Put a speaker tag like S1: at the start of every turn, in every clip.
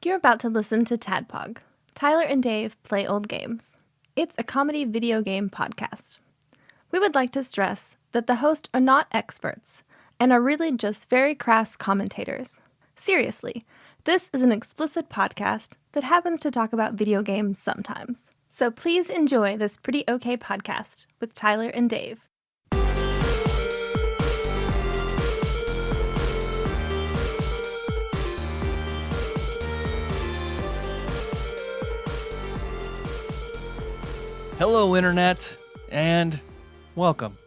S1: You're about to listen to TADPOG. Tyler and Dave play old games. It's a comedy video game podcast. We would like to stress that the hosts are not experts and are really just very crass commentators. Seriously, this is an explicit podcast that happens to talk about video games sometimes. So please enjoy this pretty okay podcast with Tyler and Dave.
S2: Hello, Internet, and welcome.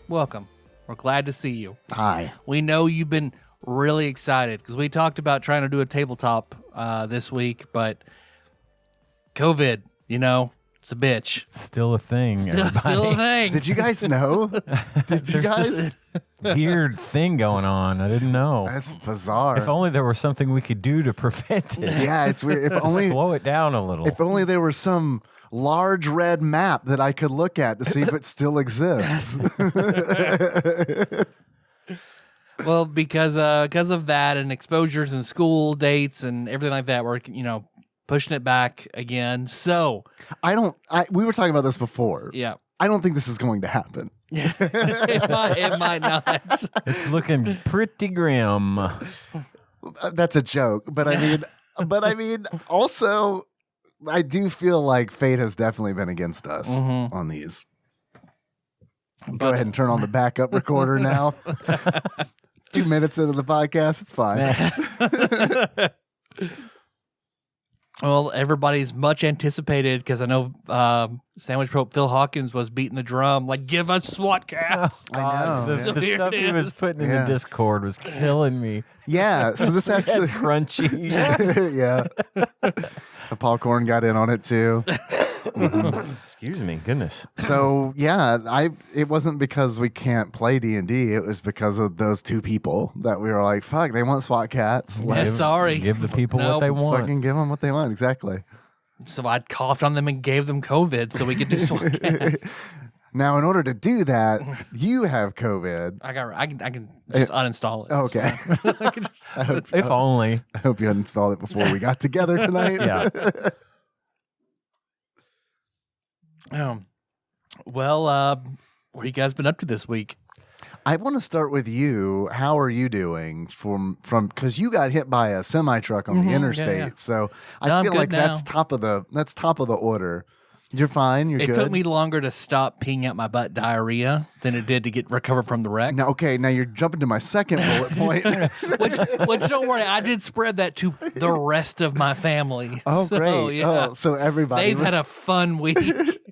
S2: Welcome. We're glad to see you.
S3: Hi.
S2: We know you've been really excited because we talked about trying to do a tabletop this week, but COVID, it's a bitch.
S4: Still a thing.
S2: Still a thing.
S3: Did you guys know? Did you guys?
S4: Weird thing going on. I didn't know.
S3: That's bizarre.
S4: If only there was something we could do to prevent it.
S3: Yeah, it's weird. If only
S4: Slow it down a little.
S3: If only there was some large red map that I could look at to see if it still exists.
S2: Well, because of that and exposures and school dates and everything like that, we're pushing it back again. So
S3: we were talking about this before.
S2: yeah,
S3: I don't think this is going to happen.
S2: it might not.
S4: It's looking pretty grim.
S3: That's a joke, but I mean, also, I do feel like fate has definitely been against us on these. Go ahead and turn on the backup recorder now. 2 minutes into the podcast, it's fine.
S2: Well, everybody's much anticipated because I know Sandwich Pope Phil Hawkins was beating the drum like, give us SWAT Cats.
S3: I know.
S4: The,
S2: So
S4: the
S2: here
S4: stuff
S2: it
S4: he was
S2: is.
S4: putting in the Discord was killing me.
S3: Yeah, so this actually
S4: Crunchy.
S3: yeah. Paul Korn got in on it too.
S4: Excuse me. Goodness.
S3: So yeah, it wasn't because we can't play D&D. It was because of those two people that we were like, fuck, they want SWAT Cats.
S2: Yeah, sorry.
S4: Give the people
S2: Nope.
S4: what they
S3: Let's
S4: want.
S3: fucking give them what they want. Exactly.
S2: So I coughed on them and gave them COVID so we could do SWAT Cats.
S3: Now, in order to do that, you have COVID.
S2: I can just uninstall it.
S3: Okay.
S2: I can just-
S4: If only.
S3: I hope you uninstalled it before we got together tonight.
S4: Yeah.
S2: Well, what you guys been up to this week?
S3: I want to start with you. How are you doing from because you got hit by a semi truck on the interstate?
S2: yeah.
S3: So
S2: No,
S3: I
S2: I'm
S3: feel
S2: good
S3: like
S2: now.
S3: that's top of the order. You're fine. You're
S2: It
S3: good.
S2: took me longer to stop peeing out my butt diarrhea than it did to recover from the wreck.
S3: Now, okay, now you're jumping to my second bullet point.
S2: Which don't worry, I did spread that to the rest of my family.
S3: Oh,
S2: So,
S3: great.
S2: Yeah.
S3: Oh, so everybody
S2: They've had a fun week.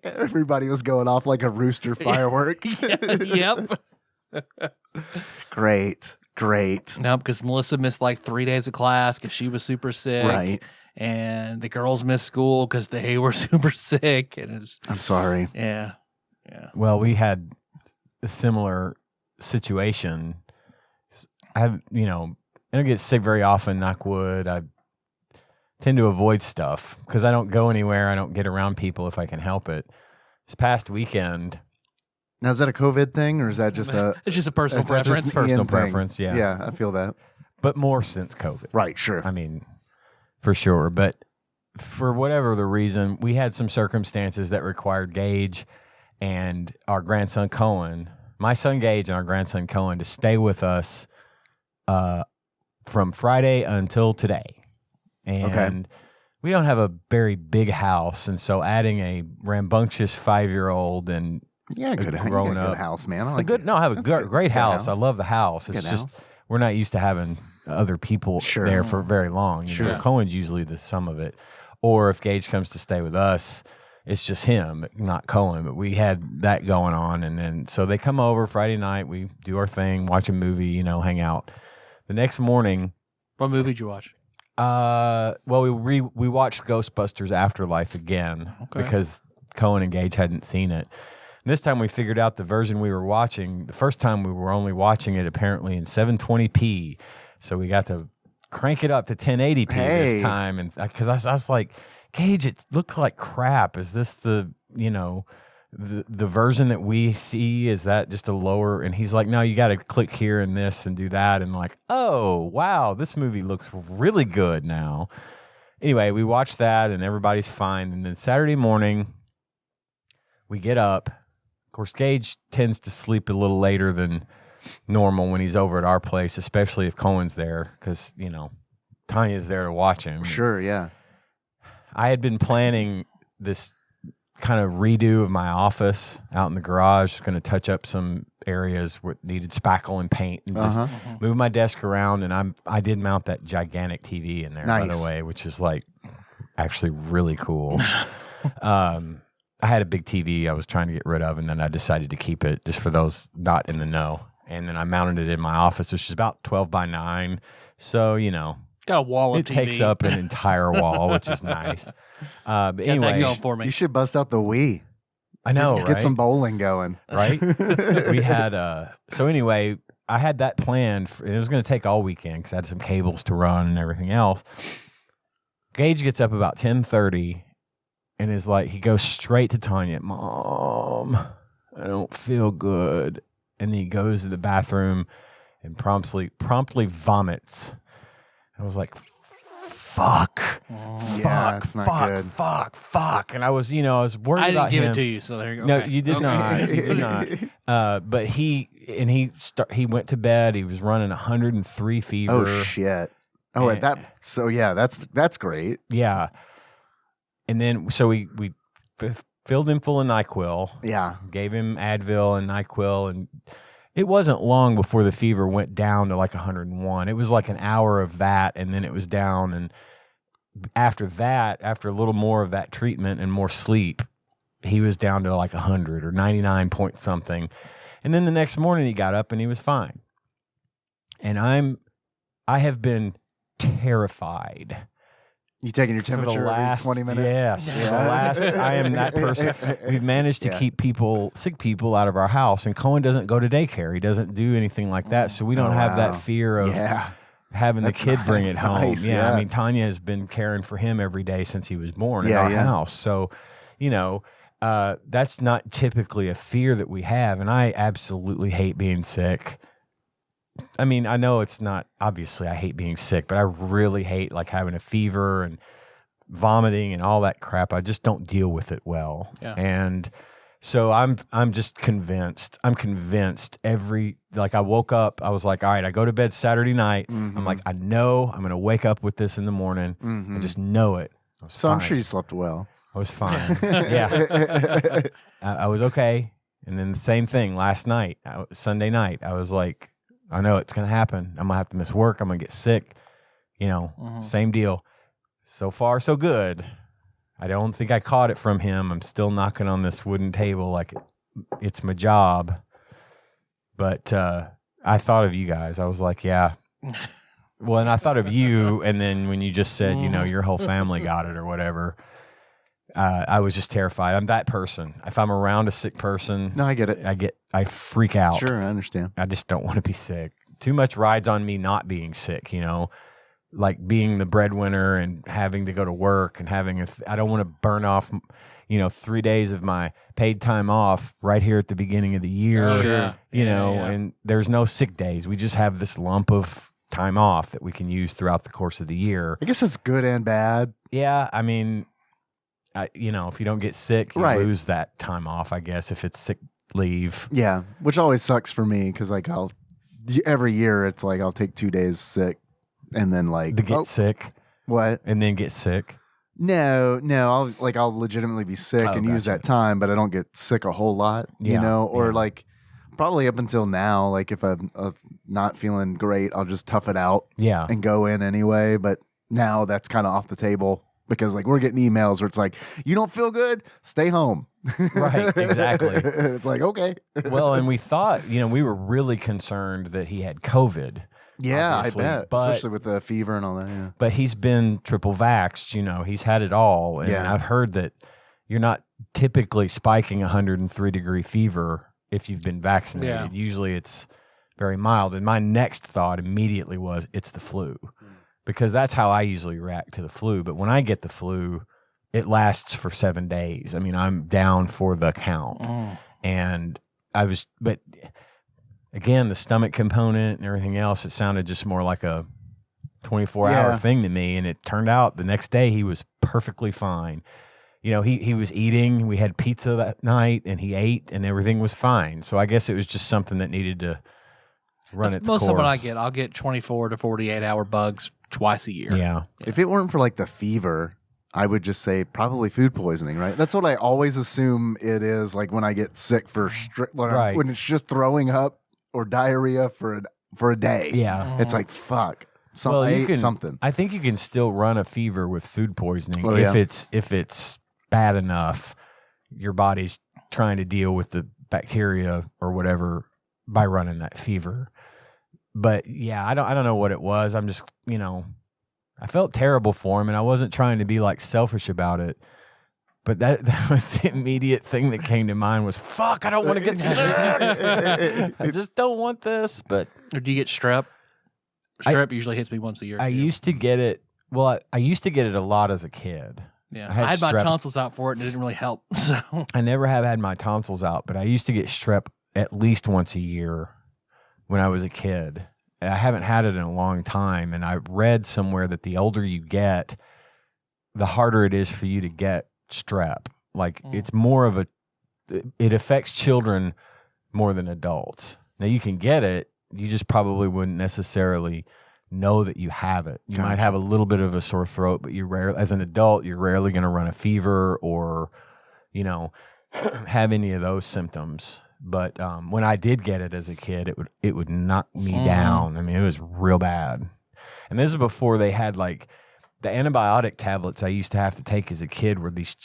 S3: everybody was going off like a rooster firework.
S2: Yep.
S3: Great.
S2: No, because Melissa missed like 3 days of class because she was super sick.
S3: Right.
S2: And the girls missed school because they were super sick. And it's
S3: I'm sorry.
S2: yeah.
S4: Well, we had a similar situation. I don't get sick very often, knock wood. I tend to avoid stuff because I don't go anywhere. I don't get around people if I can help it. This past weekend,
S3: Now, is that a COVID thing or is that just a
S2: It's just a personal
S3: is that just
S2: preference.
S3: an Ian
S4: Personal
S3: thing?
S4: preference, yeah.
S3: Yeah, I feel that.
S4: but more since COVID.
S3: Right, sure.
S4: I mean, for sure. But for whatever the reason, we had some circumstances that required Gage and our grandson Cohen, my son Gage and our grandson Cohen, to stay with us from Friday until today. And we don't have a very big house. And so adding a rambunctious 5-year-old and
S3: Yeah, good.
S4: grown
S3: Good
S4: up
S3: house, man. I
S4: I
S3: like
S4: good.
S3: it.
S4: No, I have a
S3: That's good.
S4: great
S3: It's a good
S4: house. I love the house. It's
S3: Good
S4: just
S3: house.
S4: we're not used to having other people
S3: Sure.
S4: there for very long. You know,
S2: Sure.
S4: Cohen's usually the sum of it. Or if Gage comes to stay with us, it's just him, not Cohen. But we had that going on, and then so they come over Friday night. We do our thing, watch a movie, hang out. The next morning,
S2: What movie did you watch?
S4: we watched Ghostbusters Afterlife again because Cohen and Gage hadn't seen it. And this time we figured out the version we were watching. The first time we were only watching it apparently in 720p, so we got to crank it up to 1080p this time. And because I was like, Gage, it looked like crap. Is this the the version that we see? Is that just a lower? And he's like, no, you got to click here and this and do that. And like, oh wow, this movie looks really good now. anyway, we watched that and everybody's fine. And then Saturday morning, we get up. Of course, Gage tends to sleep a little later than normal when he's over at our place, especially if Cohen's there, because, you know, Tanya's there to watch him.
S3: Sure, yeah.
S4: I had been planning this kind of redo of my office out in the garage, going to touch up some areas where it needed spackle and paint and just move my desk around. And I did mount that gigantic TV in there, by the way, which is like actually really cool. I had a big TV I was trying to get rid of, and then I decided to keep it just for those not in the know. And then I mounted it in my office, which is about 12 by 9. So, you know,
S2: got a wall of
S4: it
S2: TV.
S4: takes up an entire wall, which is nice. But anyway,
S2: going for me.
S3: You should bust out the Wii.
S4: I know,
S3: Get
S4: right?
S3: some bowling going.
S4: Right? We had, so anyway, I had that planned. It was going to take all weekend because I had some cables to run and everything else. Gage gets up about 10:30 and is like, he goes straight to Tanya, Mom, I don't feel good. And then he goes to the bathroom and promptly vomits. I was like, fuck.
S3: Yeah, it's not good.
S4: Fuck. And I was, you know, I was worried
S2: I
S4: about
S2: didn't give
S4: him.
S2: it to you, so there you go.
S4: No,
S2: Okay.
S4: you did not. You did not. But he went to bed. He was running 103 fever.
S3: Oh shit. Oh,
S4: And-
S3: that's great.
S4: Yeah. And then so we filled him full of NyQuil.
S3: Yeah.
S4: Gave him Advil and NyQuil, and it wasn't long before the fever went down to like 101. It was like an hour of that, and then it was down. And after that, after a little more of that treatment and more sleep, he was down to like 100 or 99 point something. And then the next morning he got up and he was fine. And I have been terrified.
S3: You taking your temperature
S4: For the last
S3: every 20 minutes?
S4: Yes. For the last, I am that person. We've managed to keep sick people out of our house. And Cohen doesn't go to daycare. He doesn't do anything like that. So we don't have that fear of having the kid bring it home.
S3: Nice,
S4: Yeah. I mean, Tanya has been caring for him every day since he was born in our house. So, you know, that's not typically a fear that we have. And I absolutely hate being sick. I mean, I know it's not, obviously I hate being sick, but I really hate like having a fever and vomiting and all that crap. I just don't deal with it well.
S2: Yeah.
S4: And so I'm just convinced. I'm convinced I woke up, I was like, all right, I go to bed Saturday night. I'm like, I know I'm going to wake up with this in the morning. I just know it.
S3: So I'm sure you slept well.
S4: I was fine. Yeah. I was okay. And then the same thing last night, Sunday night, I was like, I know it's going to happen. I'm going to have to miss work. I'm going to get sick. You know, same deal. So far, so good. I don't think I caught it from him. I'm still knocking on this wooden table like it's my job. But I thought of you guys. I was like, yeah. Well, and I thought of you. And then when you just said, you know, your whole family got it or whatever, I was just terrified. I'm that person. If I'm around a sick person,
S3: No, I get it.
S4: I freak out.
S3: Sure, I understand.
S4: I just don't want to be sick. Too much rides on me not being sick, you know, like being the breadwinner and having to go to work and I don't want to burn off, you know, 3 days of my paid time off right here at the beginning of the year, and there's no sick days. We just have this lump of time off that we can use throughout the course of the year.
S3: I guess it's good and bad.
S4: Yeah. I mean, you know, if you don't get sick, you lose that time off, I guess, if it's sick leave.
S3: Yeah, which always sucks for me because like every year it's like I'll take 2 days sick and then like
S4: get sick.
S3: What?
S4: And then get sick.
S3: No, I'll legitimately be sick and use that time, but I don't get sick a whole lot, you know, or like probably up until now, like if I'm not feeling great, I'll just tough it out and go in anyway. But now that's kind of off the table because like we're getting emails where it's like, you don't feel good, stay home.
S4: Right, exactly.
S3: It's like, okay.
S4: Well, and we thought, you know, we were really concerned that he had COVID.
S3: Yeah,
S4: obviously,
S3: I bet. Especially with the fever and all that. Yeah.
S4: But he's been triple vaxxed, you know, he's had it all. And I've heard that you're not typically spiking 103-degree fever if you've been vaccinated.
S2: Yeah.
S4: Usually it's very mild. And my next thought immediately was, it's the flu. Because that's how I usually react to the flu. But when I get the flu, it lasts for 7 days. I mean, I'm down for the count. And but again, the stomach component and everything else, it sounded just more like a 24-hour thing to me. And it turned out the next day he was perfectly fine. You know, he was eating. We had pizza that night, and he ate, and everything was fine. So I guess it was just something that needed to run its course.
S2: Most of what I get, I'll get 24 to 48 hour bugs twice a year.
S4: Yeah.
S3: If it weren't for like the fever, I would just say probably food poisoning, right? That's what I always assume it is. Like when I get sick when it's just throwing up or diarrhea for a day.
S4: Yeah.
S3: It's like, fuck. I ate something.
S4: I think you can still run a fever with food poisoning if it's bad enough. Your body's trying to deal with the bacteria or whatever by running that fever. But yeah, I don't know what it was. I'm just, you know, I felt terrible for him, and I wasn't trying to be like selfish about it. But that was the immediate thing that came to mind was, fuck, I don't want to get sick. I just don't want this. But
S2: Or do you get strep? Strep usually hits me once a year.
S4: I used to get it. Well, I used to get it a lot as a kid.
S2: Yeah, I had my tonsils out for it, and it didn't really help. So
S4: I never have had my tonsils out, but I used to get strep at least once a year when I was a kid. And I haven't had it in a long time, and I read somewhere that the older you get, the harder it is for you to get strep. Like it's more of it affects children more than adults. Now you can get it, you just probably wouldn't necessarily know that you have it. You might have a little bit of a sore throat, but as an adult, you're rarely going to run a fever or, you know, have any of those symptoms. But when I did get it as a kid, it would knock me down. I mean, it was real bad. And this is before they had like the antibiotic tablets I used to have to take as a kid were these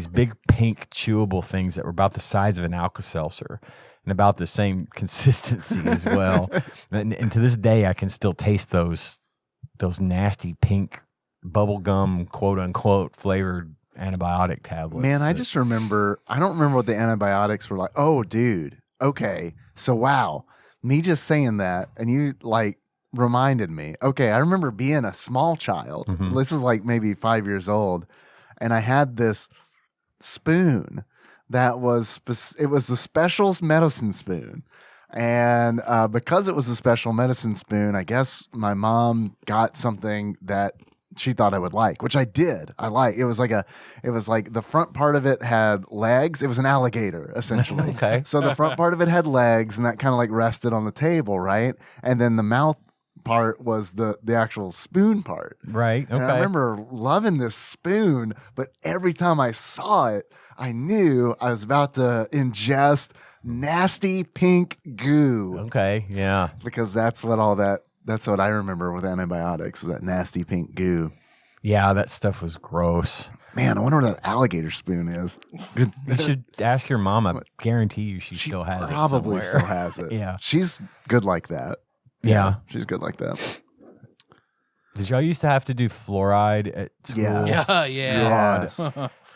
S4: big pink chewable things that were about the size of an Alka-Seltzer. And about the same consistency as well. And to this day, I can still taste those nasty pink bubblegum, quote unquote, flavored antibiotic tablets.
S3: Man, I don't remember what the antibiotics were like. Oh, dude. Okay. So, wow. Me just saying that, and you like reminded me. Okay, I remember being a small child. Mm-hmm. This is like maybe 5 years old. And I had this spoon that was it was the special medicine spoon, and because it was a special medicine spoon, I guess my mom got something that she thought I would like, which I did. It was like the front part of it had legs. It was an alligator essentially.
S4: Okay,
S3: so the front part of it had legs, and that kind of like rested on the table, right? And then the mouth part was the actual spoon part,
S4: right? Okay.
S3: And I remember loving this spoon, but every time I saw it, I knew I was about to ingest nasty pink goo.
S4: Okay, yeah.
S3: Because that's what I remember with antibiotics, is that nasty pink goo.
S4: Yeah, that stuff was gross.
S3: Man, I wonder where that alligator spoon is.
S4: You should ask your mom. I guarantee you she still has it.
S3: Probably still has it.
S4: Yeah.
S3: She's good like that.
S4: Yeah.
S3: She's good like that.
S4: Did y'all used to have to do fluoride at school?
S3: Yes.
S2: Yeah.
S3: Yes.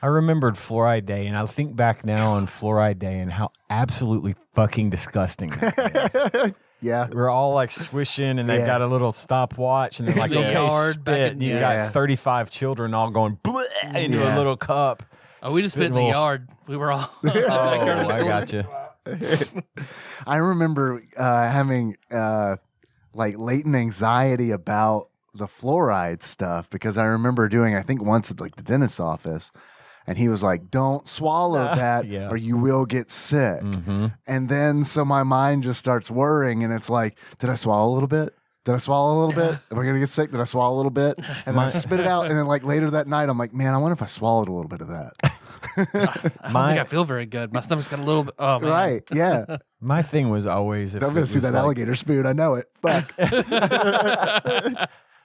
S4: I remembered Fluoride Day, and I think back now on Fluoride Day and how absolutely fucking disgusting that is.
S3: Yeah.
S4: We're all like swishing, and they've got a little stopwatch, and they're like, okay,
S2: yard
S4: spit. And you got 35 children all going bleh into a little cup.
S2: Oh, we just spit in the yard. We were all.
S4: Oh, I got you.
S3: I remember having like latent anxiety about the fluoride stuff, because I remember doing, I think once at like the dentist's office, and he was like, don't swallow that or you will get sick. Mm-hmm. And then so my mind just starts worrying, and it's like, did I swallow a little bit? Did I swallow a little bit? Am I going to get sick? Did I swallow a little bit? And then I spit it out. And then like later that night, I'm like, man, I wonder if I swallowed a little bit of that.
S2: I don't think I feel very good. My stomach's got a little bit. Oh, man.
S3: Right. Yeah.
S4: My thing was always, if
S3: I'm going to see that alligator spoon. I know it. Fuck.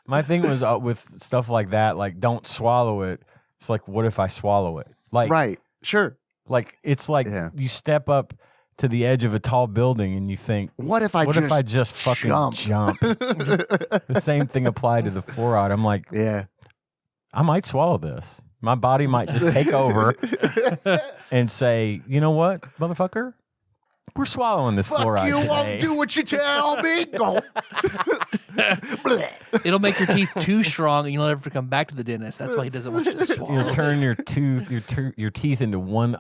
S4: My thing was with stuff like that, like don't swallow it. It's like, what if I swallow it? Like,
S3: right. Sure.
S4: Like, it's like you step up to the edge of a tall building and you think, what if I just fucking jump? The same thing applied to the fluoride. I'm like, I might swallow this. My body might just take over and say, you know what, motherfucker? We're swallowing this fluoride today.
S3: Won't do what you tell me. Go.
S2: It'll make your teeth too strong, and you'll never come back to the dentist. That's why he doesn't want you to swallow.
S4: You'll turn your teeth into one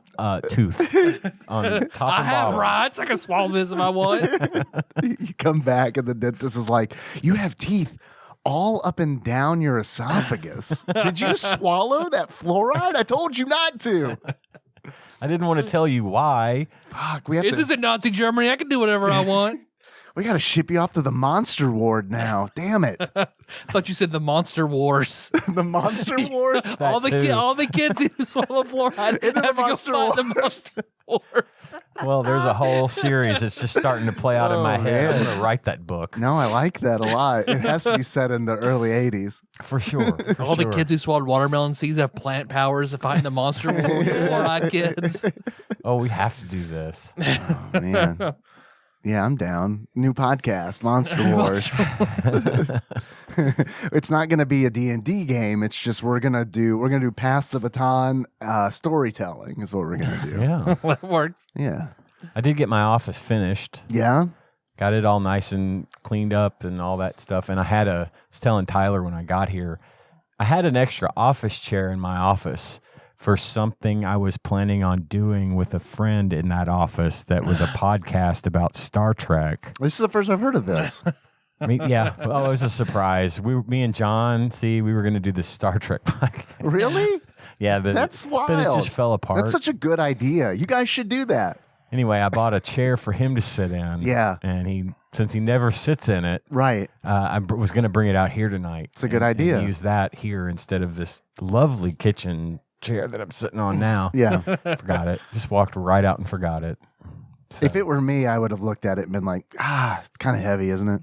S4: tooth on top.
S2: I have rights. I can swallow this if I want.
S3: You come back, and the dentist is like, "You have teeth all up and down your esophagus. Did you swallow that fluoride? I told you not to.
S4: I didn't want to tell you why.
S3: Fuck, we have
S2: This isn't Nazi Germany. I can do whatever I want.
S3: We got to ship you off to the monster ward now. Damn it.
S2: I thought you said the Monster Wars.
S3: The monster wars?
S2: all the kids who swallow fluoride
S3: Into
S2: have
S3: the
S2: to go
S3: Monster
S2: fight the
S3: Wars.
S2: Monster Wars.
S4: Well, there's a whole series that's just starting to play out in my head. I'm
S3: man.
S4: going to write that book.
S3: No, I like that a lot. It has to be set in the early 80s.
S4: For sure. For
S2: All the
S4: sure.
S2: kids who swallowed watermelon seeds have plant powers to fight in the Monster War with the fluoride kids.
S4: Oh, we have to do this.
S3: Oh, man. Yeah, I'm down. New podcast, Monster Wars. It's not going to be a D&D game. It's just we're going to do pass the baton storytelling is what we're going to do.
S4: Yeah.
S2: That works.
S3: Yeah.
S4: I did get my office finished.
S3: Yeah.
S4: Got it all nice and cleaned up and all that stuff. And I was telling Tyler when I got here, I had an extra office chair in my office for something I was planning on doing with a friend in that office that was a podcast about Star Trek.
S3: This is the first I've heard of this.
S4: Yeah. Oh, it was a surprise. Me and John, we were going to do the Star Trek podcast.
S3: Really?
S4: Yeah.
S3: That's wild.
S4: But it just fell apart.
S3: That's such a good idea. You guys should do that.
S4: Anyway, I bought a chair for him to sit in.
S3: Yeah.
S4: And since he never sits in it,
S3: Right.
S4: I was going to bring it out here tonight.
S3: It's a good idea.
S4: And use that here instead of this lovely kitchen chair that I'm sitting on now.
S3: Yeah.
S4: Forgot it. Just walked right out and forgot it. So,
S3: If it were me, I would have looked at it and been like, it's kind of heavy, isn't it?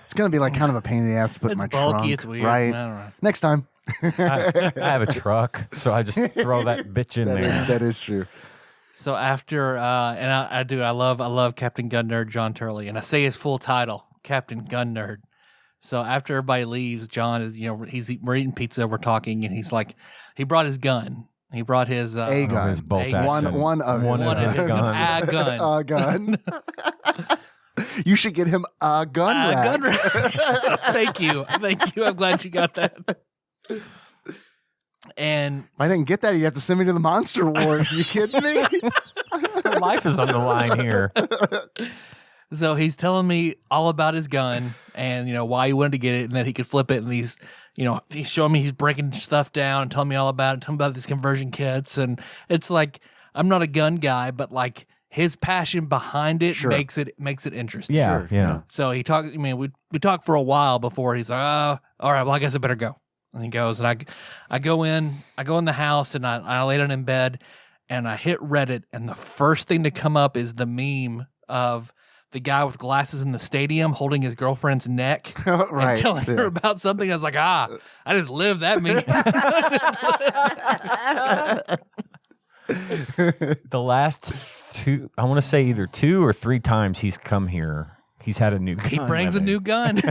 S3: It's going to be like kind of a pain in the ass to put in
S2: It's
S3: my
S2: bulky.
S3: trunk.
S2: It's weird.
S3: Right.
S2: I don't know.
S3: Next time.
S4: I have a truck, so I just throw that bitch in there.
S3: That is true.
S2: So after, and I love Captain Gun Nerd John Turley, and I say his full title, Captain Gun Nerd. So after everybody leaves, John is, we're eating pizza, we're talking, and he's like, he brought his gun. He brought his
S3: A gun.
S4: His bolt
S2: A gun.
S4: action.
S3: One of
S4: his
S3: his
S4: guns.
S2: A gun.
S3: A gun. You should get him a gun rack.
S2: Gun rack. Thank you. I'm glad you got that. And
S3: If I didn't get that, you have to send me to the Monster Wars. You kidding me?
S4: Life is on the line here.
S2: so he's telling me all about his gun and, why he wanted to get it and that he could flip it. And he's showing me he's breaking stuff down and telling me all about it, telling me about these conversion kits. And it's like, I'm not a gun guy, but like his passion behind it
S3: Sure.
S2: makes it interesting.
S4: Yeah,
S3: Sure,
S4: yeah.
S2: So he talked, we talked for a while before he's like, all right, well, I guess I better go. And he goes, and I go in the house and I lay down in bed and I hit Reddit. And the first thing to come up is the meme of the guy with glasses in the stadium holding his girlfriend's neck
S3: Right.
S2: and telling her about something. I was like, I just lived that meme.
S4: The last two, I want to say either 2 or 3 times he's come here, he's had a new gun.
S2: He brings
S4: with
S2: a new
S4: him.
S2: gun.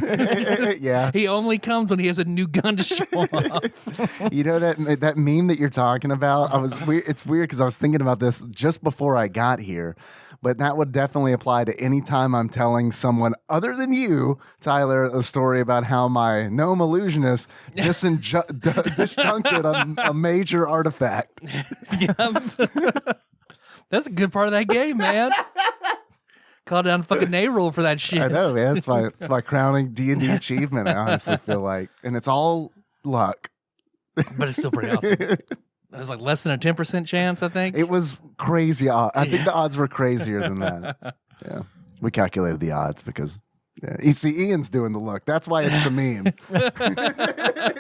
S3: Yeah.
S2: He only comes when he has a new gun to show off.
S3: You know that meme that you're talking about? It's weird because I was thinking about this just before I got here, but that would definitely apply to any time I'm telling someone other than you, Tyler, a story about how my gnome illusionist disjuncted a major artifact.
S2: That's a good part of that game, man. Call down fucking A-roll for that shit.
S3: I know, man. It's my crowning D&D achievement, I honestly feel like. And it's all luck.
S2: But it's still pretty awesome. It was like less than a 10% chance, I think.
S3: It was crazy. I think the odds were crazier than that. Yeah. We calculated the odds because you see, Ian's doing the look. That's why it's the meme.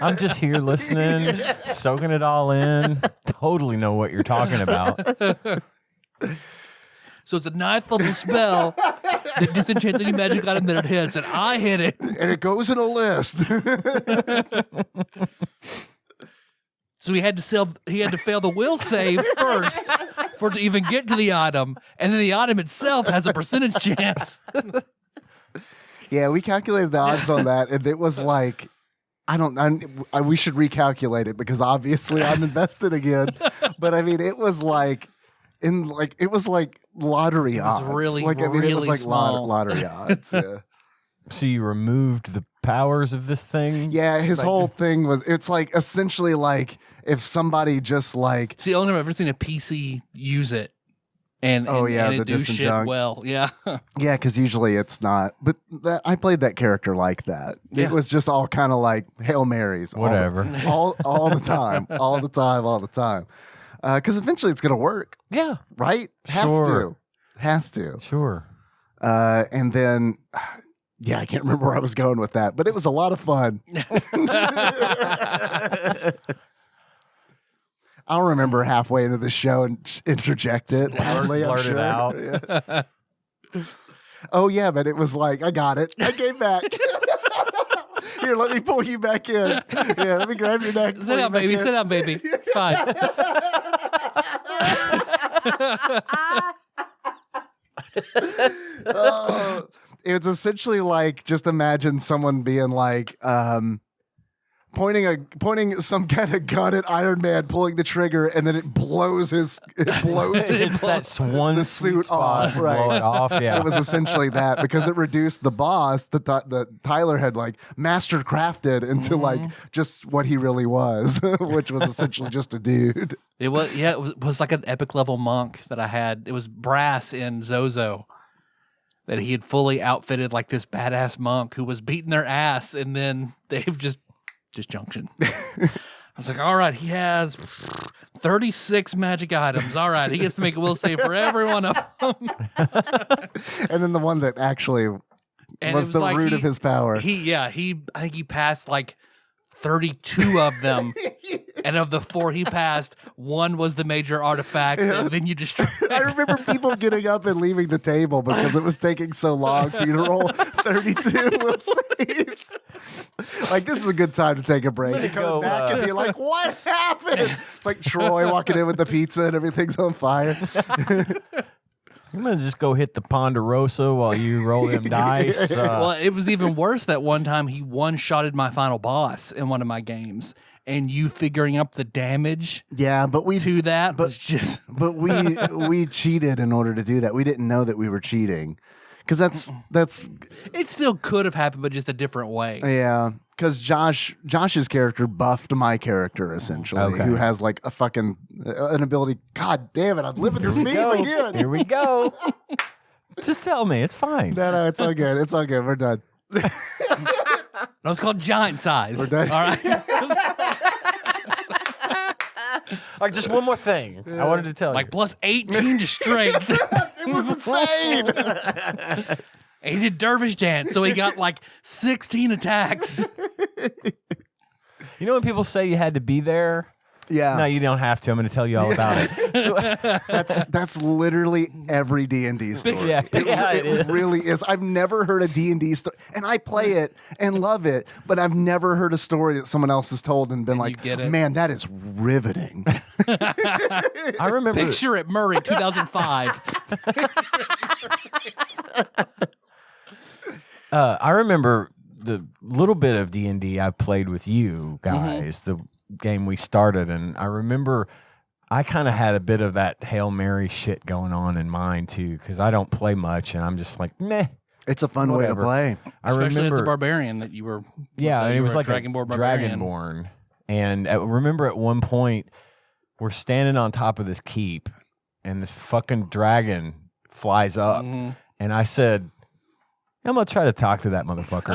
S4: I'm just here listening, soaking it all in. Totally know what you're talking about.
S2: So it's a 9th level spell that disenchants any magic item that it hits, and I hit it.
S3: And it goes in a list.
S2: So he had to fail the will save first for it to even get to the item, and then the item itself has a percentage chance.
S3: Yeah, we calculated the odds on that, and it was like, we should recalculate it because obviously I'm invested again. But I mean, it was like lottery odds.
S2: Really,
S3: it was
S2: really
S3: like
S2: small.
S3: lottery odds. Yeah.
S4: So you removed the powers of this thing?
S3: Yeah, his whole thing was, it's like essentially like if somebody just like,
S2: It's the only time I've ever seen a PC use it. and
S3: the
S2: do shit
S3: disjunct.
S2: well. Yeah.
S3: Yeah, because usually it's not. But I played that character like that.
S2: Yeah.
S3: It was just all kind of like Hail Marys.
S4: Whatever.
S3: All the time. All the time. Because eventually it's going to work,
S4: Yeah.
S3: right?
S4: Sure.
S3: Has to.
S4: Sure.
S3: And then, yeah, I can't remember where I was going with that, but it was a lot of fun. I'll remember halfway into the show and interject it loudly. I'm
S4: Blurt it
S3: sure.
S4: out.
S3: Yeah. Oh, yeah, but it was like, I got it. I came back. Here, let me pull you back in. Yeah, let me grab your neck.
S2: Sit down, baby. Sit down, baby. It's fine.
S3: It's essentially like, just imagine someone being like, pointing some kind of gun at Iron Man, pulling the trigger, and then it blows
S4: It's that one
S3: the
S4: sweet
S3: suit
S4: spot
S3: off,
S4: to
S3: right.
S4: blow it off. Yeah.
S3: It was essentially that, because it reduced the boss that Tyler had like master crafted into like just what he really was, which was essentially just a dude.
S2: It was like an epic level monk that I had. It was Brass in Zozo that he had fully outfitted like this badass monk who was beating their ass, and then Dave just disjunction. I was like, all right, he has 36 magic items. All right, he gets to make a will save for every one of them.
S3: And then the one that actually was the
S2: like
S3: root of his power.
S2: I think he passed like 32 of them. And of the 4 he passed, 1 was the major artifact, and then you destroyed it.
S3: I remember people getting up and leaving the table because it was taking so long for you to roll 32 will saves. Like, this is a good time to take a break and come back and be like, what happened? It's like Troy walking in with the pizza and everything's on fire.
S4: I'm going to just go hit the Ponderosa while you roll them dice.
S2: Well, it was even worse that one time he one-shotted my final boss in one of my games, and you figuring up the damage
S3: Yeah, but
S2: to that was just...
S3: But we cheated in order to do that. We didn't know that we were cheating. Because that's
S2: It still could have happened, but just a different way.
S3: yeah. Because Josh's character buffed my character essentially, who has like a fucking an ability. God damn it! I'm living this meme again.
S4: Here we go. Just tell me. It's fine.
S3: No, it's all good. It's all good. We're done.
S2: No, it's called giant size.
S3: We're done.
S2: All right.
S4: Like, just one more thing I wanted to tell
S2: Like
S4: you.
S2: plus 18 to strength.
S3: It was insane.
S2: And he did dervish dance, so he got like 16 attacks.
S4: You know when people say you had to be there?
S3: Yeah.
S4: No, you don't have to. I'm going to tell you all about it.
S3: That's literally every D&D story.
S4: Yeah, it is.
S3: Really is. I've never heard a D&D story, and I play it and love it, but I've never heard a story that someone else has told and been like,
S2: get it.
S3: man, that is riveting.
S4: I remember.
S2: Picture it, Murray, 2005.
S4: I remember the little bit of D&D I played with you guys, the game we started, and I remember I kind of had a bit of that Hail Mary shit going on in mine too, because I don't play much, and I'm just like, meh.
S3: It's a fun way to
S4: Whatever.
S3: play.
S4: I
S2: Especially
S4: remember,
S2: as a barbarian that you were.
S4: yeah, and
S2: you
S4: it was
S2: were a
S4: like
S2: Dragonborn barbarian.
S4: Dragonborn, and I remember at one point we're standing on top of this keep, and this fucking dragon flies up, and I said, I'm gonna try to talk to that motherfucker.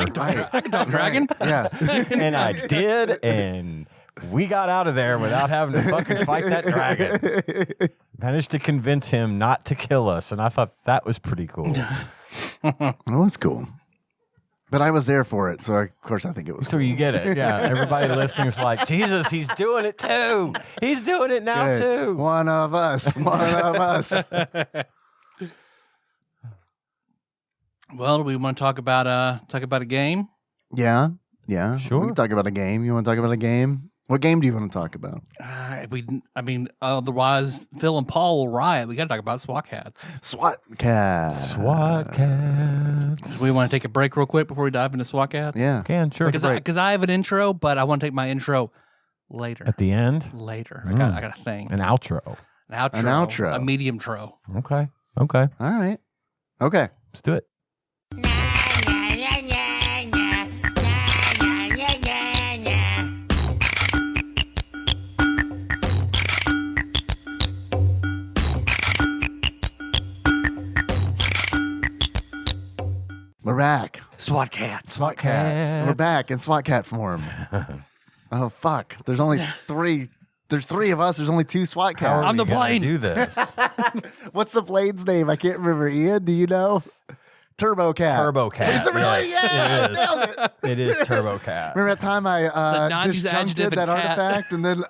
S2: I can talk dragon.
S3: Yeah.
S4: And I did, and we got out of there without having to fucking fight that dragon. Managed to convince him not to kill us, and I thought that was pretty cool.
S3: Well, that's cool. But I was there for it, so of course I think it was
S4: So
S3: cool.
S4: you get it. Yeah, everybody listening is like, Jesus, he's doing it too. He's doing it now
S3: Good.
S4: too.
S3: One of us. One of us.
S2: Well, do we want to talk about a game?
S3: Yeah. Yeah.
S4: Sure.
S3: We can talk about a game. You want to talk about a game? What game do you want to talk about?
S2: Otherwise, Phil and Paul will riot. We got to talk about SWAT Kats.
S3: SWAT Kats.
S4: SWAT Kats.
S2: So we want to take a break real quick before we dive into SWAT Kats?
S3: Yeah.
S4: Can, sure.
S2: Because I have an intro, but I want to take my intro later.
S4: At the end,
S2: Later. I got a thing.
S4: an outro.
S2: An outro.
S3: An outro.
S2: A medium tro.
S4: Okay.
S3: All right. Okay.
S4: Let's do it.
S3: We're back.
S2: SWAT Kats.
S3: SWAT Kats. We're back in SWAT Kat form. Oh, fuck. There's only 3. There's 3 of us. There's only 2 SWAT
S4: How are
S3: Kats.
S2: I'm the
S4: we gonna
S2: plane.
S4: Do this.
S3: What's the plane's name? I can't remember. Ian, do you know? Turbo Cat.
S4: Turbo Cat.
S3: Is it really?
S4: Yes,
S3: Yeah,
S4: it is.
S3: nailed it.
S4: It is Turbo Cat.
S3: Remember that time I
S2: 90s
S3: disjuncted
S2: adjective
S3: that
S2: and cat.
S3: artifact and then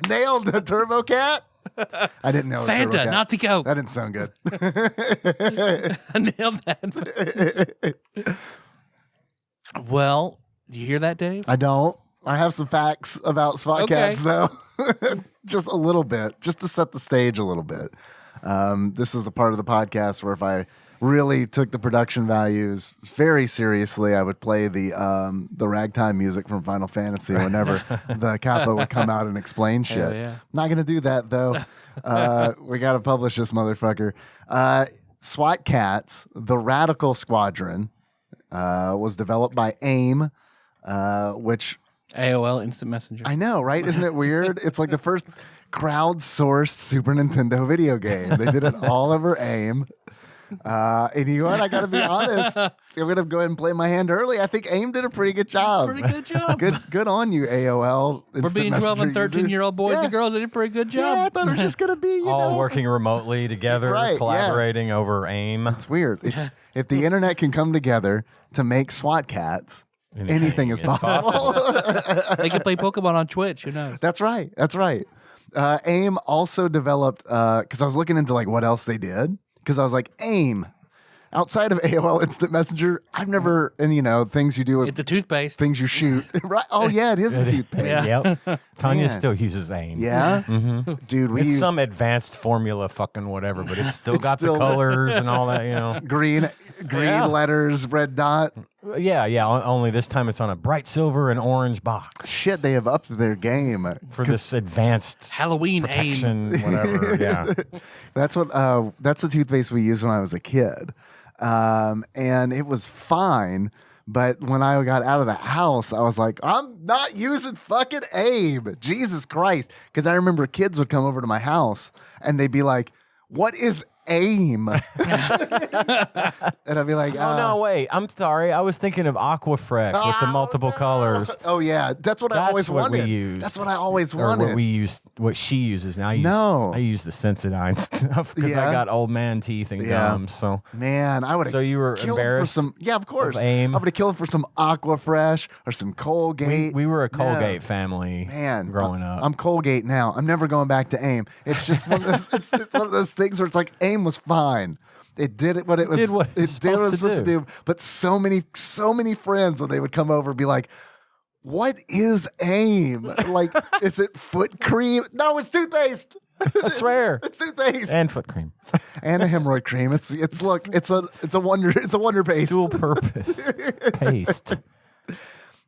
S3: nailed the Turbo Cat? I didn't know. Turbo
S2: Fanta,
S3: Cat.
S2: not to go.
S3: That didn't sound good.
S2: I nailed that. Well, do you hear that, Dave?
S3: I don't. I have some facts about SWAT
S2: Okay.
S3: Kats, though. Just a little bit, just to set the stage a little bit. This is the part of the podcast where if I really took the production values very seriously, I would play the ragtime music from Final Fantasy whenever the capo would come out and explain shit.
S2: Hell yeah.
S3: Not going to do that, though. We got to publish this motherfucker. SWAT Kats, the Radical Squadron, was developed by AIM, which
S2: AOL Instant Messenger.
S3: I know, right? Isn't it weird? It's like the first crowdsourced Super Nintendo video game. They did it all over AIM. And you know what? I got to be honest. I'm going to go ahead and play my hand early. I think AIM did a pretty good job.
S2: Pretty good job.
S3: Good on you, AOL.
S2: For
S3: Instant
S2: being 12 and
S3: Messenger
S2: 13-year-old boys
S3: users.
S2: and girls, they did a pretty good
S3: Yeah, I
S2: job.
S3: thought it was just going to be, you
S4: All
S3: know.
S4: working remotely together,
S3: Right, yeah.
S4: collaborating over AIM.
S3: It's weird. If the internet can come together to make SWAT Kats, anything is possible.
S2: They can play Pokemon on Twitch. Who knows?
S3: That's right. That's right. AIM also developed, because I was looking into like what else they did, because I was like, AIM, outside of AOL Instant Messenger, I've never, and you know, things you do with
S2: It's a toothpaste.
S3: things you shoot. Right? Oh yeah, it is a toothpaste.
S2: Yeah.
S4: Yep. Tanya
S3: Man.
S4: still uses AIM.
S3: Yeah? Dude, we
S4: It's
S3: use
S4: some advanced formula fucking whatever, but it's still
S3: It's
S4: got
S3: still-
S4: the colors and all that, you know.
S3: green
S4: Yeah.
S3: letters, red dot.
S4: Yeah. Only this time it's on a bright silver and orange box
S3: Shit, they have upped their game.
S4: for this advanced
S2: Halloween aim.
S4: protection, whatever. Yeah.
S3: That's the toothpaste we used when I was a kid. And it was fine. But when I got out of the house, I was like, I'm not using fucking AIM. Jesus Christ. Because I remember kids would come over to my house and they'd be like, what is AIM? And I'd be like,
S4: Oh, no, wait. I'm sorry. I was thinking of Aquafresh with the multiple colors.
S3: Oh, yeah. That's what I
S4: That's
S3: always
S4: what
S3: wanted.
S4: we used.
S3: That's what I always
S4: Or
S3: wanted.
S4: what we use, what she uses now.
S3: No.
S4: I use the Sensodyne stuff because
S3: Yeah.
S4: I got old man teeth and
S3: Yeah.
S4: gums. So
S3: Man, I would have
S4: So you were
S3: killed for
S4: embarrassed
S3: some. Yeah, of course.
S4: of AIM?
S3: I would have killed for some Aquafresh or some Colgate.
S4: we were a
S3: No.
S4: Colgate family
S3: Man,
S4: growing up.
S3: I'm Colgate now. I'm never going back to AIM. It's just one of those, it's one of those things where it's like AIM was fine. It did what it was.
S4: did what it's supposed to
S3: do. But so many friends when they would come over, be like, "What is AIM? Like, is it foot cream? No, it's toothpaste.
S4: I swear.
S3: It's toothpaste
S4: And foot cream.
S3: and a hemorrhoid cream. It's a wonder paste.
S4: Dual purpose paste.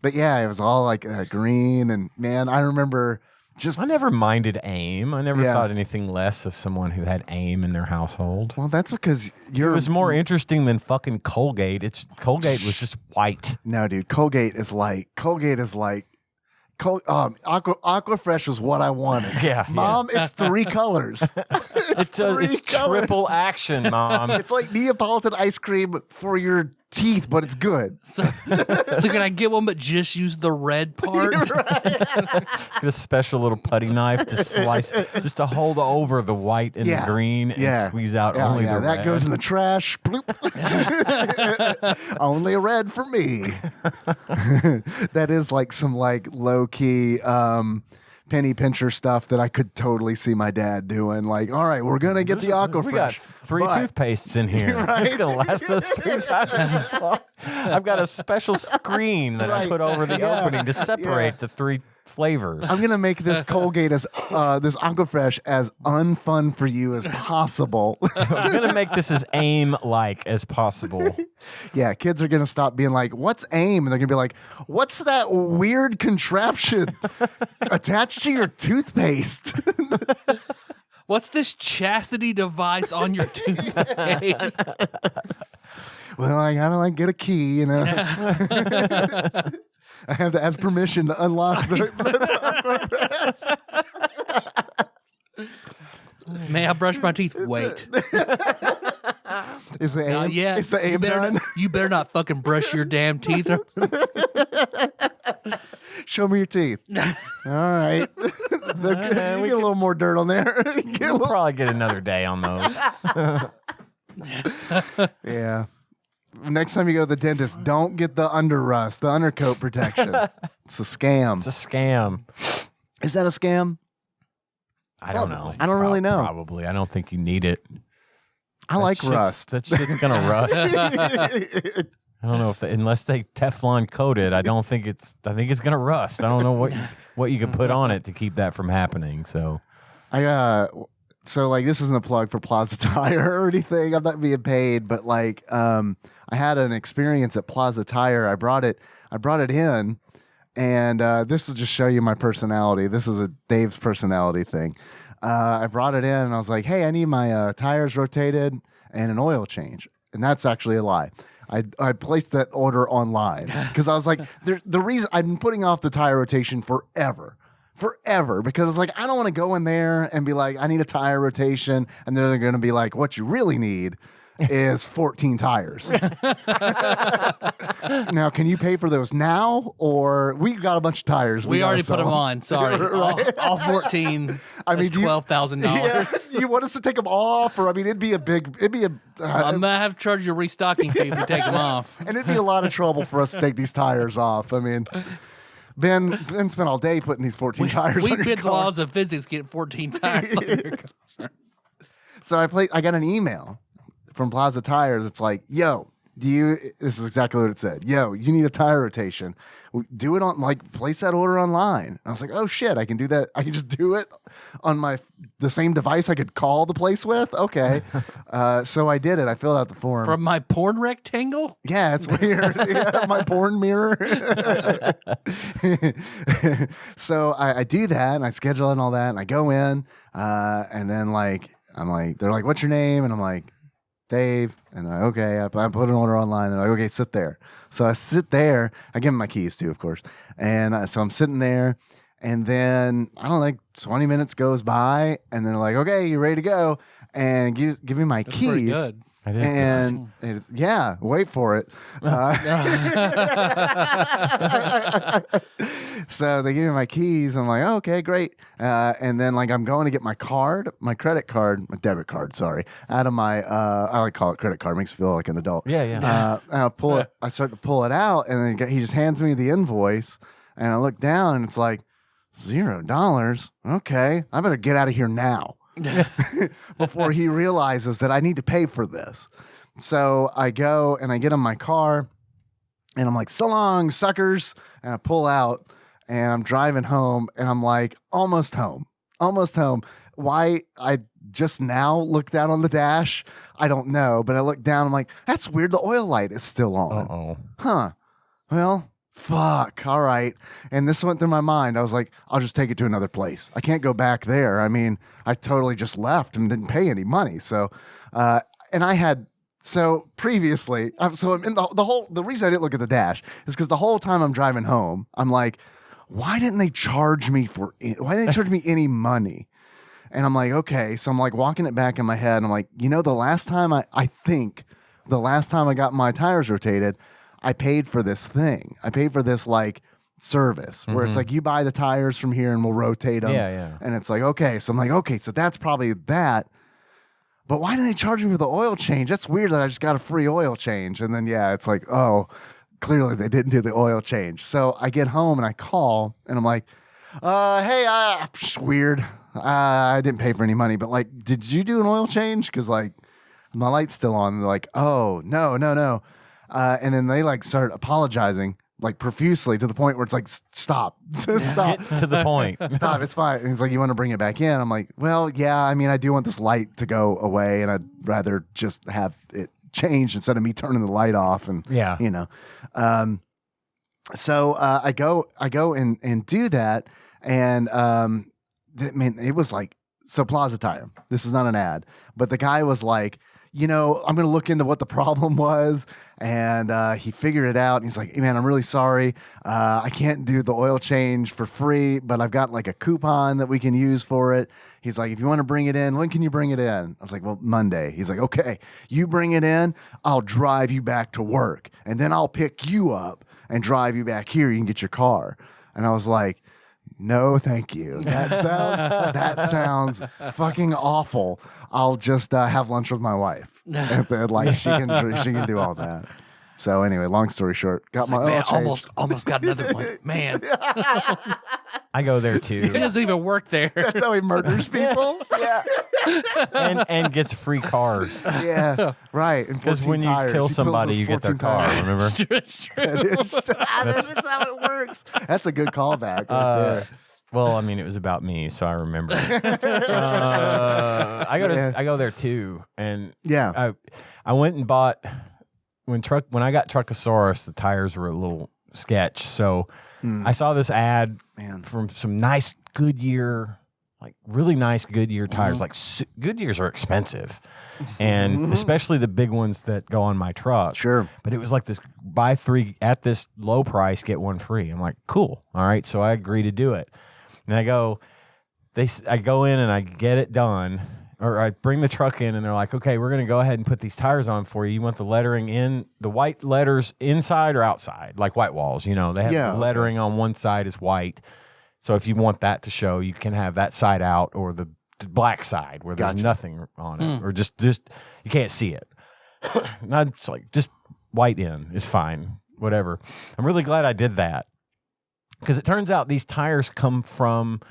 S3: But yeah, it was all like green and man, I remember just
S4: I never minded AIM. I never
S3: Yeah.
S4: thought anything less of someone who had AIM in their household.
S3: well, that's because
S4: It
S3: you're
S4: was more interesting than fucking Colgate. Colgate was just white.
S3: no, dude. Colgate is like Aquafresh was what I wanted.
S4: Yeah,
S3: Mom, it's 3 colors.
S4: It's
S3: three colors.
S4: triple action, Mom.
S3: It's like Neapolitan ice cream for your teeth, but it's good.
S2: So can I get one but just use the red part?
S4: Get a special little putty knife to slice, just to hold over the white and
S3: Yeah.
S4: the green and
S3: Yeah.
S4: squeeze out
S3: Yeah,
S4: only
S3: yeah,
S4: the
S3: that
S4: red.
S3: goes in the trash. Bloop. Only a red for me. That is like some like low key penny pincher stuff that I could totally see my dad doing. Like, all right, we're gonna get the Aquafresh.
S4: We got 3
S3: but-
S4: toothpastes in here.
S3: Right.
S4: It's gonna last us 3 times as long. I've got a special screen that I
S3: Right.
S4: put over the
S3: Yeah.
S4: opening to separate
S3: Yeah.
S4: the 3 flavors.
S3: I'm gonna make this Colgate as this Aquafresh as unfun for you as possible.
S4: I'm gonna make this as AIM-like as possible.
S3: Yeah, kids are gonna stop being like, "What's AIM?" and they're gonna be like, "What's that weird contraption attached to your toothpaste?"
S2: What's this chastity device on your toothpaste?
S3: Well, I gotta like get a key, you know. I have to ask permission to unlock the
S2: May I brush my teeth? Wait.
S3: Is the aim?
S2: Yeah,
S3: Is the aim done?
S2: You better not fucking brush your damn teeth.
S3: Show me your teeth. All right. You get a little more dirt on there.
S4: We'll probably get another day on those.
S3: Yeah. Next time you go to the dentist, don't get the under rust, the undercoat protection. It's a scam.
S4: It's a scam.
S3: Is that a scam?
S4: I don't know.
S3: I don't really know.
S4: Probably. I don't think you need it.
S3: I like rust.
S4: That shit's gonna rust. I don't know if unless they Teflon coat it, I think it's gonna rust. I don't know what you could put on it to keep that from happening. So
S3: so like this isn't a plug for Plaza Tire or anything. I'm not being paid, but like I had an experience at Plaza Tire. I brought it in, and this will just show you my personality. This is a Dave's personality thing. I brought it in and I was like, hey, I need my tires rotated and an oil change. And that's actually a lie. I placed that order online because I was like, the reason I've been putting off the tire rotation forever because it's like, I don't want to go in there and be like, I need a tire rotation. And they're going to be like, what you really need is 14 tires. Now, can you pay for those now? Or we got a bunch of tires.
S2: We already put them on. Sorry.
S3: Right?
S2: All 14.
S3: I mean,
S2: $12,000.
S3: Yes, you want us to take them off? Or, I mean, I'm
S2: going to have to charge you a restocking fee if you take them off.
S3: And it'd be a lot of trouble for us to take these tires off. I mean, Ben spent all day putting these 14 tires on your
S2: bid
S3: car.
S2: laws of physics getting 14 tires on your car.
S3: So I got an email from Plaza Tires. It's like, yo, this is exactly what it said. Yo, you need a tire rotation. Do it on, like, place that order online. I was like, oh shit, I can do that. I can just do it on the same device I could call the place with. Okay. So I did it. I filled out the form.
S2: From my porn rectangle?
S3: Yeah, it's weird. Yeah, my porn mirror. So I do that and I schedule it and all that and I go in and then they're like, what's your name? And I'm like, Dave. And they're like, okay, I put an order online. They're like, okay, sit there. So I sit there. I give them my keys too, of course. And so I'm sitting there. And then, I don't know, like 20 minutes goes by. And they're like, okay, you ready to go? And give me my keys.
S2: Pretty good.
S3: And it's, yeah, wait for it. So they give me my keys. I'm like, oh, okay, great. And then like I'm going to get my debit card, sorry, out of my, I like to call it credit card. Makes me feel like an adult.
S4: Yeah.
S3: And I start to pull it out and then he just hands me the invoice and I look down and it's like $0. Okay, I better get out of here now. Before he realizes that I need to pay for this. So I go and I get in my car and I'm like, so long, suckers. And I pull out and I'm driving home and I'm like, almost home. Why I just now looked down on the dash, I don't know. But I looked down, I'm like, that's weird. The oil light is still on.
S4: Uh-oh.
S3: Huh. Well, fuck. All right. And this went through my mind. I was like, I'll just take it to another place. I can't go back there. I mean, I totally just left and didn't pay any money. So, and I had, so previously, so I'm in the reason I didn't look at the dash is because the whole time I'm driving home, I'm like, why didn't they charge me any money? And I'm like, okay. So I'm like walking it back in my head. And I'm like, the last time I got my tires rotated, I paid for this thing. I paid for this like service where it's like you buy the tires from here and we'll rotate them.
S4: Yeah.
S3: And it's like, okay. So I'm like, okay, so that's probably that. But why did they charge me for the oil change? That's weird that I just got a free oil change. And then, yeah, it's like, oh, clearly they didn't do the oil change. So I get home and I call and I'm like, hey, weird. I didn't pay for any money, but like, did you do an oil change? Because like my light's still on. And they're like, oh, no. And then they like start apologizing like profusely to the point where it's like, stop.
S4: Get to the point.
S3: Stop, it's fine. And he's like, you want to bring it back in? I'm like, well, yeah, I mean, I do want this light to go away and I'd rather just have it changed instead of me turning the light off. And, so I go and do that. And it was like, so Plaza Tire, this is not an ad, but the guy was like, I'm going to look into what the problem was. And he figured it out. And he's like, hey, man, I'm really sorry. I can't do the oil change for free, but I've got like a coupon that we can use for it. He's like, if you want to bring it in, when can you bring it in? I was like, well, Monday. He's like, okay, you bring it in. I'll drive you back to work. And then I'll pick you up and drive you back here. You can get your car. And I was like, no, thank you. That sounds fucking awful. I'll just have lunch with my wife. And then, like she can do all that. So anyway, long story short, got my oil changed.
S2: almost got another one. Man,
S4: I go there too.
S2: he doesn't even work there.
S3: That's how he murders people.
S4: Yeah. and gets free cars.
S3: Yeah, right.
S4: Because when you kill somebody, you get their car. Remember?
S2: It's true.
S3: That's how it works. That's a good callback right there.
S4: Well, I mean, it was about me, so I remember. I go there too, and
S3: yeah,
S4: I went and bought when I got Truckosaurus, the tires were a little sketch. So I saw this ad from some nice Goodyear, like really nice Goodyear tires. Like Goodyears are expensive, and especially the big ones that go on my truck.
S3: Sure,
S4: but it was like this buy 3 at this low price, get 1 free. I'm like, cool, all right. So I agree to do it. And I go in and I get it done, or I bring the truck in and they're like, okay, we're going to go ahead and put these tires on for you. You want the lettering in, the white letters inside or outside, like white walls, they have the lettering on one side is white. So if you want that to show, you can have that side out or the black side where there's nothing on it, or just you can't see it. Not just like just white in is fine, whatever. I'm really glad I did that. Because it turns out these tires come from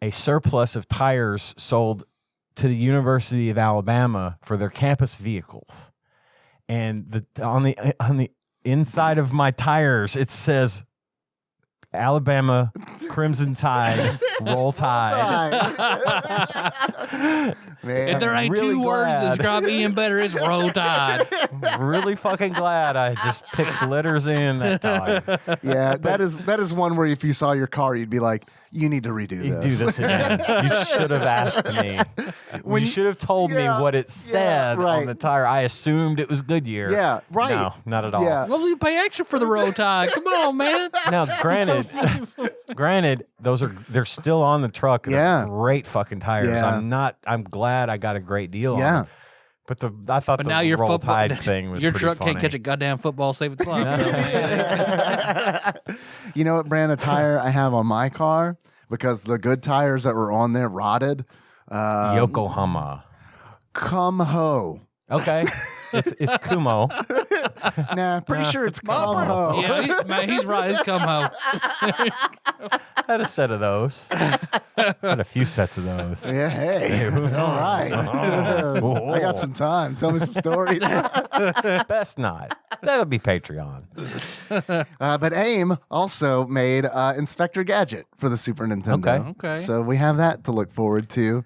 S4: a surplus of tires sold to the University of Alabama for their campus vehicles. And on the inside of my tires, it says Alabama Crimson Tide, Roll Tide.
S3: Man,
S2: If there ain't
S4: really
S2: two words that
S4: glad.
S2: describe Ian better, it's Roll Tide.
S4: I'm really fucking glad I just picked letters in that time.
S3: yeah, that is one where if you saw your car, you'd be like, you need to redo
S4: You
S3: this.
S4: do this again. You should have asked me. You should have told me what it said on the tire. I assumed it was Goodyear.
S3: Yeah, right.
S4: No, not at all.
S3: Yeah.
S2: Well, you pay extra for the Roll Tide. Come on, man.
S4: Now, granted, they're still on the truck. And
S3: Yeah.
S4: they're great fucking tires.
S3: Yeah.
S4: I'm glad I got a great deal on
S3: Yeah.
S4: them. But I thought
S2: But
S4: the
S2: now your
S4: Roll
S2: football
S4: Tide thing was
S2: your
S4: pretty
S2: truck
S4: funny.
S2: can't catch a goddamn football, save its life.
S3: You know what brand of tire I have on my car? Because the good tires that were on there rotted.
S4: Yokohama.
S3: Come ho.
S4: Okay. It's Kumo.
S3: Nah, pretty sure it's come ho.
S2: Yeah, he's right. It's come home.
S4: I had a set of those. I had a few sets of those.
S3: Yeah, hey. All right. I got some time. Tell me some stories.
S4: Best not. That'll be Patreon.
S3: But AIM also made Inspector Gadget for the Super Nintendo.
S2: Okay.
S3: So we have that to look forward to.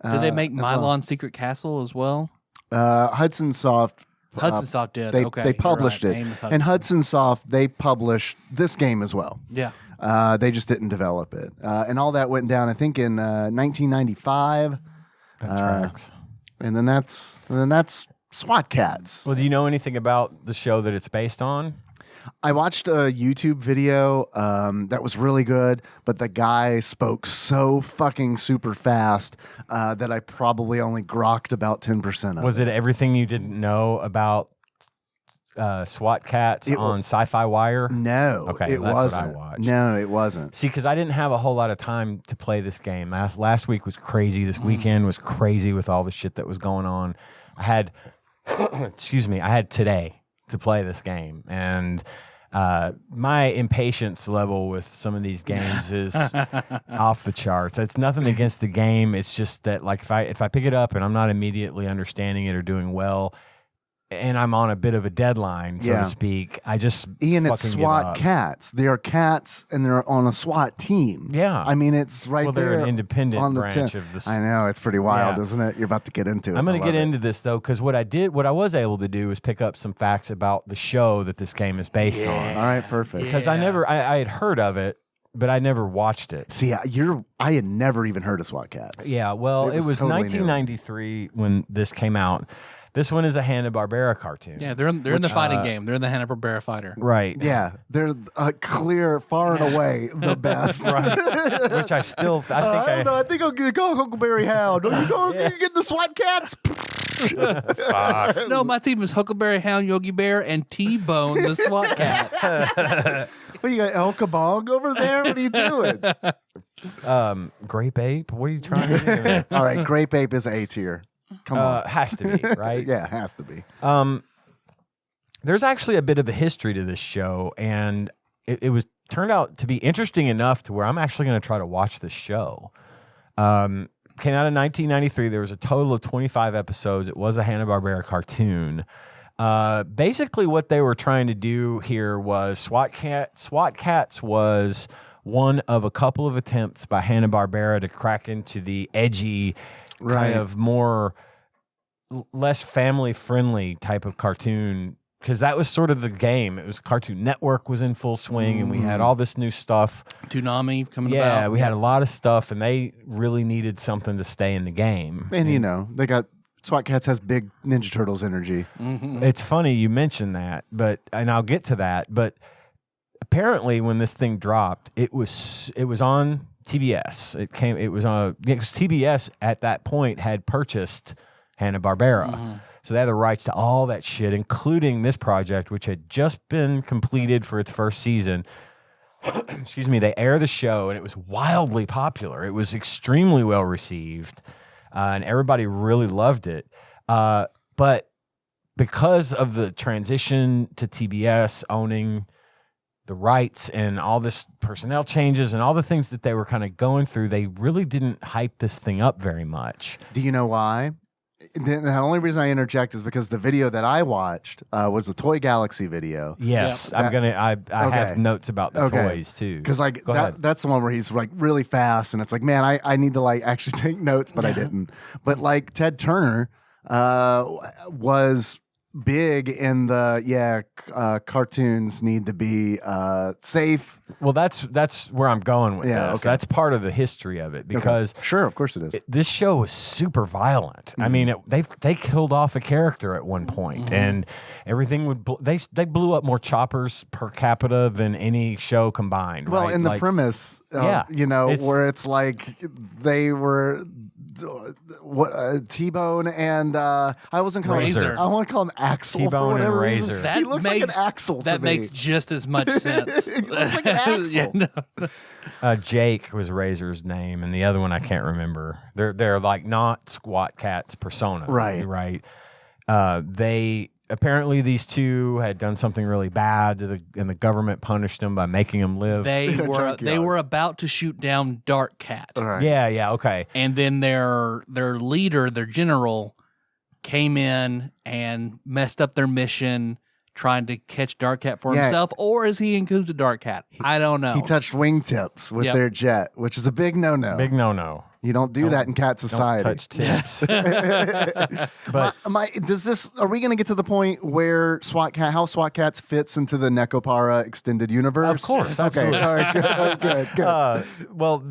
S2: Did they make
S3: as well.
S2: Mylon Secret Castle as well?
S3: Hudson Soft.
S2: Hudson Soft did.
S3: They
S2: Okay,
S3: published
S2: you're
S3: it.
S2: right. AIM is
S3: And Hudson Soft, they published this game as well.
S2: Yeah.
S3: They just didn't develop it. And all that went down, I think, in 1995.
S4: That tracks.
S3: And then that's SWAT Kats.
S4: Well, do you know anything about the show that it's based on?
S3: I watched a YouTube video that was really good, but the guy spoke so fucking super fast that I probably only grokked about 10% of
S4: Was it everything you didn't know about SWAT Kats on Sci-Fi Wire?
S3: No,
S4: Okay,
S3: it
S4: that's
S3: wasn't.
S4: what I watched.
S3: No, it wasn't.
S4: See, because I didn't have a whole lot of time to play this game. Last week was crazy. This weekend was crazy with all the shit that was going on. I had, I had today to play this game, and my impatience level with some of these games is off the charts. It's nothing against the game. It's just that, like, if I pick it up and I'm not immediately understanding it or doing well, and I'm on a bit of a deadline, so to speak, I just
S3: Ian, it's
S4: fucking
S3: SWAT
S4: give up.
S3: Cats. They are cats, and they're on a SWAT team.
S4: Yeah.
S3: I mean, it's right
S4: Well,
S3: there.
S4: they're an independent
S3: on the
S4: branch
S3: tin.
S4: of this.
S3: I know, it's pretty wild,
S4: Yeah.
S3: isn't it? You're about to get into it.
S4: I'm going
S3: I
S4: to get
S3: love
S4: into this though, because what I was able to do is pick up some facts about the show that this game is based
S3: it.
S4: on.
S3: All right, perfect.
S4: Because I had heard of it, but I never watched it.
S3: See, I had never even heard of SWAT Cats.
S4: Yeah, well,
S3: It
S4: it
S3: was
S4: was
S3: totally new.
S4: 1993 when this came out, This one is a Hanna-Barbera cartoon.
S2: Yeah, they're in the fighting game. They're in the Hanna-Barbera fighter.
S4: Right.
S3: Yeah, they're clear, far and away the best.
S4: Right. Which I still,
S3: I think I'll go Huckleberry Hound. You get the SWAT Kats.
S2: No, my team is Huckleberry Hound, Yogi Bear, and T-Bone, the SWAT Cat.
S3: Well, you got El Kabong over there? What are you doing?
S4: Grape Ape? What are you trying to do?
S3: All right, Grape Ape is A tier. Come on.
S4: Has to be, right?
S3: Yeah, it has to be.
S4: There's actually a bit of a history to this show, and it was turned out to be interesting enough to where I'm actually going to try to watch this show. Came out in 1993. There was a total of 25 episodes. It was a Hanna-Barbera cartoon. Basically, what they were trying to do here was SWAT Kats was one of a couple of attempts by Hanna-Barbera to crack into the edgy, kind of more less family-friendly type of cartoon, because that was sort of the game. It was Cartoon Network was in full swing, and we had all this new stuff.
S2: Toonami coming about.
S4: Yeah, we had a lot of stuff, and they really needed something to stay in the game.
S3: And they got SWAT Kats has big Ninja Turtles energy.
S2: Mm-hmm.
S4: It's funny you mentioned that, and I'll get to that. But apparently, when this thing dropped, it was on TBS. It was because TBS at that point had purchased Hanna-Barbera.
S2: Mm-hmm.
S4: So they had the rights to all that shit, including this project, which had just been completed for its first season. Excuse me. They aired the show, and it was wildly popular. It was extremely well received, and everybody really loved it. But because of the transition to TBS owning the rights and all this personnel changes and all the things that they were kind of going through, they really didn't hype this thing up very much.
S3: Do you know why? The only reason I interject is because the video that I watched was the Toy Galaxy video.
S4: Yes,
S2: Yep.
S4: I have notes about the toys too.
S3: Because
S4: Go ahead.
S3: that's the one where he's like really fast, and it's like, man, I need to like actually take notes, but I didn't. But like Ted Turner was big in the cartoons need to be safe.
S4: Well, that's where I'm going with
S3: Yeah,
S4: this.
S3: okay.
S4: That's part of the history of it because
S3: Sure, of course it is.
S4: this show was super violent. I mean, they killed off a character at one point, and everything would they blew up more choppers per capita than any show combined.
S3: Well,
S4: right?
S3: in the
S4: Like,
S3: premise,
S4: yeah,
S3: where it's like they were T-Bone and I wasn't calling
S2: Razor.
S3: him. I want to call him Axel
S4: T-Bone
S3: for whatever
S4: and
S3: reason.
S4: Razor.
S3: He looks like an Axel.
S2: That
S3: to me.
S2: makes just as much sense.
S3: He looks like an Axel.
S2: Yeah, no.
S4: Jake was Razor's name, and the other one I can't remember. They're like not SWAT Kats persona, right. They apparently these two had done something really bad and the government punished them by making them live.
S2: They
S3: In a
S2: were
S3: junkyard.
S2: about to shoot down Dark Cat,
S3: All right.
S4: Yeah, okay.
S2: and then their leader, their general, came in and messed up their mission, trying to catch Dark Cat for
S3: Yeah.
S2: himself, or is he in cahoots with Dark Cat? I don't know.
S3: He touched wingtips with
S2: Yep.
S3: their jet, which is a big no-no.
S4: Big no.
S3: You don't do that in cat
S4: Don't
S3: society.
S4: touch tips. But
S3: Are we going to get to the point where how SWAT Kats fits into the Nekopara extended universe?
S4: Of course,
S3: Okay.
S4: absolutely.
S3: All right. Good. All right, good.
S4: Well,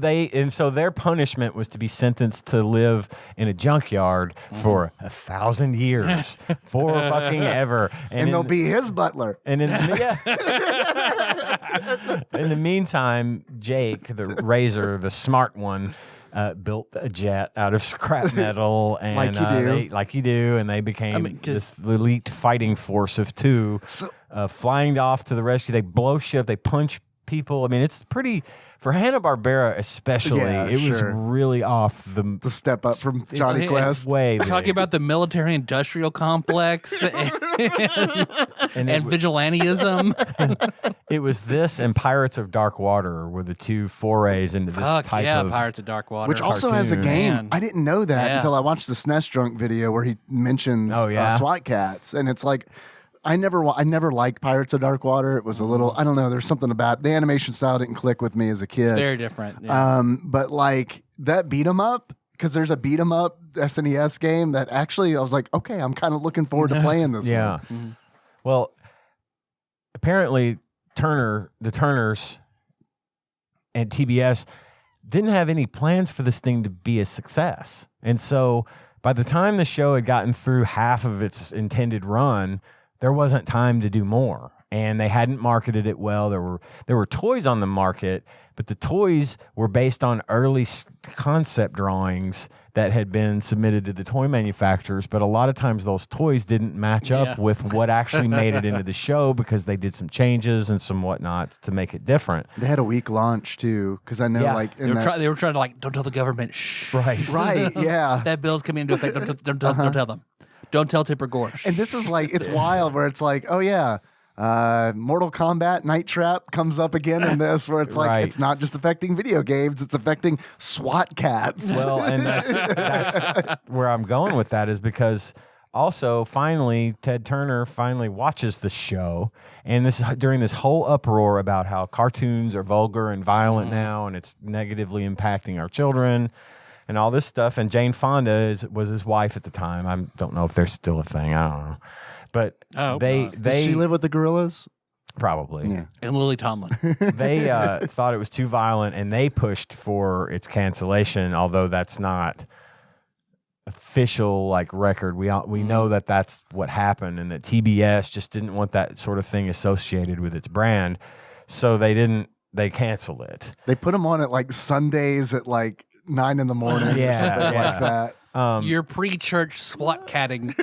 S4: so their punishment was to be sentenced to live in a junkyard for 1,000 years, for fucking ever,
S3: And they'll be his butler.
S4: And in the meantime, Jake, the Razor, the smart one, built a jet out of scrap metal, and
S3: Like you do.
S4: and they became
S2: 'cause-
S4: this elite fighting force of two,
S3: So-
S4: flying off to the rescue. They blow ship, they punch people. I mean, it's pretty for Hanna-Barbera, especially.
S3: Yeah,
S4: it was
S3: sure.
S4: really off the
S3: The step up from Johnny
S2: it's
S3: Quest.
S4: way.
S2: Talking
S4: big.
S2: about the military-industrial complex and vigilantism.
S4: It was this and Pirates of Dark Water were the two forays into this
S2: Fuck
S4: type
S2: yeah,
S4: of
S2: Pirates of Dark Water.
S3: Which also has a
S4: cartoon.
S3: game.
S2: Man.
S3: I didn't know that
S2: Yeah.
S3: until I watched the SNES Drunk video where he mentions
S4: Oh, yeah?
S3: SWAT Kats, and it's like I never liked Pirates of Dark Water. It was a little I don't know. There's something about the animation style didn't click with me as a kid.
S2: It's very different. Yeah.
S3: But like that beat 'em up, because there's a beat 'em up SNES game that actually I was like, okay, I'm kind of looking forward to playing this
S4: Yeah.
S3: one.
S4: Well, apparently the Turners and TBS didn't have any plans for this thing to be a success. And so by the time the show had gotten through half of its intended run, there wasn't time to do more. And they hadn't marketed it well. There were toys on the market, but the toys were based on early concept drawings that had been submitted to the toy manufacturers. But a lot of times those toys didn't match up with what actually made it into the show because they did some changes and some whatnot to make it different.
S3: They had a weak launch too, because I know
S2: they were trying to like, don't tell the government. Shh.
S4: Right.
S3: Right. Yeah.
S2: That bill's coming into effect. Don't tell them. Don't tell Tipper Gore.
S3: And this is like, it's wild where it's like, oh yeah, Mortal Kombat Night Trap comes up again in this, where it's like, it's not just affecting video games, it's affecting SWAT Kats.
S4: Well, and that's where I'm going with that, is because also finally Ted Turner finally watches the show, and this during this whole uproar about how cartoons are vulgar and violent now, and it's negatively impacting our children. And all this stuff, and Jane Fonda was his wife at the time. I don't know if they're still a thing. I don't know, but they
S3: Does she live with the gorillas?
S4: Probably.
S3: Yeah.
S2: And Lily Tomlin.
S4: They thought it was too violent, and they pushed for its cancellation. Although that's not official record. We know that that's what happened, and that TBS just didn't want that sort of thing associated with its brand, so they didn't. They canceled it.
S3: They put them on at Sundays at 9 in the morning or something like that.
S2: Your pre-church SWAT catting.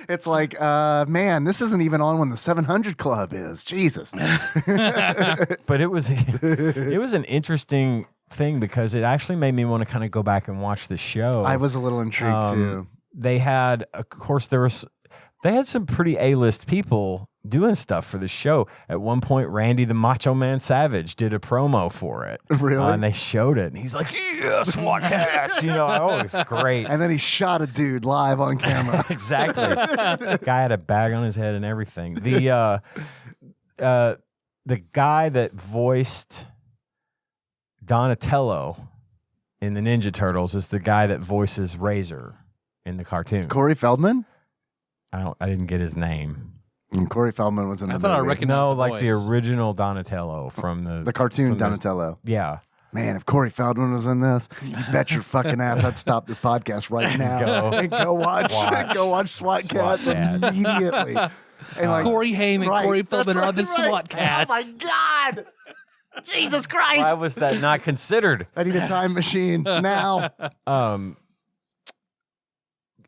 S3: It's like, man, this isn't even on when the 700 Club is. Jesus.
S4: But it was an interesting thing because it actually made me want to kind of go back and watch the show.
S3: I was a little intrigued too.
S4: They had, of course, they had some pretty A-list people doing stuff for the show. At one point, Randy the Macho Man Savage did a promo for it.
S3: Really?
S4: And they showed it. And he's like, yeah, SWAT Kats. It's great.
S3: And then he shot a dude live on camera.
S4: Exactly. Guy had a bag on his head and everything. The guy that voiced Donatello in the Ninja Turtles is the guy that voices Razor in the cartoon.
S3: Corey Feldman?
S4: I didn't get his name.
S3: And Corey Feldman was in the movie.
S2: I recognized
S4: No,
S2: the
S4: the
S2: voice.
S4: original Donatello from
S3: the cartoon Donatello.
S4: Yeah.
S3: Man, if Corey Feldman was in this, you bet your fucking ass I'd stop this podcast right now and go watch SWAT Kats immediately. And
S2: Corey Haim and Corey Feldman are the SWAT Kats.
S3: Oh my God. Jesus Christ.
S4: Why was that not considered?
S3: I need a time machine now.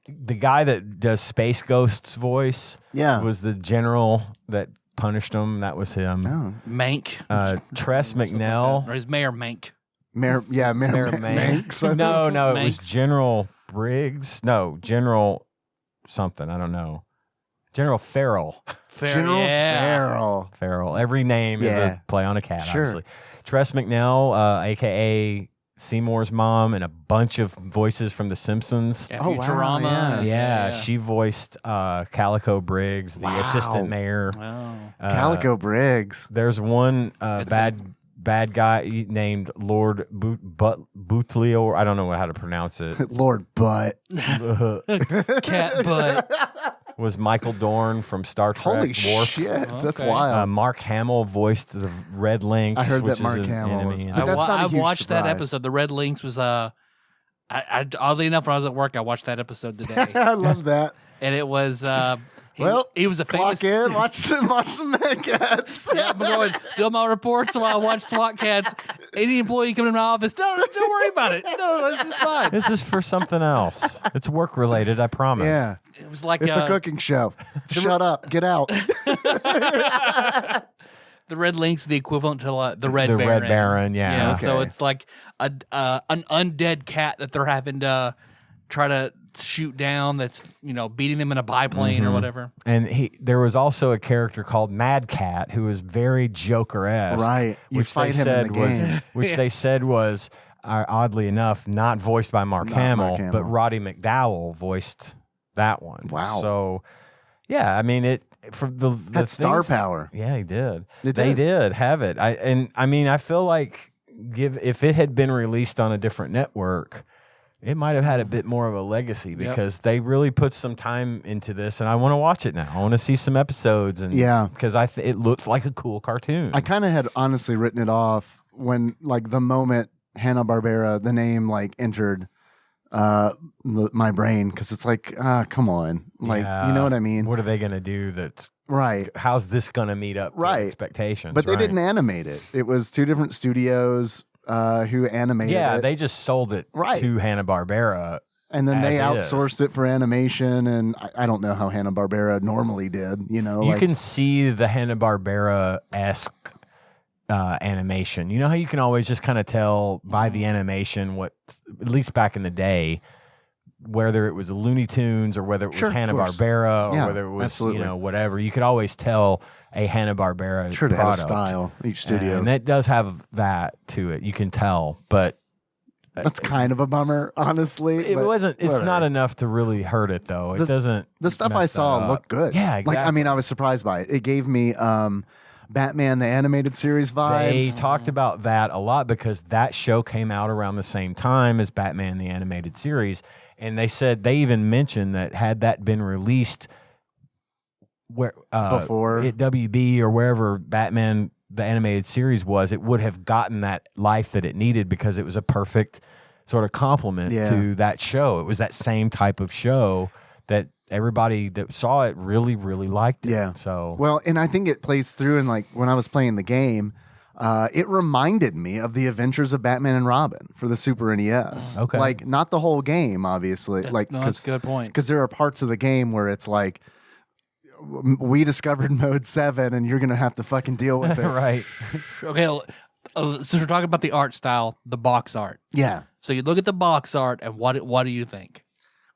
S4: The guy that does Space Ghost's voice was the general that punished him. That was him.
S3: Oh.
S2: Mank.
S4: Tress McNell.
S2: Or his Mayor Mank.
S3: Mayor
S4: Manx. No, it was General Briggs. No, General something. I don't know. General Farrell.
S3: Farrell.
S4: Farrell. Every name is a play on a cat, obviously. Tress McNell, a.k.a. Seymour's mom, and a bunch of voices from The Simpsons.
S2: Futurama.
S3: Wow,
S4: Yeah, she voiced Calico Briggs, the assistant mayor.
S2: Wow.
S3: Calico Briggs.
S4: There's one bad guy named Lord Buttlio. I don't know how to pronounce it.
S3: Lord Butt.
S2: Cat butt.
S4: Was Michael Dorn from Star Trek.
S3: Holy
S4: Worf.
S3: shit, that's wild.
S4: Mark Hamill voiced the Red Lynx.
S3: I heard
S4: which
S3: that Mark
S4: is an
S3: Hamill was.
S4: enemy.
S3: But that's not a
S2: I
S3: huge
S2: watched that
S3: surprise.
S2: episode. The Red Lynx was oddly enough, when I was at work, I watched that episode today,
S3: I love that.
S2: and it was he was a
S3: clock
S2: famous.
S3: in, watch some Mad Cats.
S2: Yeah, I'm going doing my reports while I watch SWAT Kats. Any employee coming in my office, don't worry about it. No, this is fine.
S4: This is for something else. It's work related, I promise.
S3: Yeah,
S2: It was like
S3: it's a cooking show. Shut up, get out.
S2: The Red Lynx, the equivalent to the Red
S4: The
S2: Baron.
S4: Red Baron, yeah.
S2: So
S3: Okay.
S2: it's like an undead cat that they're having to try to shoot down. That's beating them in a biplane or whatever.
S4: And there was also a character called Mad Cat who was very Joker-esque.
S3: Right. You
S4: Which
S3: fight
S4: they
S3: him
S4: said
S3: in the
S4: was
S3: game.
S4: which they said was oddly enough not voiced by Mark
S3: Not
S4: Hamill,
S3: Mark Hamill.
S4: but Roddy McDowell voiced that one.
S3: Wow.
S4: So yeah, I mean it for the
S3: Had star
S4: things-
S3: power.
S4: Yeah, he did.
S3: It
S4: They
S3: did.
S4: did have it. I feel like if it had been released on a different network, it might have had a bit more of a legacy because they really put some time into this, and I want to watch it now. I want to see some episodes, and because it looked like a cool cartoon.
S3: I kind of had honestly written it off when the moment Hanna-Barbera, the name entered my brain because it's like, come on, like you know what I mean?
S4: What are they going to do? That's
S3: right.
S4: How's this going to meet up to
S3: Right.
S4: expectations?
S3: But they didn't animate it. It was two different studios who animated
S4: Yeah,
S3: it.
S4: they just sold it to Hanna-Barbera.
S3: And then they
S4: as
S3: outsourced it for animation, and I don't know how Hanna-Barbera normally did.
S4: You can see the Hanna-Barbera-esque animation. You know how you can always just kind of tell by the animation what, at least back in the day, whether it was Looney Tunes or whether it was Hanna-Barbera or whether it was whatever. You could always tell a Hanna-Barbera
S3: they
S4: product.
S3: had a style, each studio.
S4: And that does have that to it. You can tell, but
S3: that's kind of a bummer, honestly.
S4: It wasn't. It's not enough to really hurt it, though. It doesn't.
S3: The stuff I saw looked good.
S4: Yeah, exactly.
S3: Like, I mean, I was surprised by it. It gave me Batman the Animated Series vibes.
S4: They talked about that a lot because that show came out around the same time as Batman the Animated Series, and they said they even mentioned that had that been released where
S3: before
S4: at WB or wherever Batman the Animated Series was, it would have gotten that life that it needed because it was a perfect sort of complement to that show. It was that same type of show that everybody that saw it really, really liked it.
S3: Yeah.
S4: So
S3: well, and I think it plays through. And like when I was playing the game, it reminded me of the Adventures of Batman and Robin for the Super NES.
S4: Okay.
S3: Like not the whole game, obviously.
S2: That's a good point.
S3: Because there are parts of the game where it's like, we discovered mode 7 and you're going to have to fucking deal with it.
S4: Right.
S2: Okay, since we're talking about the art style, the box art.
S3: Yeah.
S2: So you look at the box art and what do you think?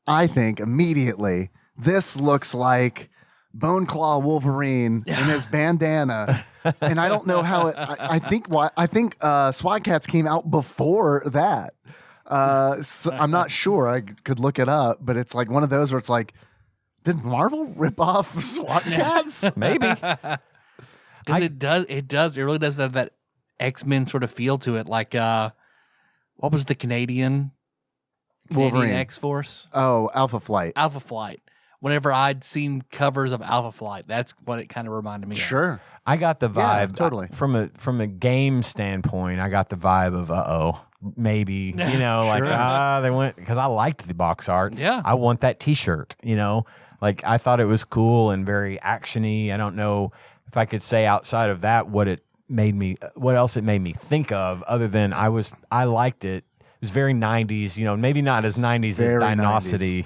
S3: I think immediately this looks like Bone Claw Wolverine in his bandana. And I don't know how it, I think SWAT Kats came out before that. So I'm not sure. I could look it up, but it's like one of those where it's like, did Marvel rip off SWAT Kats?
S4: Maybe.
S2: Because it really does have that X-Men sort of feel to it. Like, what was the Canadian
S3: Wolverine
S2: X-Force?
S3: Oh, Alpha Flight.
S2: Alpha Flight. Whenever I'd seen covers of Alpha Flight, that's what it kind of reminded me of.
S3: Sure.
S4: I got the vibe
S3: totally.
S4: From a game standpoint. I got the vibe of maybe like they went because I liked the box art.
S2: Yeah,
S4: I want that T-shirt. Like I thought it was cool and very actiony. I don't know if I could say outside of that what else it made me think of other than I liked it. It was very 90s. Maybe not as 90s as Dinosity.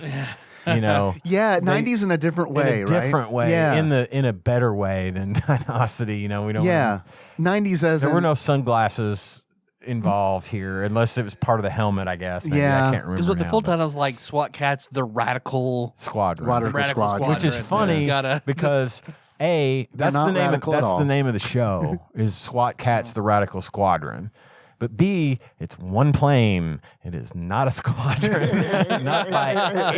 S2: 90s.
S3: Yeah, 90s in a different way,
S4: in a different way,
S3: yeah.
S4: in a better way than Dinosity. We don't.
S3: Yeah, 90s as
S4: there were no sunglasses involved here, unless it was part of the helmet, I guess. Maybe.
S3: Yeah,
S4: I can't remember.
S2: Because what the full title is like SWAT Kats, the Radical
S4: Squadron,
S2: the Radical Squadron,
S4: which is funny because that's the name of the show is SWAT Kats, the Radical Squadron. But B, it's one plane. It is not a squadron. Not by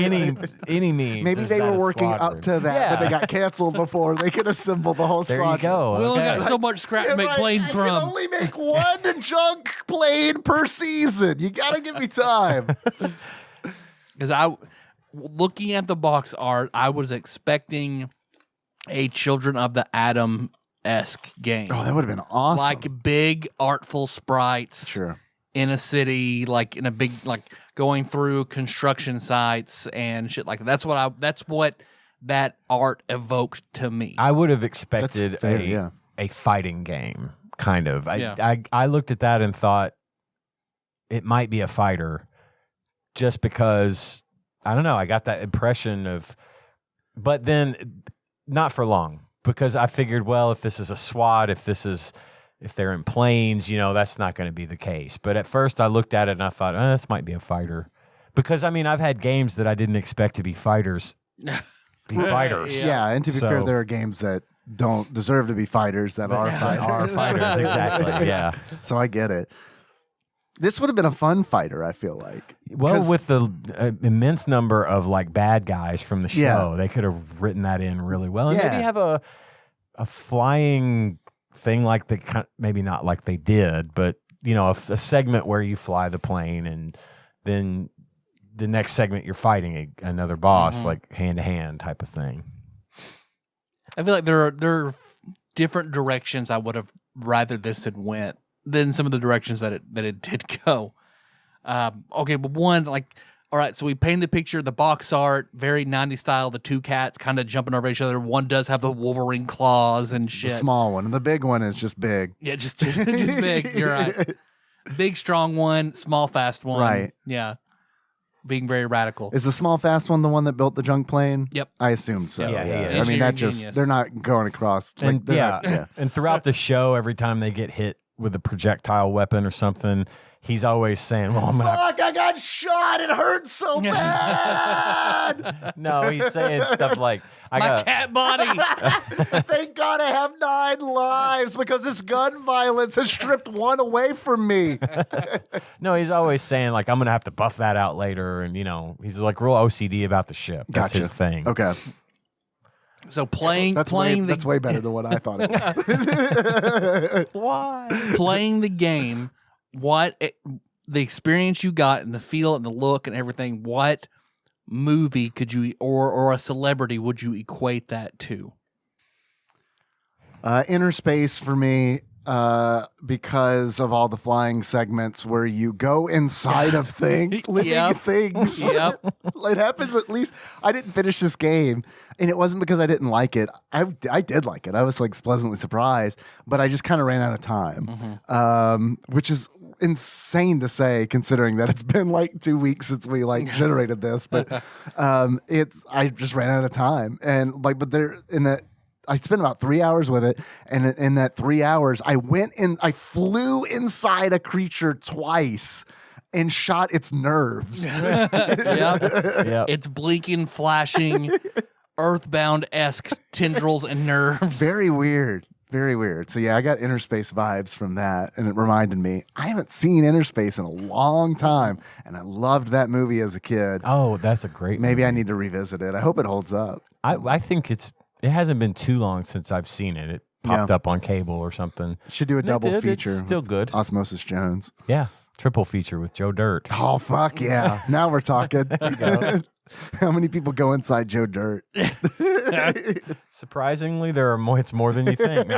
S4: any means.
S3: Maybe they were working up to that, but they got canceled before they could assemble the whole squadron.
S4: There you go.
S2: We only got so much scrap to make planes from.
S3: I can only make one junk plane per season. You got to give me time.
S2: Because looking at the box art, I was expecting a Children of the Atom-esque game.
S3: Oh, that would have been awesome.
S2: Like big, artful sprites.
S3: Sure.
S2: In a city, like in a big, like going through construction sites and shit like that. That's what that art evoked to me.
S4: I would have expected
S3: fair,
S4: a fighting game, kind of. I looked at that and thought it might be a fighter just because, I don't know, I got that impression of, but then not for long. Because I figured, well, if this is a SWAT, if they're in planes, that's not going to be the case. But at first I looked at it and I thought, this might be a fighter. Because, I've had games that I didn't expect to be fighters.
S3: Yeah, and to be fair, there are games that don't deserve to be fighters that are fighters.
S4: Are fighters, exactly, yeah.
S3: So I get it. This would have been a fun fighter, I feel like.
S4: Well, with the immense number of like bad guys from the show, they could have written that in really well. And maybe have a flying thing like maybe not like they did, but a segment where you fly the plane and then the next segment you're fighting another boss, like hand to hand type of thing.
S2: I feel like there are different directions I would have rather this had went than some of the directions that it did go. Okay, but one, like, all right, so we painted the picture, the box art, very 90s style, the two cats kind of jumping over each other. One does have the Wolverine claws and shit.
S3: The small one. And the big one is just big.
S2: Yeah, just big. You're right. Big, strong one, small, fast one.
S3: Right.
S2: Yeah. Being very radical.
S3: Is the small, fast one the one that built the junk plane?
S2: Yep.
S3: I assume so.
S4: Yeah, he is.
S3: I mean, that
S2: Genius.
S3: they're not going across. Like,
S4: And and throughout the show, every time they get hit with a projectile weapon or something, he's always saying, "Well, I'm gonna."
S3: Fuck! I got shot. It hurts so bad.
S4: No, he's saying stuff like, "I
S2: My
S4: got."
S2: cat body.
S3: Thank God I have 9 lives because this gun violence has stripped one away from me.
S4: No, he's always saying like, "I'm gonna have to buff that out later," and he's like real OCD about the ship. That's
S3: Gotcha.
S4: his thing.
S3: Okay,
S2: So playing
S3: that's way better than what I thought it was.
S4: Why?
S2: playing the game, the experience you got and the feel and the look and everything, what movie could you or a celebrity would you equate that to?
S3: Inner Space for me, because of all the flying segments where you go inside of things, living
S2: Yep.
S3: things.
S2: Yep.
S3: It happens at least. I didn't finish this game, and it wasn't because I didn't like it. I did like it. I was like pleasantly surprised, but I just kind of ran out of time, which is insane to say considering that it's been like 2 weeks since we like generated this. But I just ran out of time, and like, but there in that. I spent about 3 hours with it, and in that 3 hours, I flew inside a creature twice and shot its nerves.
S2: Yep.
S4: Yeah.
S2: It's blinking, flashing, Earthbound-esque tendrils and nerves.
S3: Very weird. Very weird. So yeah, I got Inner Space vibes from that, and it reminded me I haven't seen Inner Space in a long time, and I loved that movie as a kid.
S4: Oh, that's a great.
S3: Maybe
S4: movie.
S3: I need to revisit it. I hope it holds up.
S4: I think it hasn't been too long since I've seen it. It popped up on cable or something.
S3: Should do a
S4: And
S3: double
S4: it's
S3: feature.
S4: still good.
S3: Osmosis Jones.
S4: Yeah, triple feature with Joe Dirt.
S3: Oh fuck yeah! Now we're talking. How many people go inside Joe Dirt?
S4: Surprisingly, it's more than you think.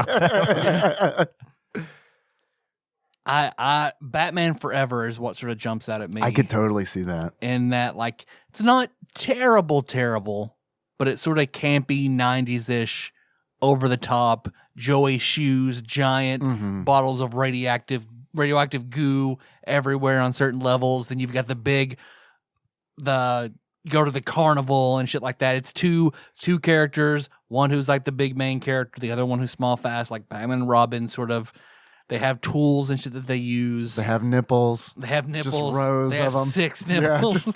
S2: Batman Forever is what sort of jumps out at me.
S3: I could totally see that.
S2: in that, like, it's not terrible, but it's sort of campy 90s-ish, over the top, Joey shoes, giant bottles of radioactive goo everywhere on certain levels. Then you've got go to the carnival and shit like that. It's two characters, one who's like the big main character, the other one who's small, fast, like Batman and Robin sort of. They have tools and shit that they use.
S3: They have nipples.
S2: Just
S3: rows
S2: they have
S3: of them.
S2: 6
S3: Yeah,
S2: nipples.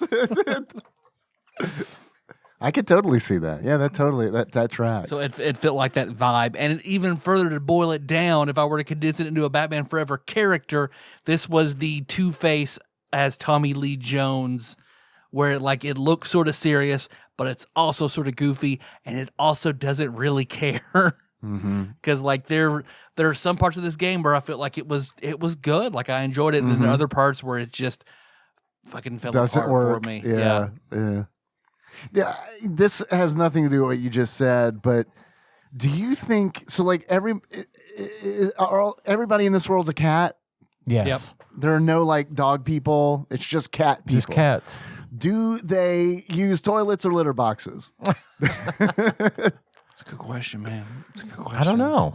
S3: I could totally see that. Yeah, that tracks.
S2: So it felt like that vibe. And even further to boil it down, if I were to condense it into a Batman Forever character, this was the Two-Face as Tommy Lee Jones, where it looks sort of serious, but it's also sort of goofy, and it also doesn't really care. Because there are some parts of this game where I felt like it was good, like I enjoyed it, and then there are other parts where it just fucking fell
S3: Doesn't
S2: apart
S3: work
S2: for me.
S3: Yeah. Yeah, this has nothing to do with what you just said, but do you think so? Like everybody in this world's a cat.
S4: Yes.
S3: There are no like dog people. It's just cat people.
S4: Just cats.
S3: Do they use toilets or litter boxes?
S2: It's a good question, man. It's a good question.
S4: I don't know.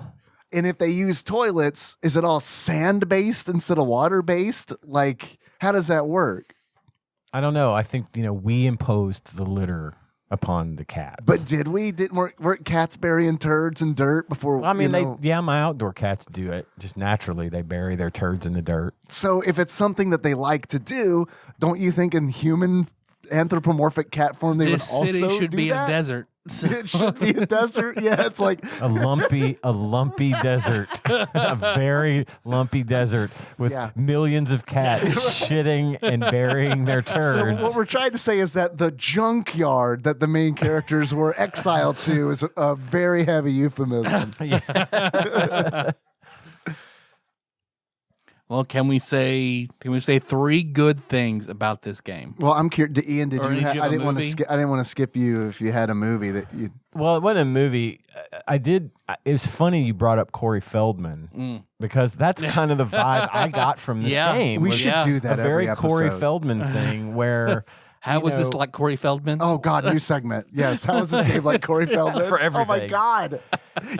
S3: And if they use toilets, is it all sand based instead of water based? Like, how does that work?
S4: I don't know. I think, we imposed the litter upon the cats.
S3: But did we? Weren't cats burying turds in dirt before?
S4: Well, I mean, my outdoor cats do it. Just naturally, they bury their turds in the dirt.
S3: So if it's something that they like to do, don't you think in human anthropomorphic cat form they
S2: This
S3: would also
S2: city should
S3: do
S2: be
S3: that?
S2: a desert.
S3: It should be a desert. Yeah, it's like
S4: A lumpy desert. A very lumpy desert with millions of cats shitting and burying their turds.
S3: So what we're trying to say is that the junkyard that the main characters were exiled to is a very heavy euphemism.
S2: Well, can we say 3 good things about this game?
S3: Well, I'm curious. Ian, did
S2: Or
S3: you?
S2: did you
S3: I
S2: have a
S3: didn't want to.
S2: movie?
S3: I didn't want to skip you if you had a movie that you.
S4: Well, it wasn't a movie. I did. It was funny you brought up Corey Feldman because that's kind of the vibe I got from this game.
S3: We
S4: was
S3: should do that
S4: a very
S3: every
S4: Corey
S3: episode.
S4: Feldman thing where
S2: How was this like Corey Feldman?
S3: Oh God, new segment. Yes, how was this game like Corey Feldman?
S4: For everything.
S3: Oh my God.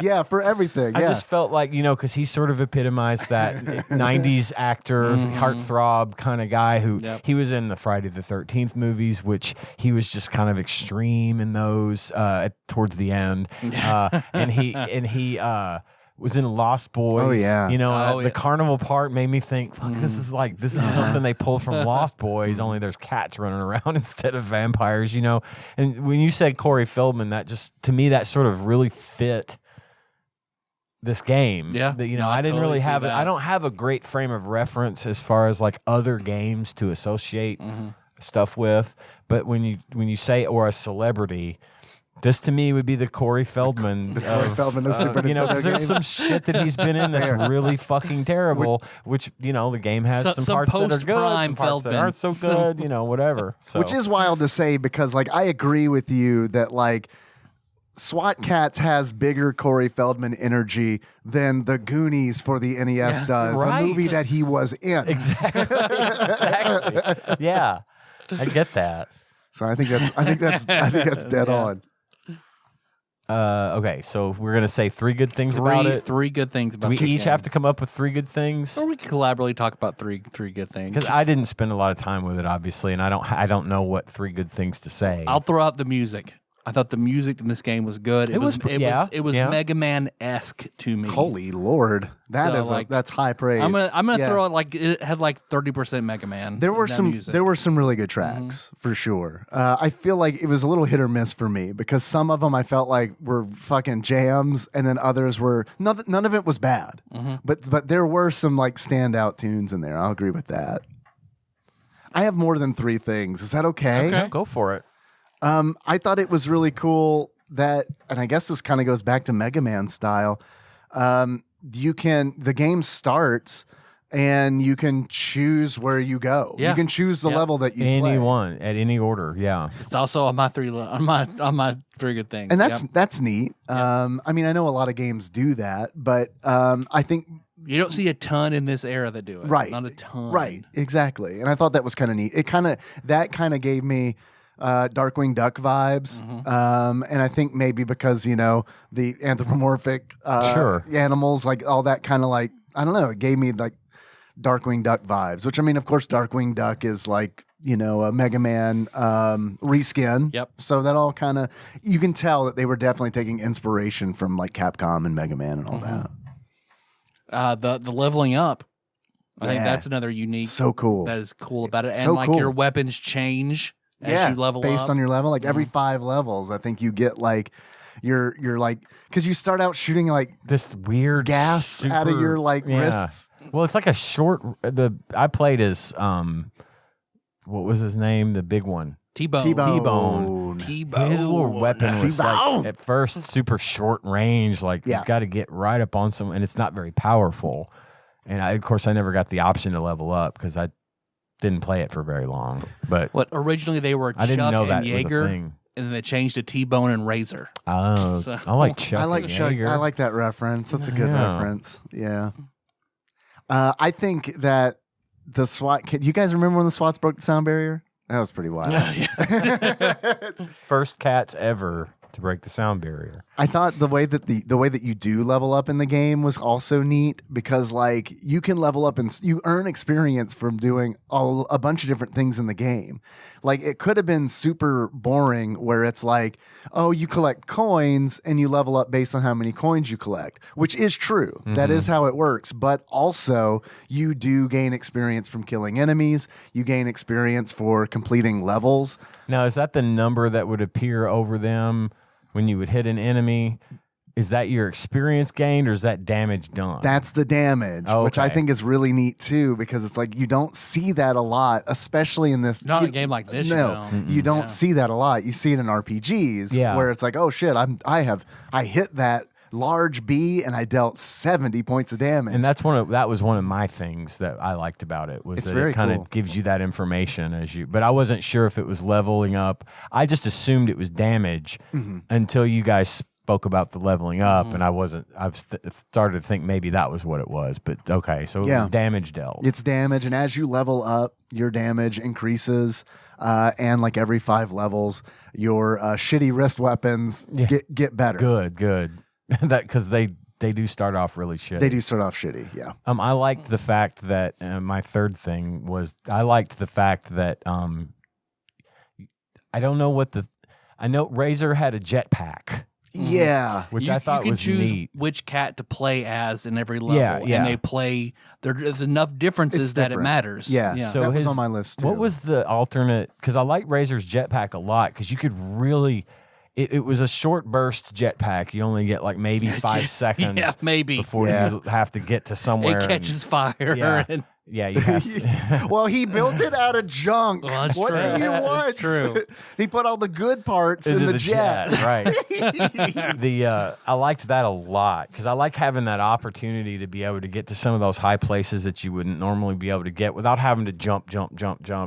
S3: Yeah, for everything.
S4: I
S3: Yeah.
S4: just felt like, because he sort of epitomized that 90s actor, heartthrob kind of guy who he was in the Friday the 13th movies, which he was just kind of extreme in those towards the end. And he was in Lost Boys.
S3: Oh, yeah.
S4: The carnival part made me think, fuck, this is something they pulled from Lost Boys, only there's cats running around instead of vampires, And when you said Corey Feldman, that just, to me, that sort of really fit this game.
S2: Yeah.
S4: That, I didn't really have it. I don't have a great frame of reference as far as like other games to associate stuff with. But when you say, or a celebrity, this to me would be the Corey Feldman.
S3: Corey Feldman is Super Nintendo
S4: because there's
S3: games.
S4: some shit that he's been in that's really fucking terrible. Which the game has some parts that are good, some parts that aren't so good. Whatever. So.
S3: Which is wild to say because like I agree with you that like SWAT Kats has bigger Corey Feldman energy than the Goonies for the NES does, a movie that he was in.
S4: Exactly. Yeah, I get that.
S3: So I think that's dead on.
S4: Okay, so we're gonna say three good things about it.
S2: Three good things about
S4: Do we
S2: this
S4: each
S2: game.
S4: have to come up with three good things?
S2: Or we can collaboratively talk about three good things.
S4: Because I didn't spend a lot of time with it, obviously, and I don't know what three good things to say.
S2: I'll throw out the music. I thought the music in this game was good. It was Mega Man-esque to me.
S3: Holy Lord, that's high praise.
S2: I'm gonna throw it like it had like 30% Mega Man.
S3: There were some really good tracks for sure. I feel like it was a little hit or miss for me because some of them I felt like were fucking jams, and then others were none of it was bad. But there were some like standout tunes in there. I'll agree with that. I have more than three things. Is that okay?
S4: No, go for it.
S3: I thought it was really cool that, and I guess this kind of goes back to Mega Man style. The game starts and you can choose where you go.
S2: Yeah.
S3: You can choose the level that you play.
S4: Anyone at any order. Yeah,
S2: It's also on my three good things.
S3: And that's neat. I mean, I know a lot of games do that, but I think
S2: you don't see a ton in this era that do it.
S3: Right.
S2: Not a ton.
S3: Right. Exactly. And I thought that was kind of neat. That kind of gave me Darkwing Duck vibes. And I think maybe because, the anthropomorphic animals, like all that kind of like, I don't know, it gave me like Darkwing Duck vibes, which I mean, of course, Darkwing Duck is like, a Mega Man reskin.
S2: Yep.
S3: So that all kind of, you can tell that they were definitely taking inspiration from like Capcom and Mega Man and all that.
S2: The leveling up. I think that's another unique.
S3: So cool.
S2: That is cool about it. And
S3: So
S2: like
S3: cool.
S2: your weapons change as you level
S3: based
S2: up.
S3: on your level. Like every 5 levels, I think you get like you're like, because you start out shooting like
S4: this weird
S3: gas out of your like wrists.
S4: Well, it's like a short. I played as what was his name? The big one.
S3: T-Bone.
S4: His little weapon was like at first super short range. Like you've got to get right up on some, and it's not very powerful. And of course, I never got the option to level up because I didn't play it for very long. But
S2: originally they were
S4: I didn't
S2: Chuck
S4: know that
S2: and Jaeger,
S4: was a thing.
S2: and then they changed to T-Bone and Razor.
S4: Oh,
S2: So-
S4: I like Chuck.
S3: I like
S4: and
S3: Chuck.
S4: Yeager.
S3: I like that reference. That's a good
S4: Yeah.
S3: reference. Yeah. I think that the SWAT kit. You guys remember when the SWATs broke the sound barrier? That was pretty wild.
S4: First cats ever to break the sound barrier.
S3: I thought the way that you do level up in the game was also neat because like you can level up and you earn experience from doing a bunch of different things in the game. Like it could have been super boring where it's like, oh, you collect coins and you level up based on how many coins you collect, which is true. Mm-hmm. That is how it works. But also you do gain experience from killing enemies. You gain experience for completing levels.
S4: Now, is that the number that would appear over them when you would hit an enemy? Is that your experience gained or is that damage done?
S3: That's the damage, which I think is really neat too, because it's like you don't see that a lot, especially in this.
S2: Not a game like this.
S3: No, you don't see that a lot. You see it in RPGs where it's like, oh shit, I hit that large B and I dealt 70 points of damage.
S4: And that was one of my things that I liked about it was that it kind of gives you that information but I wasn't sure if it was leveling up. I just assumed it was damage until you guys spoke about the leveling up, and I've started to think maybe that was what it was. But okay, so it was damage dealt.
S3: It's damage, and as you level up, your damage increases. And like every 5 levels, your shitty wrist weapons get better.
S4: Good. That because they do start off really shitty.
S3: They do start off shitty. Yeah.
S4: I liked the fact that my third thing was I liked the fact that I don't know I know Razor had a jetpack.
S3: Yeah,
S4: which I thought was
S2: choose
S4: neat.
S2: Which cat to play as in every level,
S4: Yeah.
S2: and they play. There's enough differences that it matters.
S3: Yeah. So that was on my list too.
S4: What was the alternate? Because I like Razor's jetpack a lot because you could really. It was a short burst jetpack. You only get like maybe 5 seconds,
S2: maybe
S4: before you have to get to somewhere.
S2: It catches fire.
S4: Yeah, you have to.
S3: Well, he built it out of junk.
S2: Well, that's
S3: what
S2: true.
S3: do you want?
S2: That's true.
S3: He put all the good parts
S4: Into
S3: in the jet.
S4: Right. I liked that a lot because I like having that opportunity to be able to get to some of those high places that you wouldn't normally be able to get without having to jump.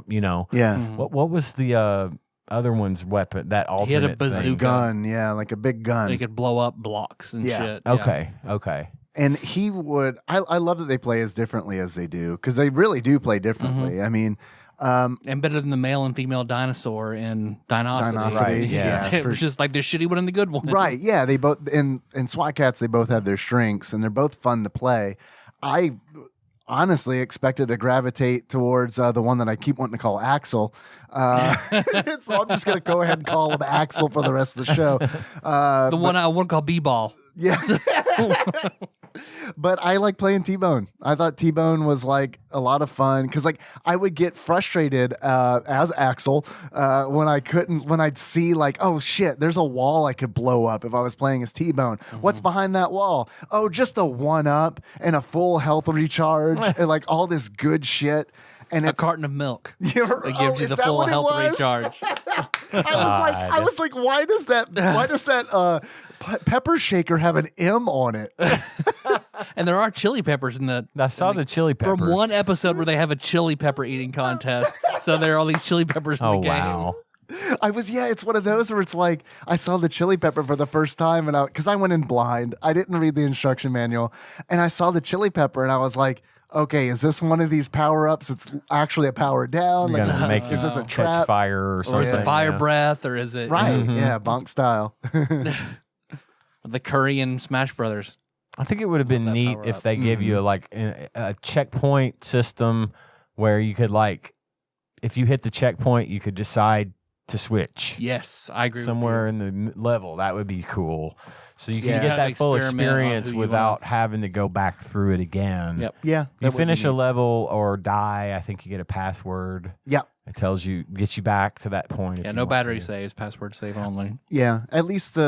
S4: You know.
S3: Yeah.
S2: Mm-hmm.
S4: What was the other one's weapon? That alternate
S2: He had a bazooka
S4: thing?
S3: Gun. Yeah, like a big gun.
S2: He could blow up blocks and shit.
S4: Okay.
S3: And he would. I love that they play as differently as they do because they really do play differently.
S2: Mm-hmm.
S3: I mean,
S2: and better than the male and female dinosaur in Dinosity.
S3: Right,
S4: yeah.
S2: It was just like the shitty one and the good one.
S3: Right? Yeah, they both in SWAT Kats they both have their strengths and they're both fun to play. I honestly expected to gravitate towards the one that I keep wanting to call Axel. So I'm just going to go ahead and call him Axel for the rest of the show.
S2: The one I want to call B-Ball.
S3: Yes. But I like playing T-Bone. I thought T-Bone was like a lot of fun because like I would get frustrated as Axel when I'd see like, oh shit, there's a wall I could blow up if I was playing as T-Bone. What's behind that wall? Oh, just a 1-up and a full health recharge and like all this good shit. And
S2: a carton of milk.
S3: Yeah,
S2: That gives you the full health recharge.
S3: I was like, why does that pepper shaker have an M on it?
S2: And there are chili peppers in the.
S4: I saw the chili peppers
S2: from one episode where they have a chili pepper eating contest. So there are all these chili peppers in the game.
S4: Wow.
S3: It's one of those where it's like I saw the chili pepper for the first time and because I went in blind. I didn't read the instruction manual and I saw the chili pepper and I was like, okay, is this one of these power-ups? It's actually a power down. Like, is this a trap?
S4: Catch fire or something?
S2: Or is it fire breath? Or is it
S3: right? Yeah, bonk style.
S2: The Curry and Smash Brothers?
S4: I think it would have been neat if they gave you a checkpoint system where you could like, if you hit the checkpoint, you could decide to switch.
S2: Yes, I agree.
S4: Somewhere in the level, that would be cool. So you can
S2: Yeah.
S4: get that full
S2: Experiment on
S4: experience
S2: who you
S4: without
S2: are.
S4: having to go back through it again.
S2: Yep.
S3: Yeah.
S4: You finish a level or die, I think you get a password.
S3: Yep.
S4: It gets you back to that point.
S2: Yeah, no battery saves, password save only.
S3: Yeah. At least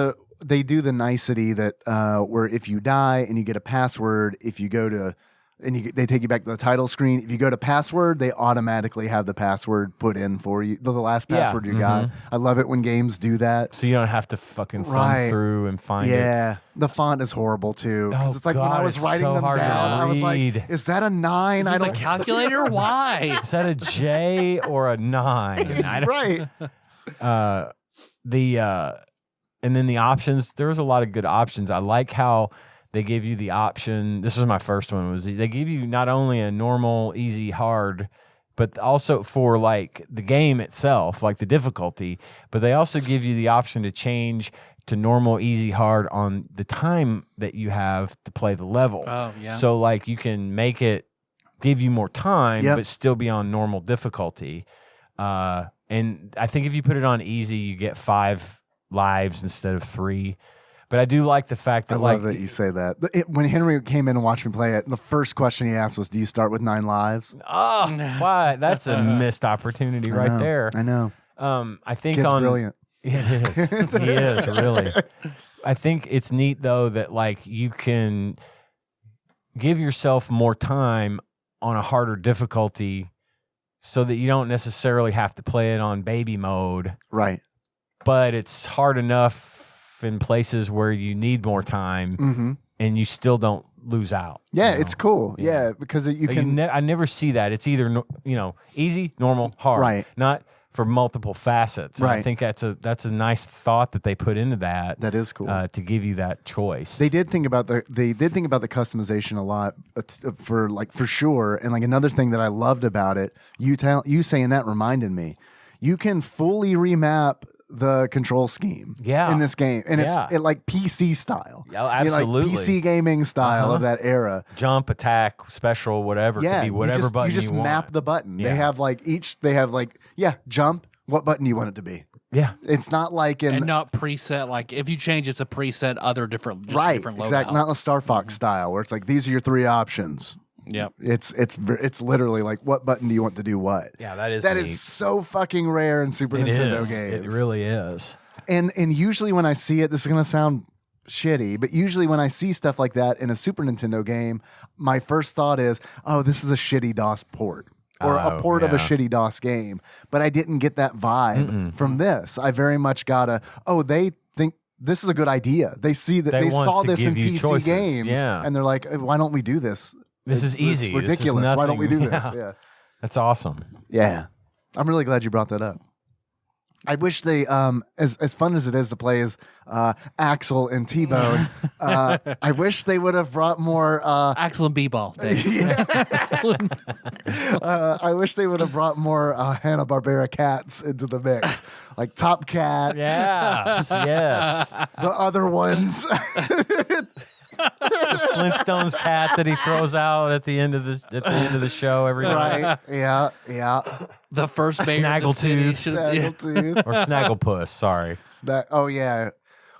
S3: they do the nicety that where if you die and you get a password, if you go to they take you back to the title screen. If you go to password, they automatically have the password put in for you. The last password you got. I love it when games do that.
S4: So you don't have to fucking thumb through and find it.
S3: Yeah. The font is horrible too. Because it's like when I was writing them down, I was like, is that a 9?
S2: Is this a calculator? Why?
S4: Is that a J or a 9?
S3: Right.
S4: And then the options, there was a lot of good options. I like how they give you the option. This was my first one. Was they give you not only a normal, easy, hard, but also for like the game itself, like the difficulty, but they also give you the option to change to normal, easy, hard on the time that you have to play the level.
S2: Oh, yeah.
S4: So like you can make it give you more time,
S3: Yep.
S4: but still be on normal difficulty. And I think if you put it on easy, you get 5 lives instead of 3. But I do like the fact that
S3: I love that you say that. When Henry came in and watched me play it, the first question he asked was, do you start with 9 lives?
S4: oh, why? That's a missed opportunity right there.
S3: I know.
S4: I think
S3: Kid's
S4: on
S3: brilliant.
S4: It is. He is really. I think it's neat though that like you can give yourself more time on a harder difficulty so that you don't necessarily have to play it on baby mode.
S3: Right.
S4: But it's hard enough in places where you need more time and you still don't lose out.
S3: Yeah,
S4: you know?
S3: it's cool. Yeah, because you
S4: Like
S3: can.
S4: I never see that. It's either easy, normal, hard.
S3: Right.
S4: Not for multiple facets. And I
S3: Right.
S4: think that's a nice thought that they put into that.
S3: That is cool.
S4: To give you that choice.
S3: They did think about the customization a lot for sure. And like another thing that I loved about it, you saying that reminded me, you can fully remap the control scheme in this game, and it's like PC style.
S4: Yeah, absolutely.
S3: Like PC gaming style of that era.
S4: Jump, attack, special, whatever.
S3: Yeah,
S4: Could be whatever button
S3: you just
S4: want.
S3: map the button.
S4: Yeah.
S3: They have jump. What button do you want it to be?
S4: Yeah.
S3: It's not like
S2: and not preset. Like if you change, it's a preset. Other different, just
S3: right,
S2: different
S3: exactly.
S2: loadout.
S3: Not a Star Fox style where it's like these are your 3 options.
S2: Yep.
S3: It's literally like what button do you want to do what?
S4: Yeah, that is
S3: neat. So fucking rare in Super Nintendo games.
S4: It really is.
S3: And usually when I see it, this is gonna sound shitty, but usually when I see stuff like that in a Super Nintendo game, my first thought is, oh, this is a shitty DOS port. Or a port of a shitty DOS game. But I didn't get that vibe from this. I very much got they think this is a good idea. They see that they saw this in PC games.
S4: Yeah.
S3: And they're like, why don't we do this?
S4: This is easy.
S3: It's ridiculous.
S4: This is
S3: why don't we do this?
S4: Yeah.
S3: Yeah.
S4: That's awesome.
S3: Yeah. I'm really glad you brought that up. I wish they, as fun as it is to play as Axel and T-Bone, I wish they would have brought more
S2: Axel and B-Ball.
S3: I wish they would have brought more Hanna-Barbera cats into the mix, like Top Cat.
S4: Yes, yes.
S3: The other ones.
S4: The Flintstones cat that he throws out at the end of the show every night.
S3: Right. Yeah.
S2: The first mayor
S4: Snaggletooth.
S3: Snaggletooth.
S4: Or Snagglepuss, sorry.
S3: Oh yeah.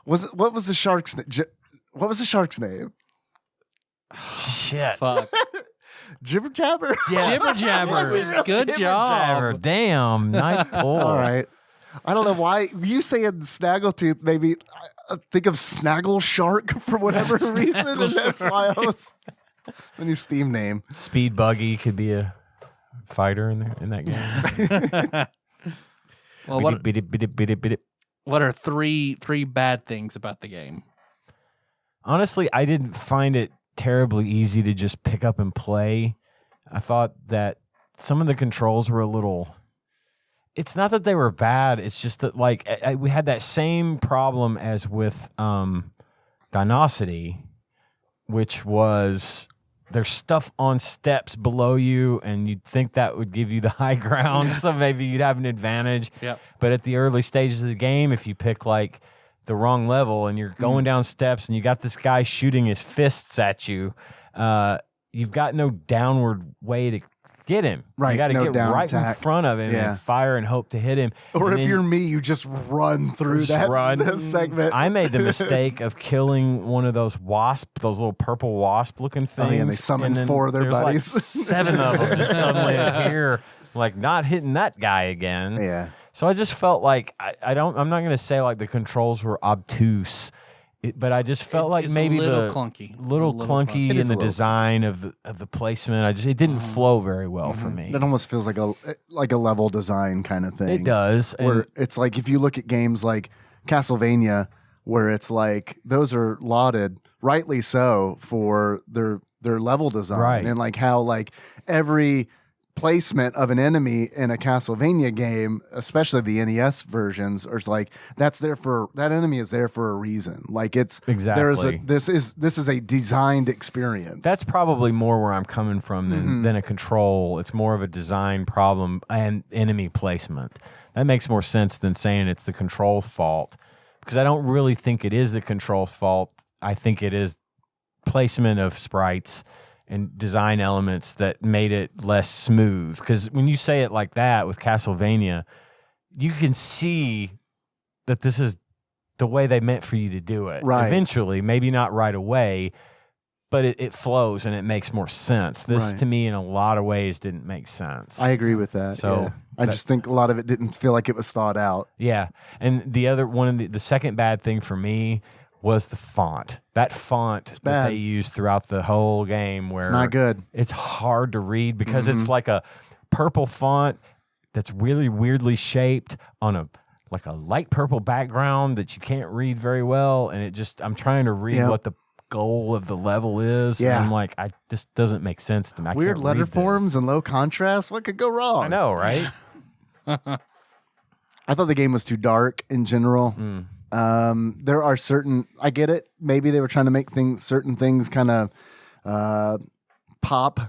S3: What was the shark's what was the shark's name?
S4: Shit.
S2: Fuck.
S3: Jibber Jabber?
S4: Yes.
S2: Jibber Jabber.
S4: Yes.
S2: Good
S4: Jibber
S2: job.
S4: Jabber. Damn. Nice pull.
S3: All right. I don't know why you saying Snaggletooth maybe I think of Snaggle Shark for whatever reason, and that's why I was a new Steam name.
S4: Speed Buggy could be a fighter in that game.
S2: Well, what are three bad things about the game?
S4: Honestly, I didn't find it terribly easy to just pick up and play. I thought that some of the controls were a little... It's not that they were bad. It's just that, like, we had that same problem as with Dinosity, which was there's stuff on steps below you, and you'd think that would give you the high ground, so maybe you'd have an advantage.
S2: Yep.
S4: But at the early stages of the game, if you pick, like, the wrong level and you're going down steps and you got this guy shooting his fists at you, you've got no downward way to get him.
S3: Right,
S4: You got to
S3: no
S4: get
S3: down
S4: right
S3: attack.
S4: in front of him and fire and hope to hit him.
S3: Or
S4: And
S3: if
S4: then
S3: you're me, you just run through
S4: just
S3: that,
S4: run.
S3: that segment.
S4: I made the mistake of killing one of those those little purple wasp-looking things.
S3: Oh, yeah, and they summoned
S4: then
S3: 4 of their
S4: there's
S3: buddies.
S4: Like 7 of them just suddenly appear, like not hitting that guy again.
S3: Yeah.
S4: So I just felt like I'm not going to say like the controls were obtuse, but I just felt like
S2: It's
S4: maybe
S2: a little
S4: the
S2: clunky.
S4: little
S2: It's a little
S4: clunky
S3: It
S4: in
S3: is a
S4: the
S3: little
S4: design of the placement. It didn't flow very well for me.
S3: That almost feels like a level design kind of thing.
S4: It does.
S3: Where
S4: And
S3: it's like if you look at games like Castlevania, where it's like those are lauded, rightly so, for their level design,
S4: Right.
S3: and like how like every placement of an enemy in a Castlevania game, especially the NES versions, is like that enemy is there for a reason. Like it's
S4: Exactly.
S3: this is a designed experience.
S4: That's probably more where I'm coming from than a control. It's more of a design problem and enemy placement. That makes more sense than saying it's the control's fault, because I don't really think it is the control's fault. I think it is placement of sprites and design elements that made it less smooth. Because when you say it like that with Castlevania, you can see that this is the way they meant for you to do it.
S3: Right.
S4: Eventually, maybe not right away, but it flows and it makes more sense. This,
S3: Right.
S4: to me, in a lot of ways, didn't make sense.
S3: I agree with that.
S4: So
S3: yeah. I just think a lot of it didn't feel like it was thought out.
S4: Yeah. And the other one, the second bad thing for me was the font. That font that
S3: bad.
S4: they used throughout the whole game, where
S3: It's not good.
S4: it's hard to read because it's like a purple font that's really weirdly shaped on a light purple background that you can't read very well. And I'm trying to read
S3: Yeah.
S4: what the goal of the level is.
S3: Yeah.
S4: And I'm like, this doesn't make sense to me. I
S3: Weird
S4: can't
S3: letter
S4: read this.
S3: forms and low contrast. What could go wrong?
S4: I know, right?
S3: I thought the game was too dark in general. There are I get it. Maybe they were trying to make certain things kind of pop.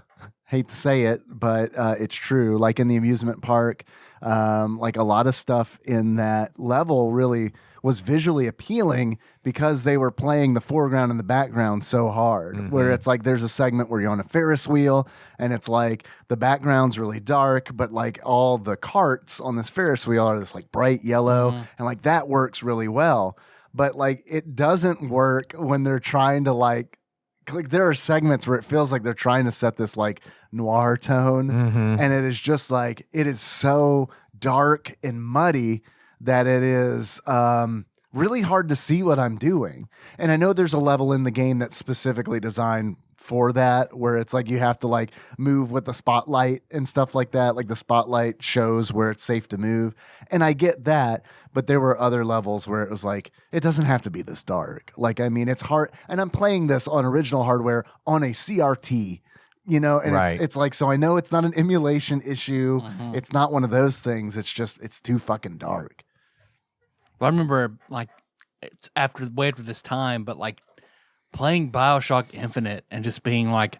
S3: Hate to say it, but it's true. Like in the amusement park, like a lot of stuff in that level really was visually appealing because they were playing the foreground and the background so hard. Where it's like there's a segment where you're on a Ferris wheel and it's like the background's really dark, but like all the carts on this Ferris wheel are this like bright yellow, and like that works really well. But like it doesn't work when they're trying to like there are segments where it feels like they're trying to set this like noir tone, and it is just like it is so dark and muddy that it is really hard to see what I'm doing. And I know there's a level in the game that's specifically designed for that, where it's like you have to like move with the spotlight and stuff like that. Like the spotlight shows where it's safe to move. And I get that, but there were other levels where it was like, it doesn't have to be this dark. Like, I mean, it's hard. And I'm playing this on original hardware on a CRT, you know, and it's like, so I know it's not an emulation issue. It's not one of those things. It's just, it's too fucking dark.
S2: I remember like it's way after this time, but like playing BioShock Infinite and just being like,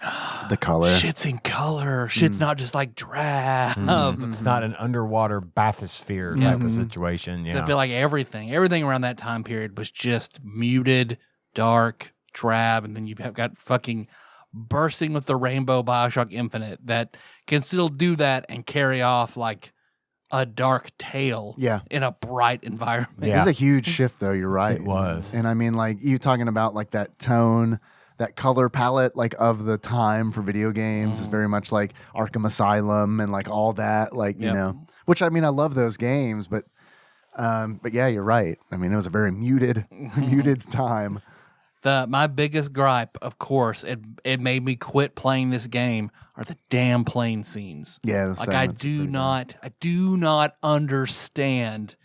S3: the color,
S2: shit's in color. Shit's not just like drab.
S4: It's not an underwater bathysphere type of situation. Yeah,
S2: So I feel like everything around that time period was just muted, dark, drab, and then you've got fucking bursting with the rainbow BioShock Infinite that can still do that and carry off like a dark tale in a bright environment.
S3: It was a huge shift though, you're right.
S4: It was.
S3: And I mean, like you talking about like that tone, that color palette like of the time for video games is very much like Arkham Asylum and like all that, like, you know, which I mean, I love those games, but yeah, you're right. I mean, it was a very muted time.
S2: My biggest gripe, of course, it made me quit playing this game, are the damn plane scenes.
S3: Yeah,
S2: like I do not understand.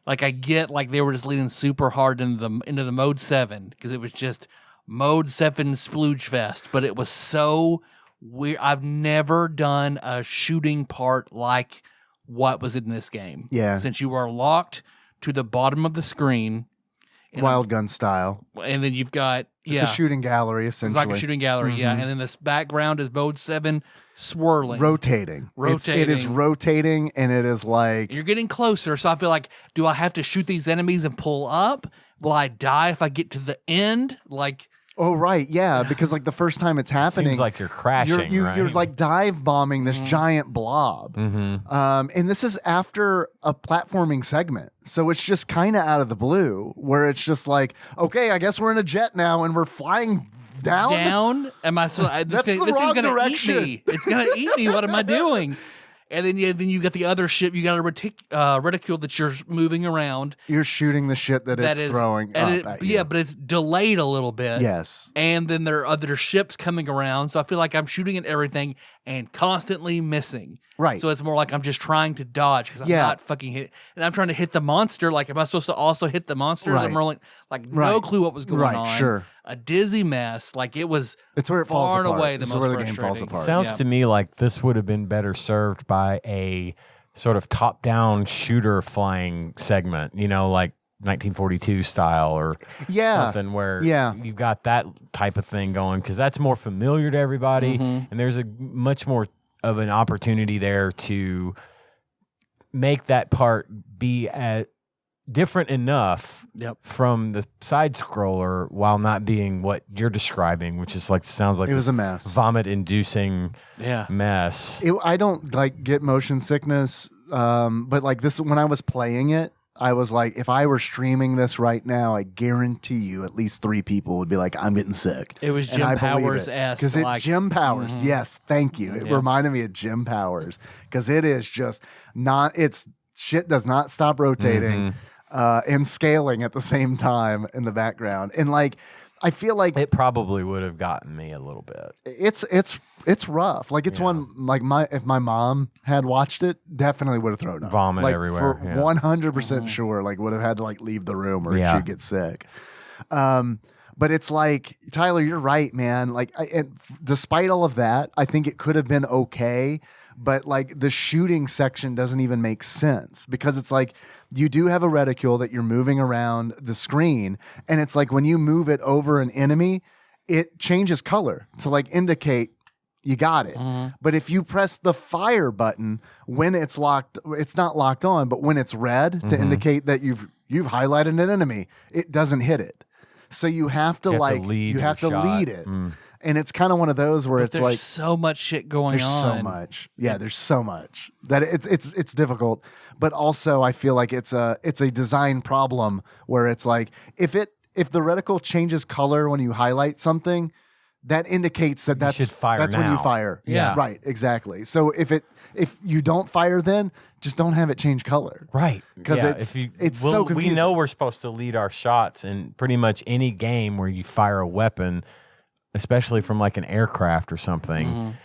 S2: Like I get like they were just leaning super hard into the mode 7 because it was just mode 7 splooge fest, but it was so weird. I've never done a shooting part like what was in this game.
S3: Yeah,
S2: since you are locked to the bottom of the screen.
S3: Wild gun style.
S2: And then you've got,
S3: it's a shooting gallery, essentially.
S2: It's like a shooting gallery, And then this background is mode 7 swirling.
S3: Rotating. It is rotating, and it is like...
S2: You're getting closer, so I feel like, do I have to shoot these enemies and pull up? Will I die if I get to the end? Like...
S3: Oh, right, yeah, because like the first time it's happening...
S4: Seems like you're crashing,
S3: You're like dive bombing this giant blob. And this is after a platforming segment. So it's just kind of out of the blue, where it's just like, okay, I guess we're in a jet now and we're flying down.
S2: Am I so?
S3: That's the wrong direction.
S2: Eat me. It's gonna eat me. What am I doing? And then you got the other ship. You got a reticule that you're moving around.
S3: You're shooting the shit that it's throwing up at you.
S2: Yeah, but it's delayed a little bit.
S3: Yes.
S2: And then there are other ships coming around. So I feel like I'm shooting at everything and constantly missing.
S3: Right.
S2: So it's more like I'm just trying to dodge because I'm not fucking hit. And I'm trying to hit the monster. Like, am I supposed to also hit the monsters?
S3: Right.
S2: I'm rolling like no clue what was going on.
S3: Sure.
S2: A dizzy mess. Like it was.
S3: It's where it falls
S2: far
S3: apart.
S2: and away the
S3: this
S2: most
S3: is where the
S2: frustrating.
S3: game falls apart.
S4: Sounds to me like this would have been better served by a sort of top-down shooter flying segment. You know, like 1942 style or something where you've got that type of thing going, because that's more familiar to everybody, and there's a much more of an opportunity there to make that part be different enough from the side scroller while not being what you're describing, which is like sounds like
S3: it was a mess,
S4: vomit-inducing mess.
S3: I don't like get motion sickness, but like this when I was playing it, I was like, if I were streaming this right now, I guarantee you at least 3 people would be like, I'm getting sick.
S2: It was Jim Powers-esque.
S3: Because Jim Powers, yes, thank you. It reminded me of Jim Powers, because it is just shit does not stop rotating and scaling at the same time in the background. And like, I feel like
S4: it probably would have gotten me a little bit.
S3: It's rough. Like it's one like if my mom had watched it, definitely would have thrown up.
S4: Vomit
S3: like,
S4: everywhere.
S3: For 100% sure, like would have had to like leave the room or she'd get sick. But it's like, Tyler, you're right, man. Like, despite all of that, I think it could have been okay. but like the shooting section doesn't even make sense because it's like you do have a reticule that you're moving around the screen, and it's like when you move it over an enemy, it changes color to like indicate you got it. But if you press the fire button when it's locked, it's not locked on, but when it's red to indicate that you've highlighted an enemy, it doesn't hit it. So you have to lead it. And it's kind of one of those where it's like
S2: so much shit going
S3: there's
S2: on.
S3: so much. Yeah, there's so much that it's difficult. But also I feel like it's a design problem where it's like if the reticle changes color when you highlight something, that indicates that's when you fire.
S2: Yeah.
S3: Right, exactly. So if you don't fire then, just don't have it change color.
S4: Right.
S3: Because it's so confusing.
S4: We know we're supposed to lead our shots in pretty much any game where you fire a weapon, especially from like an aircraft or something.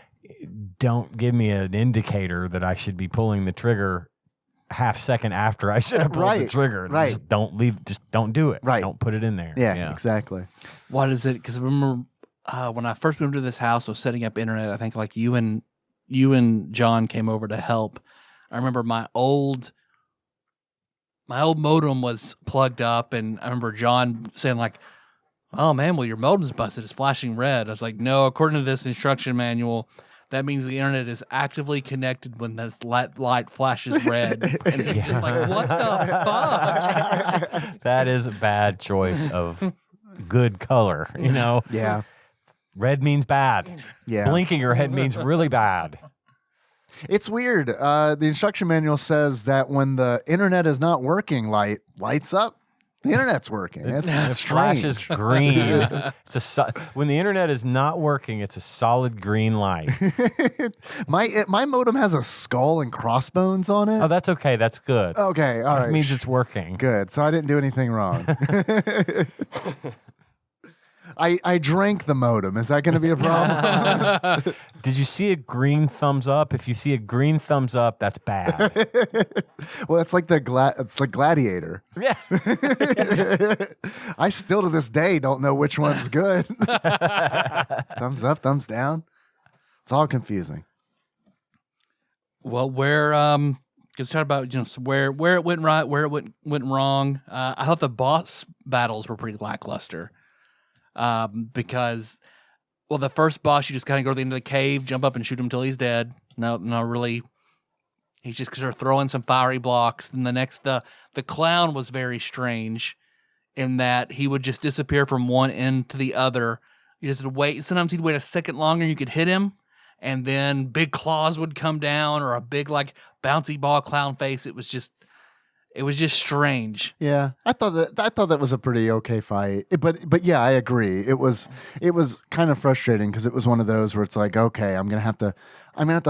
S4: Don't give me an indicator that I should be pulling the trigger half second after I should have pulled the trigger.
S3: Right.
S4: Just don't do it.
S3: Right.
S4: Don't put it in there.
S3: Yeah. Exactly.
S2: What is it? Because I remember when I first moved to this house, I was setting up internet. I think like you and John came over to help. I remember my old modem was plugged up, and I remember John saying like, "Oh man, well your modem's busted. It's flashing red." I was like, "No, according to this instruction manual, that means the internet is actively connected when this light flashes red." And it's just like, what the fuck?
S4: That is a bad choice of good color, you know?
S3: Yeah.
S4: Red means bad.
S3: Yeah.
S4: Blinking your head means really bad.
S3: It's weird. The instruction manual says that when the internet is not working, lights up. The internet's working.
S4: It
S3: strange.
S4: flashes green. When the internet is not working, it's a solid green light.
S3: My modem has a skull and crossbones on it.
S4: Oh, that's okay. That's good.
S3: Okay, all right.
S4: That means it's working.
S3: Good. So I didn't do anything wrong. I drank the modem. Is that going to be a problem?
S4: Did you see a green thumbs up? If you see a green thumbs up, that's bad.
S3: Well, it's like it's like Gladiator.
S4: Yeah.
S3: I still to this day don't know which one's good. Thumbs up, thumbs down. It's all confusing.
S2: Well, let's talk about where it went right, where it went wrong. I thought the boss battles were pretty lackluster. Because, well, the first boss, you just kind of go to the end of the cave, jump up and shoot him until he's dead. No, really. He's just sort of throwing some fiery blocks. Then the next, the clown was very strange in that he would just disappear from one end to the other. You just had to wait. Sometimes he'd wait a second longer, you could hit him, and then big claws would come down or a big, like, bouncy ball clown face. It was just strange.
S3: Yeah, I thought that was a pretty okay fight, but yeah, I agree. It was kind of frustrating because it was one of those where it's like, okay, I'm gonna have to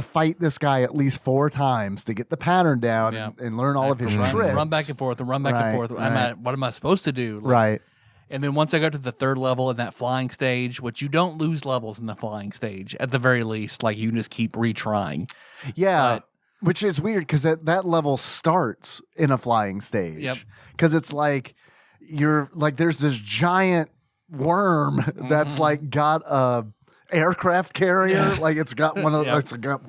S3: fight this guy at least 4 times to get the pattern down and learn all of his tricks.
S2: Run back and forth and run back and forth. What am I supposed to do?
S3: Right.
S2: And then once I got to the 3rd level in that flying stage, which you don't lose levels in the flying stage at the very least, like you just keep retrying.
S3: Yeah. Which is weird because that level starts in a flying stage.
S2: Yep.
S3: Because it's like there's this giant worm that's like got a aircraft carrier. Like it's got one of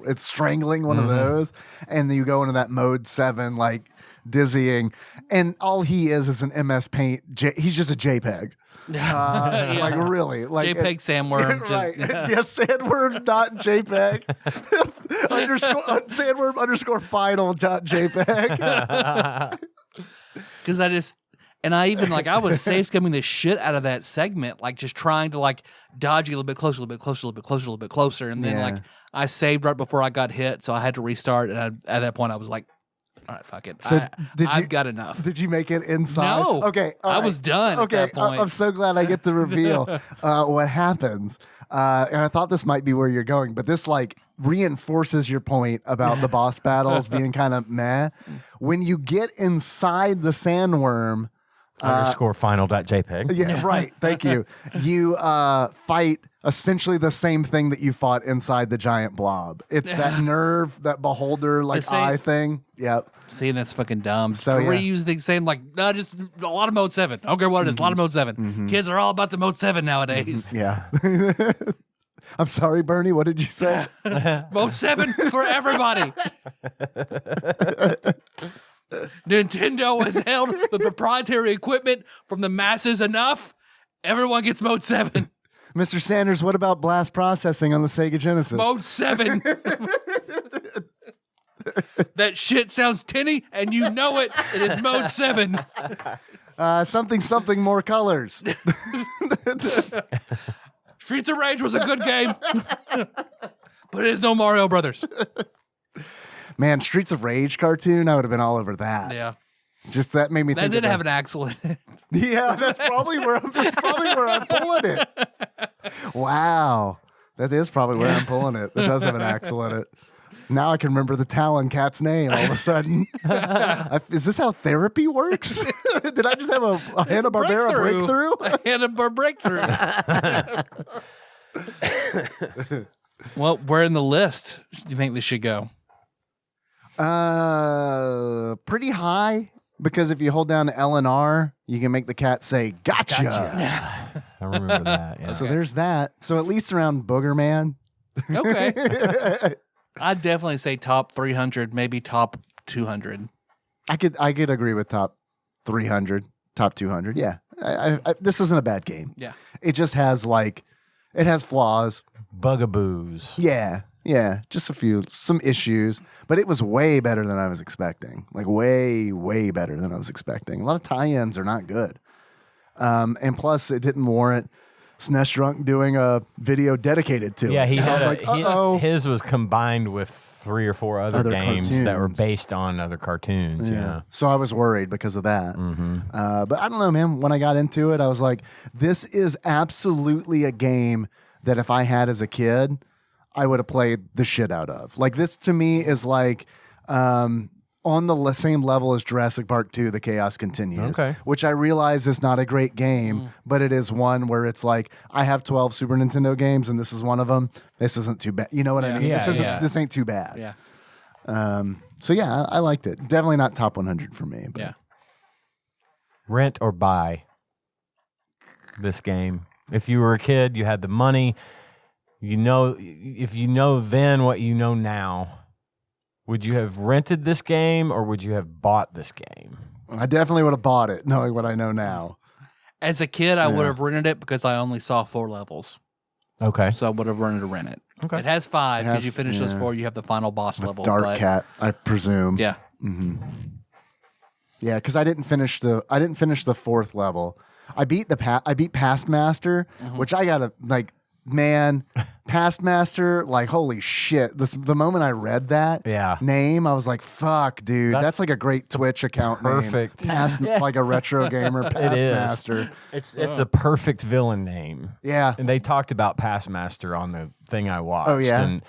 S3: it's strangling one of those, and then you go into that mode 7 like dizzying, and all he is an MS Paint. He's just a JPEG. Like really, like
S2: JPEG sandworm,
S3: right? Yes, sandworm not JPEG. Sandworm _ final .jpeg.
S2: Because I even like I was safe scumming the shit out of that segment, like just trying to like dodge a little bit closer, and then like I saved right before I got hit, so I had to restart. And at that point, I was like, all right, fuck it.
S3: So
S2: I've got enough.
S3: Did you make it inside?
S2: No.
S3: Okay.
S2: I was done at that point.
S3: I'm so glad I get to reveal what happens. And I thought this might be where you're going, but this like reinforces your point about the boss battles being kind of meh. When you get inside the sandworm,
S4: _ final.jpg.
S3: Yeah, right. Thank you. You fight essentially the same thing that you fought inside the giant blob. It's that nerve, that beholder, like eye thing. Yep.
S2: See, that's fucking dumb.
S3: So
S2: reuse the same, like, no, just a lot of mode 7. I don't care what it is, a lot of mode 7. Kids are all about the mode 7 nowadays.
S3: Yeah. I'm sorry, Bernie. What did you say?
S2: Mode 7 for everybody. Nintendo has held the proprietary equipment from the masses enough. Everyone gets Mode 7.
S3: Mr. Sanders, what about blast processing on the Sega Genesis?
S2: Mode 7. That shit sounds tinny, and you know it. It is Mode 7.
S3: Something more colors.
S2: Streets of Rage was a good game, but it is no Mario Brothers.
S3: Man, Streets of Rage cartoon, I would have been all over that.
S2: Yeah.
S3: Just that made me think.
S2: That didn't have an axle in it.
S3: Yeah, that's probably where I'm pulling it. Wow. That is probably where I'm pulling it. That does have an axle in it. Now I can remember the Talon Cat's name all of a sudden. Is this how therapy works? Did I just have a Hanna-Barbera breakthrough?
S2: A Hanna-Barbera breakthrough. Well, where in the list do you think this should go?
S3: Pretty high, because if you hold down L and R, you can make the cat say, gotcha.
S4: I remember that. Yeah.
S3: So there's that. So at least around Booger Man.
S2: Okay. I'd definitely say top 300, maybe top 200.
S3: I could agree with top 300, top 200. Yeah. This isn't a bad game.
S2: Yeah.
S3: It just has it has flaws.
S4: Bugaboos.
S3: Yeah. Yeah. Just some issues, but it was way better than I was expecting. Like way, way better than I was expecting. A lot of tie-ins are not good. And plus it didn't warrant SNES Drunk doing a video dedicated to
S4: Yeah,
S3: it.
S4: he
S3: So I was
S4: had
S3: like,
S4: his was combined with 3 or 4 other games that were based on other cartoons. Yeah.
S3: So I was worried because of that.
S4: Mm-hmm.
S3: But I don't know, man. When I got into it, I was like, this is absolutely a game that if I had as a kid, I would have played the shit out of. Like, this to me is like on the same level as Jurassic Park 2, The Chaos Continues.
S4: Okay.
S3: Which I realize is not a great game, but it is one where it's like, I have 12 Super Nintendo games and this is one of them. This isn't too bad. You know what I mean?
S4: Yeah,
S3: This ain't too bad.
S2: Yeah.
S3: So yeah, I liked it. Definitely not top 100 for me. But.
S2: Yeah.
S4: Rent or buy this game. If you were a kid, you had the money. If you know then what you know now, would you have rented this game or would you have bought this game?
S3: I definitely would have bought it, knowing what I know now.
S2: As a kid, I would have rented it because I only saw 4 levels.
S4: Okay.
S2: So I would have rented to rent it.
S4: Okay.
S2: It has 5 because you finish those
S3: yeah.
S2: 4, you have the final boss level.
S3: Dark
S2: but,
S3: Cat, I presume.
S2: Yeah.
S3: Mm-hmm. Yeah, because I didn't finish the 4th level. I beat Past Master, which I gotta man, Past Master, holy shit. The moment I read that name, I was like, fuck, dude. That's like a great Twitch account
S4: perfect
S3: name. Like a retro gamer, Past Master.
S4: It's a perfect villain name.
S3: Yeah.
S4: And they talked about Past Master on the thing I watched.
S3: Oh, yeah?
S4: And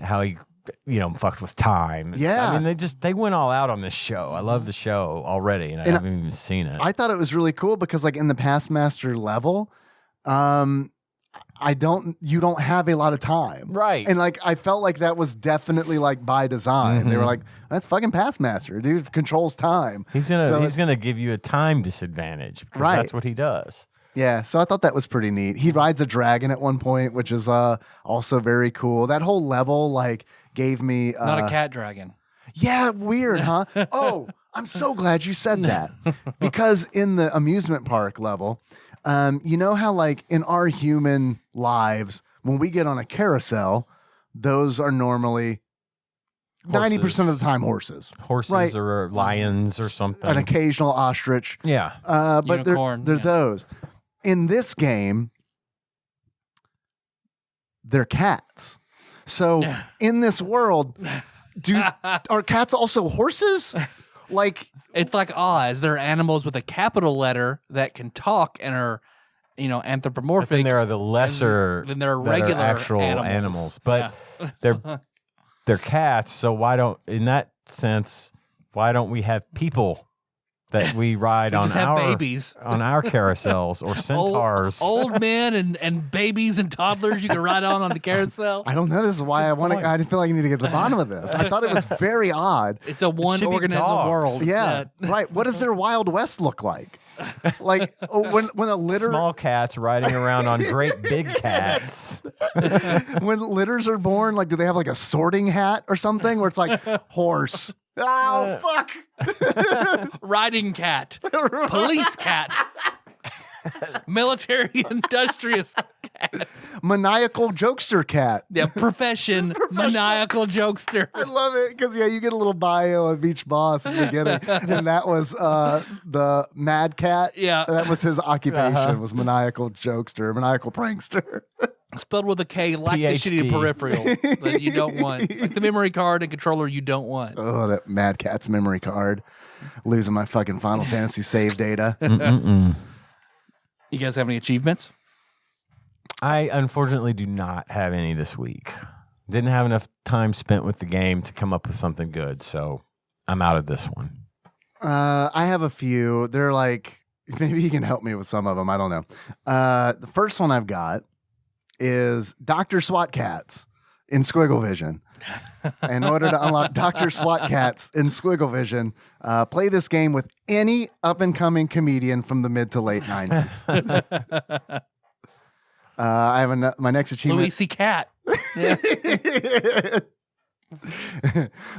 S4: how he fucked with time.
S3: Yeah.
S4: I mean, they went all out on this show. I love the show already, and I haven't even seen it.
S3: I thought it was really cool because in the Past Master level, you don't have a lot of time.
S4: Right.
S3: And I felt like that was definitely by design. They were like, that's fucking Past Master, dude, controls time.
S4: He's gonna give you a time disadvantage because that's what he does.
S3: Yeah, so I thought that was pretty neat. He rides a dragon at one point, which is also very cool. That whole level gave me
S2: not a cat dragon.
S3: Yeah, weird, huh? Oh, I'm so glad you said that. Because in the amusement park level, you know how in our human lives, when we get on a carousel, those are normally 90% of the time horses.
S4: Horses or lions or something.
S3: An occasional ostrich.
S4: Yeah.
S3: But
S2: Unicorn,
S3: they're those. In this game, they're cats. So in this world, are cats also horses?
S2: It's like Oz. They're animals with a capital letter that can talk and are, anthropomorphic.
S4: And there are the lesser
S2: than their
S4: that
S2: regular
S4: are actual animals. But they're cats, so why don't we have people that we ride on
S2: just have
S4: our
S2: babies.
S4: on our carousels or centaurs.
S2: Old men and babies and toddlers you can ride on the carousel.
S3: I don't know. This is why I want to. I feel like I need to get to the bottom of this. I thought it was very odd.
S2: It's a one
S4: should be
S2: organism
S4: dogs.
S2: world.
S3: Yeah, right. What does their Wild West look like? Like when a litter,
S4: Small cats riding around on great big cats.
S3: when litters are born, like do they have like a sorting hat or something where it's like horse? Oh fuck!
S2: Riding cat, police cat, military industrious cat.
S3: Maniacal jokester cat.
S2: Yeah, profession maniacal jokester.
S3: I love it because you get a little bio of each boss at the beginning, and that was the Mad Cat.
S2: Yeah.
S3: That was his occupation was maniacal jokester, maniacal prankster.
S2: Spelled with a K, like the
S4: PhD.
S2: shitty peripheral that you don't want, like the memory card and controller you don't want.
S3: Oh, that Mad Cat's memory card. Losing my fucking Final Fantasy save data.
S2: You guys have any achievements?
S4: I unfortunately do not have any this week. Didn't have enough time spent with the game to come up with something good, so I'm out of this one.
S3: I have a few. They're like, maybe you can help me with some of them. I don't know. The first one I've got is Dr. SWAT Kats in Squiggle Vision. In order to unlock Dr. SWAT Kats in Squiggle Vision, play this game with any up-and-coming comedian from the mid to late 90s. I have my next achievement.
S2: Louis C. Cat. Yeah.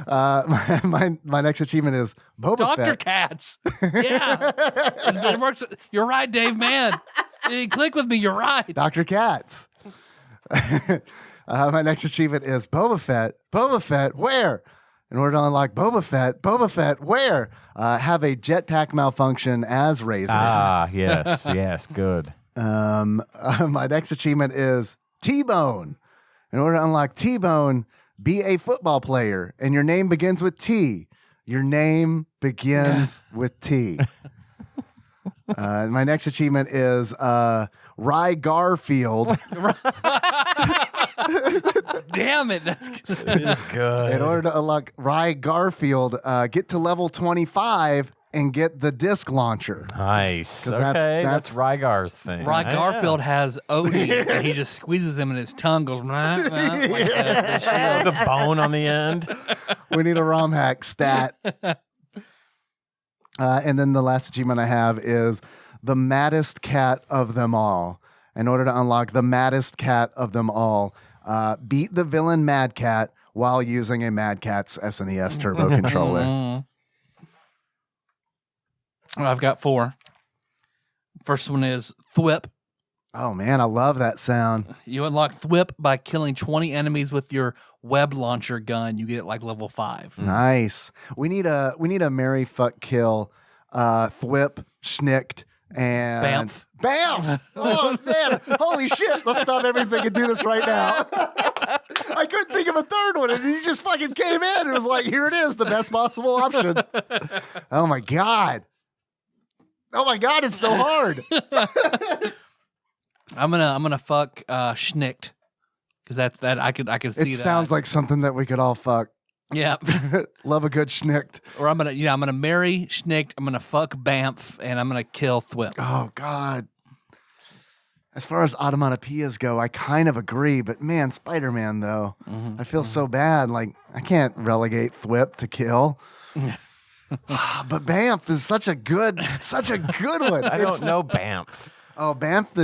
S3: My next achievement is Boba
S2: Dr.
S3: Fett.
S2: Katz. Yeah. It works. You're right, Dave, man. You click with me. You're right.
S3: Dr. Katz. My next achievement is Boba Fett. Boba Fett, where? In order to unlock Boba Fett, where? Have a jetpack malfunction as Razor.
S4: Ah, yes, good.
S3: My next achievement is T-Bone. In order to unlock T-Bone, be a football player, and your name begins with T. Your name begins with T. My next achievement is Rye Garfield.
S2: Damn it. That's good.
S4: It's good.
S3: In order to unlock Rye Garfield, get to level 25 and get the disc launcher.
S4: Nice.
S3: 'Cause
S4: Okay,
S3: that's-
S4: that's Rygar's thing.
S2: Rod
S4: I
S2: Garfield
S4: know.
S2: has Odie, and he just squeezes him, and his tongue goes like that.
S4: The bone on the end.
S3: We need a ROM hack stat. And then the last achievement I have is the maddest cat of them all. In order to unlock the maddest cat of them all, beat the villain Mad Cat while using a Mad Cat's SNES Turbo controller.
S2: Well, I've got 4. First one is Thwip.
S3: Oh man, I love that sound.
S2: You unlock Thwip by killing 20 enemies with your web launcher gun. You get it like level 5.
S3: Nice. We need a Marry Fuck Kill, Thwip, Schnicked, and
S2: Bamf.
S3: Bam! Oh man! Holy shit! Let's stop everything and do this right now. I couldn't think of a third one, and you just fucking came in. It was like, here it is, the best possible option. Oh my god! Oh my god! It's so hard.
S2: I'm gonna fuck Schnicked, because that's that I could see
S3: It
S2: that.
S3: sounds like something that we could all fuck.
S2: Yeah.
S3: Love a good Schnicked.
S2: Or I'm gonna marry Schnicked. I'm gonna fuck Bamf, and I'm gonna kill Thwip.
S3: Oh god. As far as automatopoeias go, I kind of agree, but man, Spider-Man though, I feel so bad. Like I can't relegate Thwip to kill. But Bamf is such a good one.
S4: I don't know Bamf.
S3: Oh, Bamf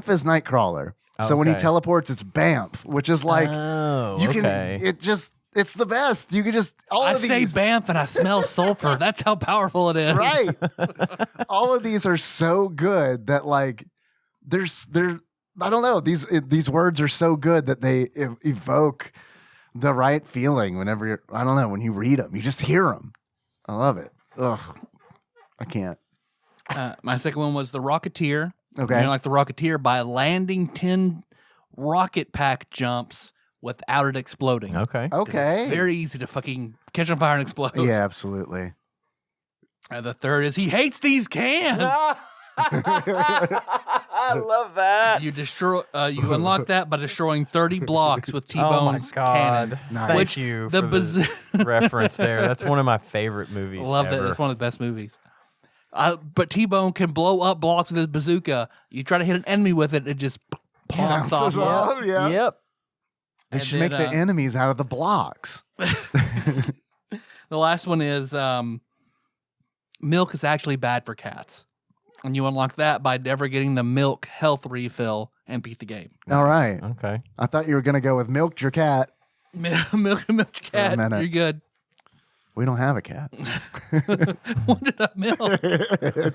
S3: is Nightcrawler. So when he
S4: Okay.
S3: teleports, it's Bamf, which is like
S4: Oh,
S3: you
S4: okay.
S3: can. It's the best. You can just
S2: I
S3: of
S2: say
S3: these.
S2: Bamf, and I smell sulfur. That's how powerful it is.
S3: Right. All of these are so good that like I don't know, these words are so good that they evoke the right feeling whenever when you read them. You just hear them. I love it. Ugh. I can't.
S2: My second one was the Rocketeer.
S3: Okay.
S2: You know, like the Rocketeer by landing 10 rocket pack jumps without it exploding.
S4: Okay.
S3: Okay.
S2: Very easy to fucking catch on fire and explode.
S3: Yeah, absolutely.
S2: The third is he hates these cans.
S4: I love that.
S2: You destroy. You unlock that by destroying 30 blocks with
S4: Oh my
S2: T-Bone's
S4: god!
S2: cannon.
S3: Nice.
S4: Thank
S2: Which
S4: you
S2: the
S4: for the reference there. That's one of my favorite movies.
S2: Love that.
S4: ever.
S2: It's one of the best movies. But T-Bone can blow up blocks with his bazooka. You try to hit an enemy with it, it just plonks off.
S3: Bounces off, yeah.
S4: Yep.
S3: They
S2: And
S3: should make
S2: then,
S3: the enemies out of the blocks.
S2: The last one is milk is actually bad for cats. And you unlock that by never getting the milk health refill and beat the game.
S3: All right.
S4: Okay.
S3: I thought you were going to go with milk your cat.
S2: Milk your cat,
S3: minute.
S2: you're good.
S3: We don't have a cat.
S2: What did I milk?
S3: You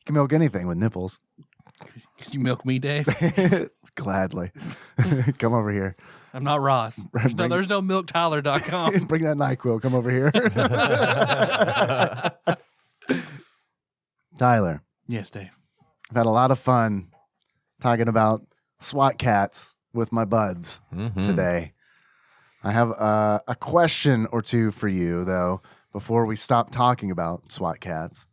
S3: can milk anything with nipples.
S2: Could you milk me, Dave?
S3: Gladly. Come over here.
S2: I'm not Ross. There's no milktyler.com.
S3: Bring that NyQuil. Come over here. Tyler,
S2: Yes, Dave.
S3: I've had a lot of fun talking about SWAT Kats with my buds today. I have a question or two for you, though, before we stop talking about SWAT Kats.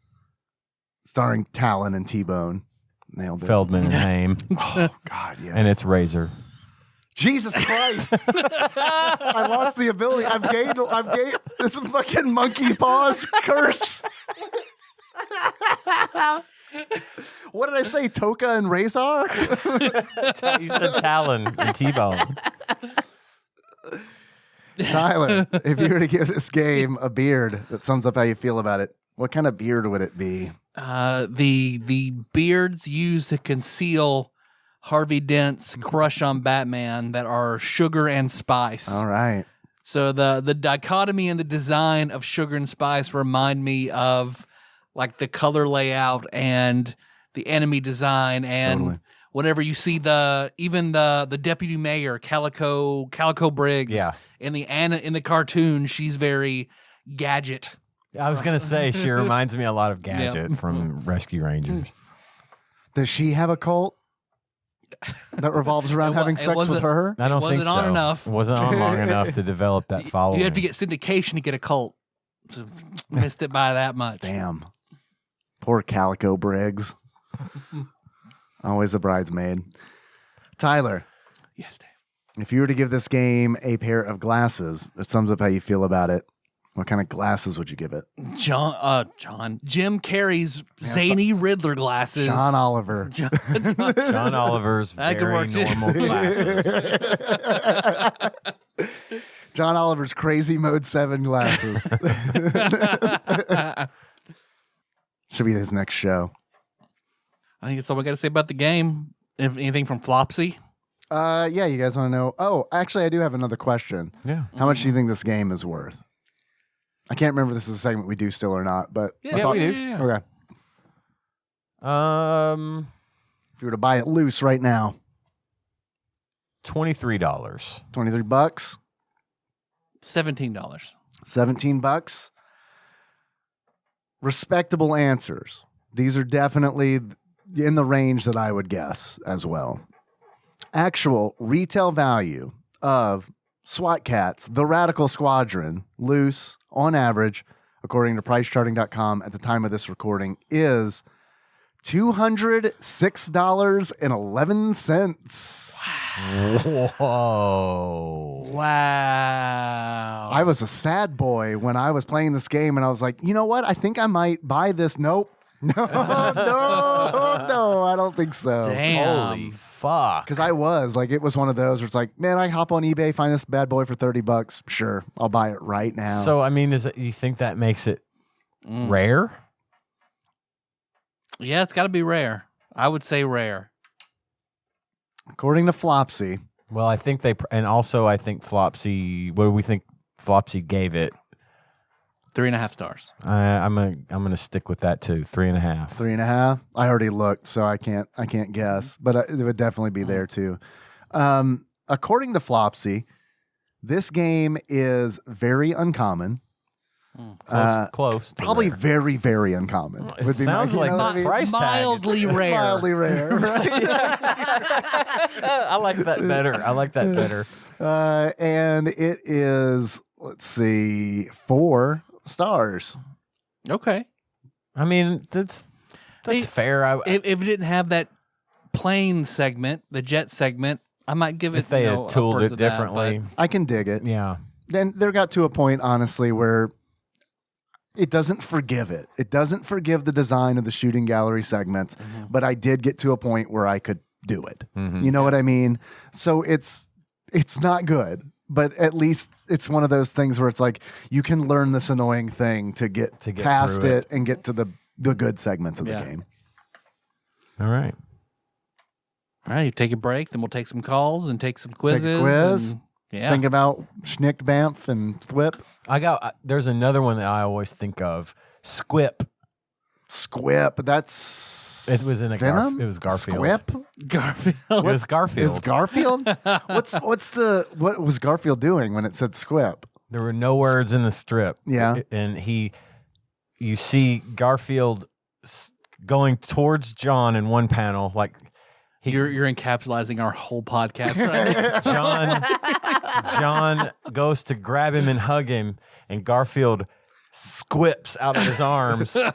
S3: Starring Talon and T-Bone. Nailed it.
S4: Feldman and Haim.
S3: Oh, God, yes.
S4: And it's Razor.
S3: Jesus Christ. I lost the ability. I've gained this fucking monkey paws curse. What did I say? Toka and Razor?
S4: You said Talon and T-Bone.
S3: Tyler, if you were to give this game a beard that sums up how you feel about it, what kind of beard would it be?
S2: The beards used to conceal Harvey Dent's crush on Batman that are sugar and spice.
S3: All right.
S2: So the dichotomy and the design of sugar and spice remind me of like the color layout and the enemy design and
S3: Totally.
S2: whenever you see the deputy mayor Calico Briggs in the cartoon, she's very Gadget.
S4: I was going to say, she reminds me a lot of Gadget from Rescue Rangers.
S3: Does she have a cult that revolves around having sex with her?
S4: I don't think so.
S2: Wasn't on enough.
S4: It wasn't on long enough to develop that following.
S2: You have to get syndication to get a cult. So missed it by that much.
S3: Damn. Poor Calico Briggs. Always a bridesmaid. Tyler,
S2: Yes, Dave.
S3: if you were to give this game a pair of glasses that sums up how you feel about it, what kind of glasses would you give it?
S2: Jim Carrey's zany Riddler glasses.
S3: John Oliver.
S2: John
S4: Oliver's
S2: That could
S4: very
S2: work, too.
S4: normal glasses.
S3: John Oliver's crazy mode 7 glasses. Should be his next show.
S2: I think that's all we got to say about the game. Anything from Flopsy?
S3: Yeah, you guys want to know? Oh, actually, I do have another question.
S4: Yeah.
S3: How much do you think this game is worth? I can't remember if this is a segment we do still or not, but I thought,
S4: we do.
S2: Yeah.
S3: Okay. If you were to buy it loose right now,
S4: $23.
S3: 23 bucks,
S2: $17.
S3: 17 bucks. Respectable answers. These are definitely in the range that I would guess as well. Actual retail value of SWAT Kats, the Radical Squadron, loose, on average, according to pricecharting.com at the time of this recording, is $206.11.
S4: Whoa.
S2: Wow.
S3: I was a sad boy when I was playing this game, and I was like, you know what? I think I might buy this. Nope. No, I don't think so.
S2: Damn.
S4: Holy fuck.
S3: Because I was like, it was one of those where it's like, man, I hop on eBay, find this bad boy for 30 bucks. Sure, I'll buy it right now.
S4: So, I mean, you think that makes it rare?
S2: Yeah, it's got to be rare. I would say rare.
S3: According to Flopsy,
S4: Well, I think and also I think Flopsy, what do we think Flopsy gave it?
S2: 3.5 stars.
S4: I'm gonna stick with that too. 3.5.
S3: 3.5. I already looked, so I can't guess, but it would definitely be there too. According to Flopsy, this game is very uncommon.
S4: Close. to
S3: Probably
S4: rare.
S3: very, very uncommon.
S4: It sounds like
S3: the
S4: price tag.
S2: Mildly rare.
S3: Mildly rare, right?
S4: I like that better.
S3: And it is, let's see, 4 stars.
S2: Okay.
S4: I mean, that's fair.
S2: If it didn't have that plane segment, the jet segment, I might give it.
S4: If they had tooled
S2: upwards
S4: it
S2: of that,
S4: differently,
S3: I can dig it.
S4: yeah.
S3: Then there got to a point, honestly, where it doesn't forgive it. It doesn't forgive the design of the shooting gallery segments, but I did get to a point where I could do it. You know what I mean? So it's not good, but at least it's one of those things where it's like you can learn this annoying thing to get past it and get to the good segments of the game.
S4: All right.
S2: All right, you take a break, then we'll take some calls and take some quizzes.
S3: Take a quiz.
S2: And, yeah.
S3: Think about Schnick, Bamf, and Thwip.
S4: There's another one that I always think of. Squip.
S3: Squip. That's
S4: It was in a
S3: Venom.
S4: It was Garfield.
S3: Squip.
S2: Garfield.
S4: It was Garfield.
S3: Is Garfield? What was Garfield doing when it said Squip?
S4: There were no words in the strip.
S3: Yeah.
S4: And you see Garfield going towards John in one panel, like
S2: You're encapsulating our whole podcast right now.
S4: John goes to grab him and hug him, and Garfield squips out of his arms, and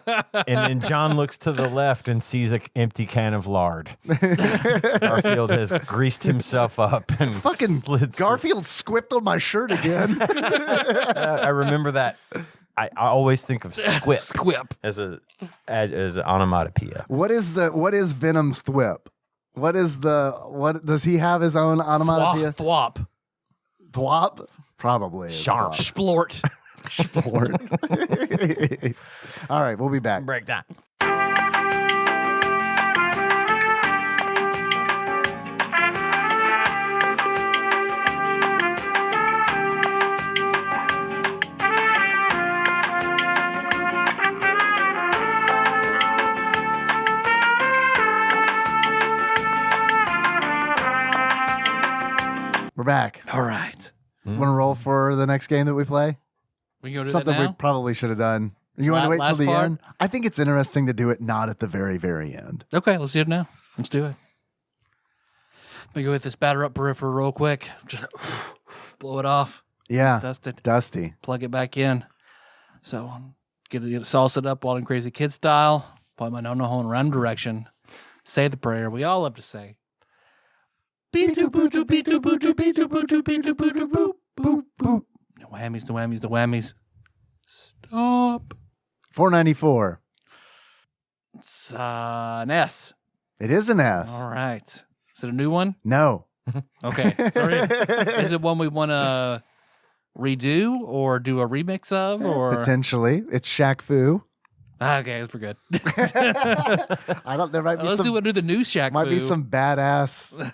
S4: then John looks to the left and sees an empty can of lard. Garfield has greased himself up and
S3: Fucking
S4: slid through.
S3: Garfield squipped on my shirt again.
S4: I remember that. I always think of squip
S2: Squip.
S4: as an onomatopoeia.
S3: What is Venom's Thwip? What does he have his own onomatopoeia?
S2: Thwop.
S3: Thwop? Probably. is
S4: Sharp.
S3: thwop.
S2: Splort.
S3: Sport. All right, we'll be back.
S4: Break that.
S3: We're back.
S2: All right.
S3: Want to roll for the next game that we play?
S2: We can go do
S3: Something
S2: that now?
S3: we probably should have done. You want to wait till
S2: Last
S3: the
S2: part?
S3: end? I think it's interesting to do it not at the very, very end.
S2: Okay, let's do it now. Let's do it. Let me go hit this batter up peripheral real quick. Just blow it off.
S3: Yeah.
S2: Dust it.
S3: Dusty.
S2: Plug it back in. So get it salsa up Wild and Crazy Kid style. Point my no-no in random direction. Say the prayer we all love to say. No whammies, no whammies, no whammies. Stop.
S3: $4.94.
S2: It's an S.
S3: It is an S.
S2: All right. Is it a new one?
S3: No.
S2: Okay. Sorry. Is it one we want to redo or do a remix of? Or
S3: Potentially. It's Shaq Fu.
S2: Okay, we're good.
S3: I don't. There might be
S2: Let's
S3: some.
S2: do the new Shaq
S3: Might be
S2: Fu.
S3: some badass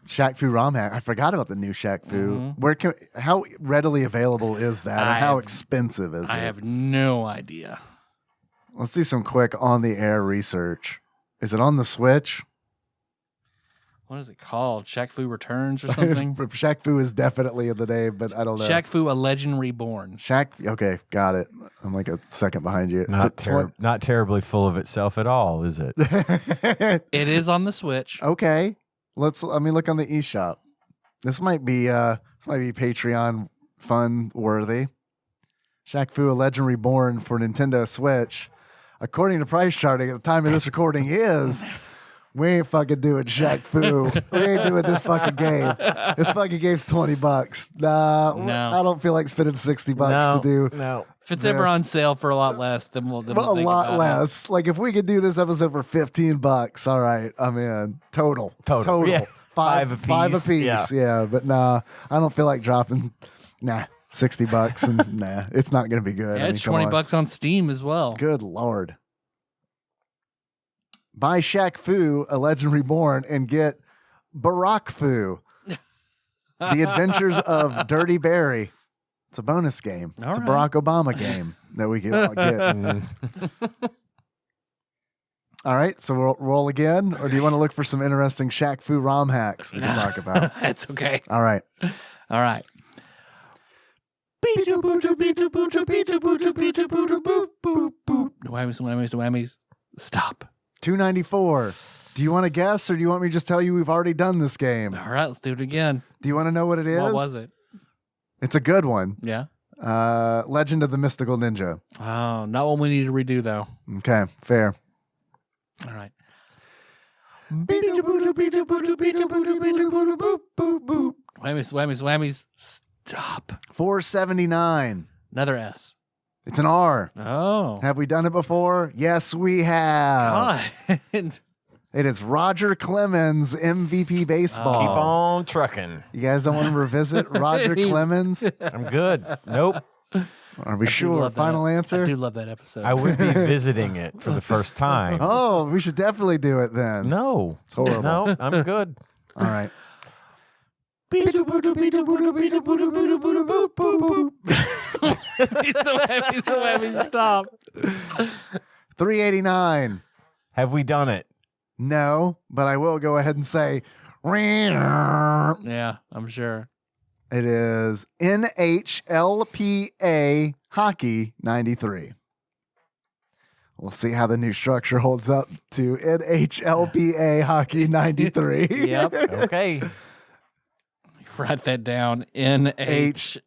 S3: Shaq Fu ROM hack. I forgot about the new Shaq Fu. How readily available is that? And how expensive is it?
S2: I have no idea.
S3: Let's do some quick on the air research. Is it on the Switch?
S2: What is it called? Shaq Fu Returns or something?
S3: Shaq Fu is definitely in the name, but I don't know.
S2: Shaq Fu, A Legend Reborn.
S3: Shaq. Okay, got it. I'm like a second behind you.
S4: Not terribly full of itself at all, is it?
S2: It is on the Switch.
S3: Okay. Let me look on the eShop. This might be Patreon fun worthy. Shaq Fu, A Legend Reborn for Nintendo Switch. According to price charting at the time of this recording is we ain't fucking doing Shaq Fu. We ain't doing this fucking game. This fucking game's $20. Nah,
S2: No.
S3: I don't feel like spending $60 to do.
S4: No.
S2: If it's ever on sale for a lot less, then we'll
S3: A
S2: think about
S3: lot
S2: it.
S3: less. Like if we could do this episode for $15, all right, I'm in. Total.
S4: Yeah.
S3: Five
S4: Five apiece.
S3: Yeah, but nah, I don't feel like dropping. $60 and it's not gonna be good.
S2: Yeah,
S3: I mean,
S2: it's
S3: come on.
S2: $20 on Steam as well.
S3: Good Lord. Buy Shaq Fu, A Legend Reborn, and get Barack Fu. The Adventures of Dirty Barry. It's a bonus game.
S2: All
S3: It's a
S2: right.
S3: Barack Obama game that we can all get. All right, so we'll roll again, or do you want to look for some interesting Shaq Fu ROM hacks we can talk about?
S2: That's okay.
S3: All right.
S2: All right. No whammies, no whammies, no whammies. Stop.
S3: $2.94. Do you want to guess, or do you want me to just tell you we've already done this game?
S2: All right, let's do it again.
S3: Do you want to know what it is?
S2: What was it?
S3: It's a good one.
S2: Yeah.
S3: Legend of the Mystical Ninja.
S2: Oh, not one we need to redo though.
S3: Okay, fair.
S2: All right. Whammies, whammies, whammies. Stop.
S3: $4.79.
S2: Another S.
S3: It's an R.
S2: Oh.
S3: Have we done it before? Yes, we have.
S2: God.
S3: It is Roger Clemens, MVP baseball.
S4: Keep on trucking.
S3: You guys don't want to revisit Roger Clemens?
S4: I'm good. Nope.
S3: Are we
S2: I do
S3: sure?
S2: love that.
S3: Final answer?
S2: I do love that episode.
S4: I would be visiting it for the first time.
S3: Oh, we should definitely do it then.
S4: No.
S3: It's horrible.
S4: No, I'm good.
S3: All right.
S2: He's so happy. Stop.
S3: 389.
S4: Have we done it?
S3: No, but I will go ahead and say
S2: Yeah, I'm sure.
S3: it is NHLPA Hockey 93. We'll see how the new structure holds up to NHLPA Hockey 93.
S2: Yep.
S4: Okay.
S2: Write that down. NHLP.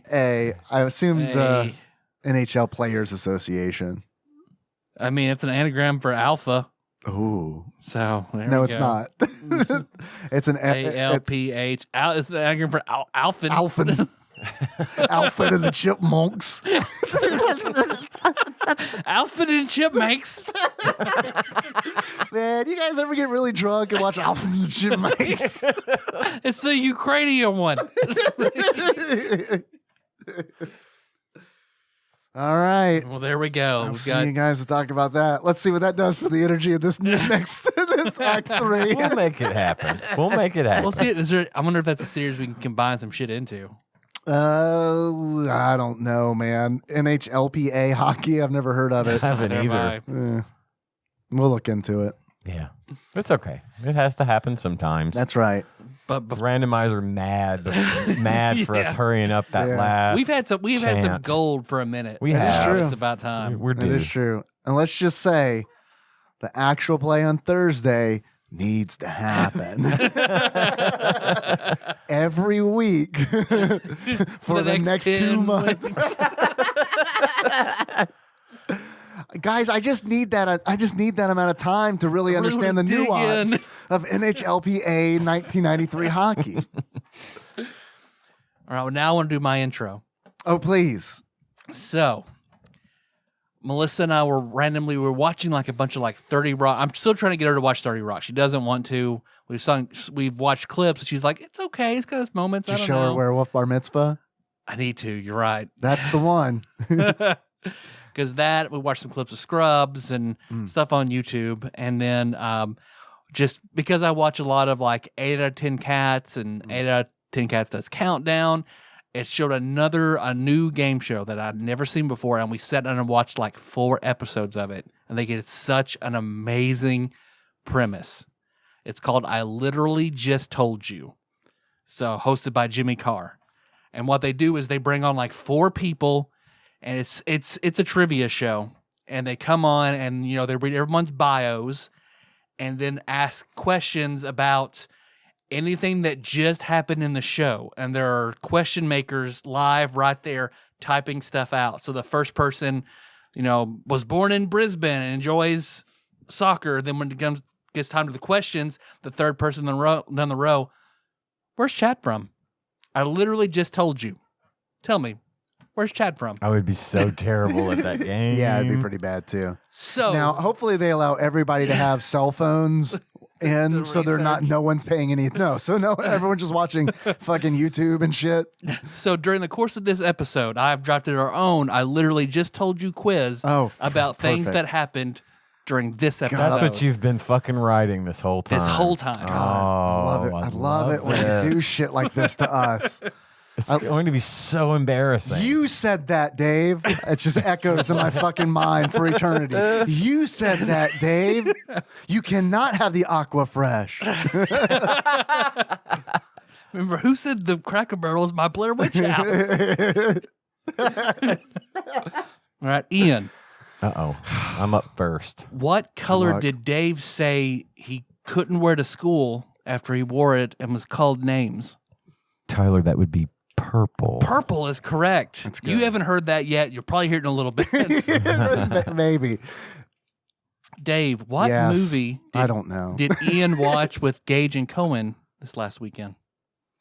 S3: HLPA. I assume the NHL Players Association.
S2: I mean, it's an anagram for alpha.
S3: Ooh.
S2: So there
S3: No,
S2: we
S3: it's
S2: go.
S3: not. It's an
S2: ALPH. It's the anagram for Alfred.
S3: Alfred. Alfred and the Chipmunks.
S2: Alfred and Chipmunks.
S3: Man, you guys ever get really drunk and watch Alfred and the Chipmunks?
S2: It's the Ukrainian one.
S3: All right.
S2: Well, there we go.
S3: I'll
S2: We've
S3: see
S2: got
S3: you guys to talk about that. Let's see what that does for the energy of this this act 3.
S4: We'll make it happen. We'll make it happen.
S2: We'll see. I wonder if that's a series we can combine some shit into.
S3: I don't know, man. NHLPA hockey. I've never heard of it.
S4: I haven't
S2: Never
S4: either.
S2: mind.
S3: We'll look into it.
S4: Yeah. It's okay. It has to happen sometimes.
S3: That's right.
S2: But before,
S4: Randomizer mad for us
S2: Yeah.
S4: hurrying up that
S3: Yeah.
S4: last.
S2: we've had some
S4: chance.
S2: gold for a minute.
S4: We
S2: So
S4: have.
S3: true.
S2: It's about time.
S4: We're
S3: That
S4: due.
S3: is true. And let's just say the actual play on Thursday needs to happen every week for the next 2
S2: 10
S3: months. Guys, I just need that amount of time to really understand the
S2: dig
S3: nuance
S2: in.
S3: of NHLPA 1993 hockey.
S2: All right. Well, now I want to do my intro.
S3: Oh, please.
S2: So, Melissa and I were we're watching like a bunch of like 30 Rock. I'm still trying to get her to watch 30 Rock. She doesn't want to. We've watched clips. And she's like, it's okay. It's got its moments. I
S3: Just
S2: don't
S3: show
S2: know.
S3: her Werewolf Bar Mitzvah.
S2: I need to. You're right.
S3: That's the one.
S2: Because we watched some clips of Scrubs and stuff on YouTube. And then just because I watch a lot of like 8 out of 10 Cats and 8 out of 10 Cats does Countdown, it showed a new game show that I'd never seen before. And we sat down and watched like 4 episodes of it. And they get such an amazing premise. It's called I Literally Just Told You. So hosted by Jimmy Carr. And what they do is they bring on like 4 people, and it's a trivia show. And they come on and they read everyone's bios and then ask questions about anything that just happened in the show. And there are question makers live right there typing stuff out. So the first person, was born in Brisbane and enjoys soccer. Then when it gets time to the questions, the third person down the row, where's Chad from? I literally just told you. Tell me, where's Chad from?
S4: I would be so terrible at that game.
S3: Yeah, it'd be pretty bad too.
S2: So
S3: Now, hopefully they allow everybody to have cell phones in, so they're not, no one's paying any, everyone's just watching fucking YouTube and shit.
S2: So during the course of this episode, I've drafted our own I Literally Just Told You quiz about things
S3: perfect.
S2: that happened during this episode.
S4: That's what you've been fucking writing this whole time.
S2: This whole time.
S4: Oh,
S3: I love it. I love it when you do shit like this to us.
S4: It's going to be so embarrassing.
S3: You said that, Dave. It just echoes in my fucking mind for eternity. You said that, Dave. You cannot have the Aqua Fresh.
S2: Remember, who said the Cracker Barrel is my Blair Witch house? All right, Ian.
S4: Uh-oh. I'm up first.
S2: What color
S3: luck.
S2: did Dave say he couldn't wear to school after he wore it and was called names?
S4: Tyler, that would be purple.
S2: Purple is correct.
S3: That's
S2: You
S3: good.
S2: haven't heard that yet. You'll probably hear it in a little bit.
S3: Maybe.
S2: Dave, what
S3: Yes.
S2: movie
S3: I don't know.
S2: did Ian watch with Gage and Cohen this last weekend?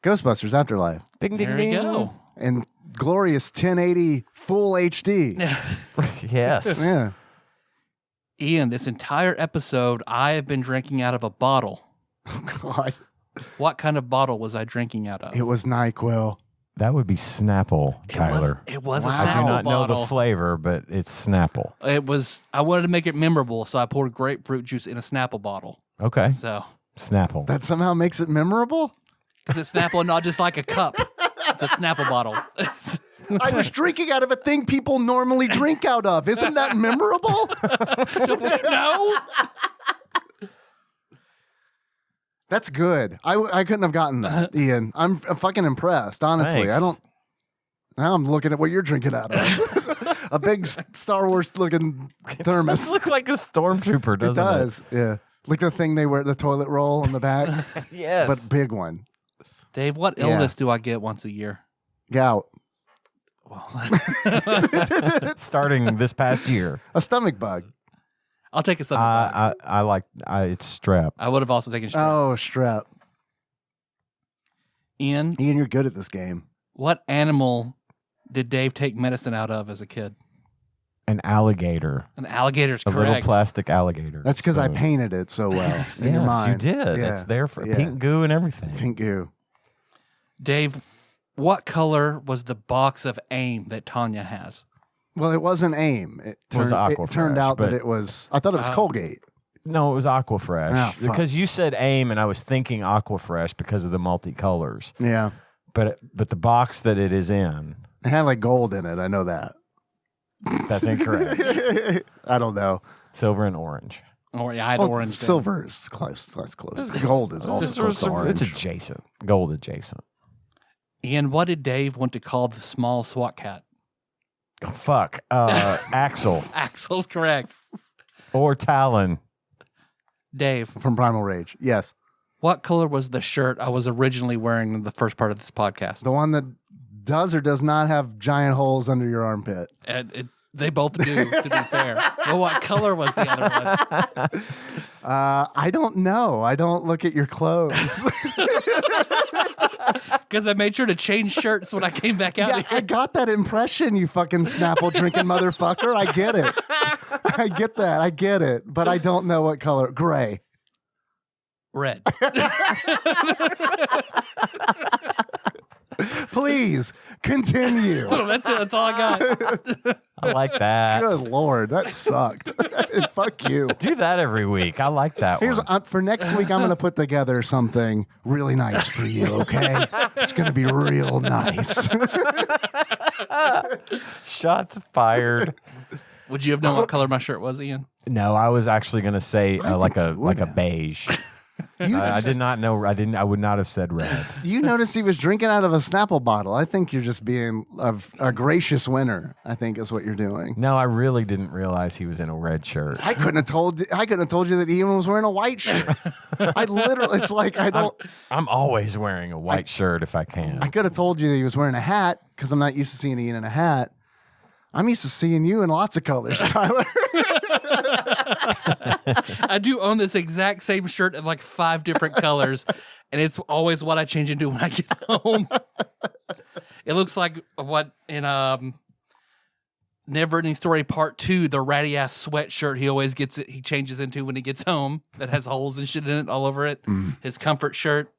S3: Ghostbusters Afterlife.
S4: Ding, ding,
S2: There
S4: ding.
S2: you go.
S3: And glorious 1080 full HD.
S4: Yes.
S3: Yeah.
S2: Ian, this entire episode, I have been drinking out of a bottle.
S3: Oh, God.
S2: What kind of bottle was I drinking out of?
S3: It was NyQuil.
S4: That would be Snapple, Tyler.
S2: It was
S3: Wow.
S2: a
S4: I
S2: Snapple
S4: do not know
S2: bottle.
S4: the flavor, but it's Snapple.
S2: It was. I wanted to make it memorable, so I poured grapefruit juice in a Snapple bottle.
S4: Okay.
S2: So
S4: Snapple.
S3: That somehow makes it memorable?
S2: because it's Snapple, not just like a cup. It's a Snapple bottle.
S3: I was drinking out of a thing people normally drink out of. Isn't that memorable?
S2: No.
S3: That's good. I couldn't have gotten that, Ian. I'm fucking impressed, honestly.
S4: Thanks.
S3: Now I'm looking at what you're drinking out of. A big Star Wars looking thermos.
S4: It looks like a stormtrooper,
S3: It
S4: doesn't it?
S3: does, yeah. Like the thing they wear, the toilet roll on the back,
S4: Yes.
S3: but big one.
S2: Dave, what
S3: Yeah.
S2: illness do I get once a year?
S3: Gout.
S2: Well,
S4: Starting this past year.
S3: A stomach bug.
S2: I'll take a stomach bug.
S4: I like it's strep.
S2: I would have also taken strep.
S3: Oh, strep.
S2: Ian,
S3: Ian, you're good at this game.
S2: what animal did Dave take medicine out of as a kid?
S4: An alligator.
S2: An alligator's
S4: A
S2: correct.
S4: little plastic alligator.
S3: That's because I
S4: So-
S3: painted it so well in your
S4: Yes,
S3: mind.
S4: you did.
S3: Yeah.
S4: It's there for
S3: Yeah.
S4: pink goo and everything.
S3: Pink goo.
S2: Dave, what color was the box of AIM that Tanya has?
S3: Well, it wasn't AIM. It
S4: was
S3: turned,
S4: Aquafresh,
S3: it turned out that
S4: but-
S3: it was. I thought it was
S2: Oh.
S3: Colgate.
S4: No, it was Aquafresh.
S3: Ah, fuck.
S4: Because you said AIM and I was thinking Aquafresh because of the multicolors.
S3: Yeah,
S4: But the box that it is in,
S3: it had like gold in it. I know that.
S4: that's incorrect.
S3: I don't know.
S4: Silver and orange.
S2: Or yeah, I had
S3: Well,
S2: orange.
S3: silver is close. That's close. Gold is also close to orange.
S4: It's adjacent. Gold adjacent.
S2: Ian, what did Dave want to call the small SWAT cat?
S4: Oh, fuck. Axel
S2: Axel's correct.
S4: or Talon.
S2: Dave,
S3: From Primal Rage. Yes,
S2: what color was the shirt I was originally wearing in the first part of this podcast?
S3: the one that does or does not have giant holes under your armpit.
S2: And they both do, to be fair. Well, what color was the other one?
S3: I don't know. I don't look at your clothes.
S2: Because I made sure to change shirts when I came back out
S3: Yeah,
S2: here.
S3: I got that impression, you fucking Snapple drinking motherfucker. I get it. I get that. I get it. But I don't know what color. Gray.
S2: Red.
S3: Please continue.
S2: That's it. That's all I got.
S4: I like that.
S3: Good Lord, that sucked. Fuck you.
S4: Do that every week. I like that
S3: Here's
S4: one.
S3: for next week. I'm going to put together something really nice for you. Okay, it's going to be real nice.
S4: Shots fired.
S2: Would you have known what color my shirt was, Ian?
S4: No, I was actually going to say like a
S3: would have.
S4: beige.
S3: You,
S4: I did not know. I would not have said red.
S3: you noticed he was drinking out of a Snapple bottle. I think you're just being a gracious winner. I think is what you're doing.
S4: No, I really didn't realize he was in a red shirt.
S3: I couldn't have told you that Ian was wearing a white shirt. I literally, it's like I don't.
S4: I'm always wearing a white shirt if I can.
S3: I could have told you that he was wearing a hat because I'm not used to seeing Ian in a hat. I'm used to seeing you in lots of colors, Tyler.
S2: I do own this exact same shirt in like 5 different colors, and it's always what I change into when I get home. It looks like what in Never Ending Story Part 2, the ratty ass sweatshirt he always gets he changes into when he gets home that has holes and shit in it all over it. His comfort shirt.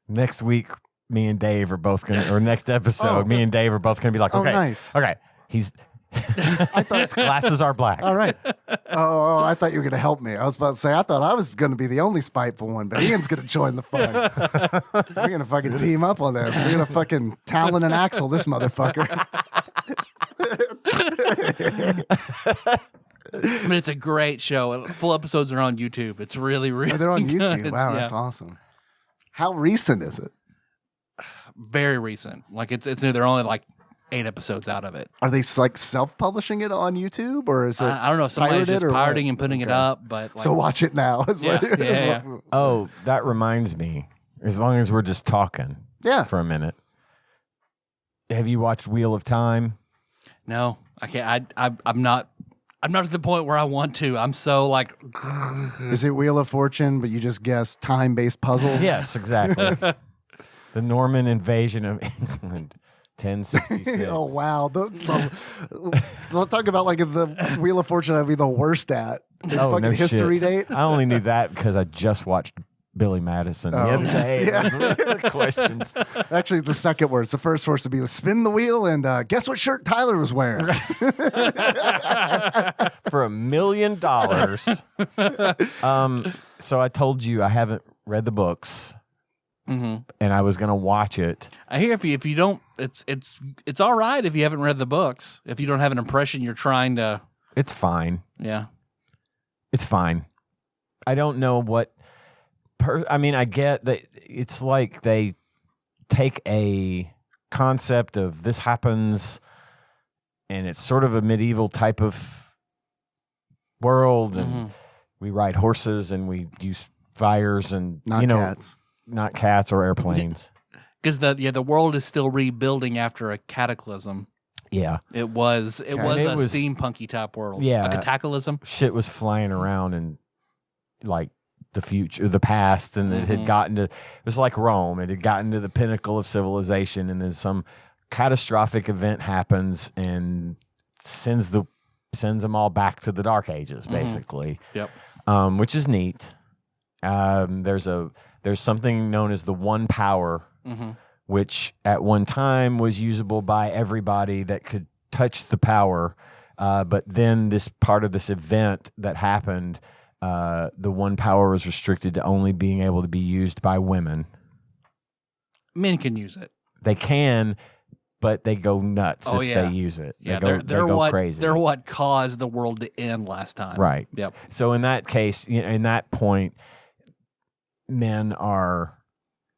S4: Next week, me and Dave are both gonna, or next episode, me and Dave are both gonna be like,
S3: Oh,
S4: okay,
S3: nice.
S4: okay, he's. I thought his glasses are black.
S3: All right. Oh, I thought you were going to help me. I was about to say, I thought I was going to be the only spiteful one, but Ian's going to join the fun. We're going to fucking team up on this. We're going to fucking Talon and Axel this motherfucker.
S2: I mean, it's a great show. Full episodes are on YouTube. It's really, really
S3: Oh, they're on YouTube.
S2: good.
S3: Wow,
S2: Yeah.
S3: that's awesome. How recent is it?
S2: Very recent. Like it's they're only like 8 episodes out of it.
S3: Are they like self-publishing it on YouTube, or is it?
S2: I don't know if somebody's
S3: pirated
S2: just
S3: or what?
S2: pirating and putting it
S3: Okay.
S2: up, but like,
S3: So watch it now. Is
S2: Yeah,
S3: what,
S2: yeah,
S4: Oh, that reminds me. As long as we're just talking
S3: yeah.
S4: for a minute, have you watched Wheel of Time?
S2: no, I can't. I'm not at the point where I want to. I'm so like,
S3: Is it Wheel of Fortune, but you just guess time-based puzzles?
S4: Yes, exactly. The Norman invasion of England, 1066.
S3: Oh wow! Let's talk about like the Wheel of Fortune. I'd be the worst at. It's fucking history dates.
S4: I only knew that because I just watched Billy Madison the other day. Yeah. Questions.
S3: Actually, the second words. The first words would be spin the wheel and guess what shirt Tyler was wearing.
S4: For $1 million. So I told you I haven't read the books, and I was going to watch it.
S2: I hear if you don't, it's all right if you haven't read the books. If you don't have an impression, you're trying to.
S4: It's fine.
S2: Yeah,
S4: it's fine. I don't know what. I mean, I get that it's like they take a concept of this happens, and it's sort of a medieval type of world, and we ride horses and we use fires and
S3: cats.
S4: Not cats or airplanes.
S2: Because the world is still rebuilding after a cataclysm.
S4: Yeah,
S2: it was a steampunky type world.
S4: Yeah,
S2: a cataclysm.
S4: Shit was flying around and like. The future, the past, and it had gotten to, it was like Rome. It had gotten to the pinnacle of civilization, and then some catastrophic event happens and sends them all back to the Dark Ages, basically.
S2: Yep.
S4: Which is neat. There's something known as the One Power, which at one time was usable by everybody that could touch the power, but then this part of this event that happened. The One Power was restricted to only being able to be used by women.
S2: Men can use it.
S4: They can, but they go nuts if they use it.
S2: Yeah,
S4: they go crazy.
S2: They're what caused the world to end last time.
S4: Right.
S2: Yep.
S4: So in that case, in that point, men are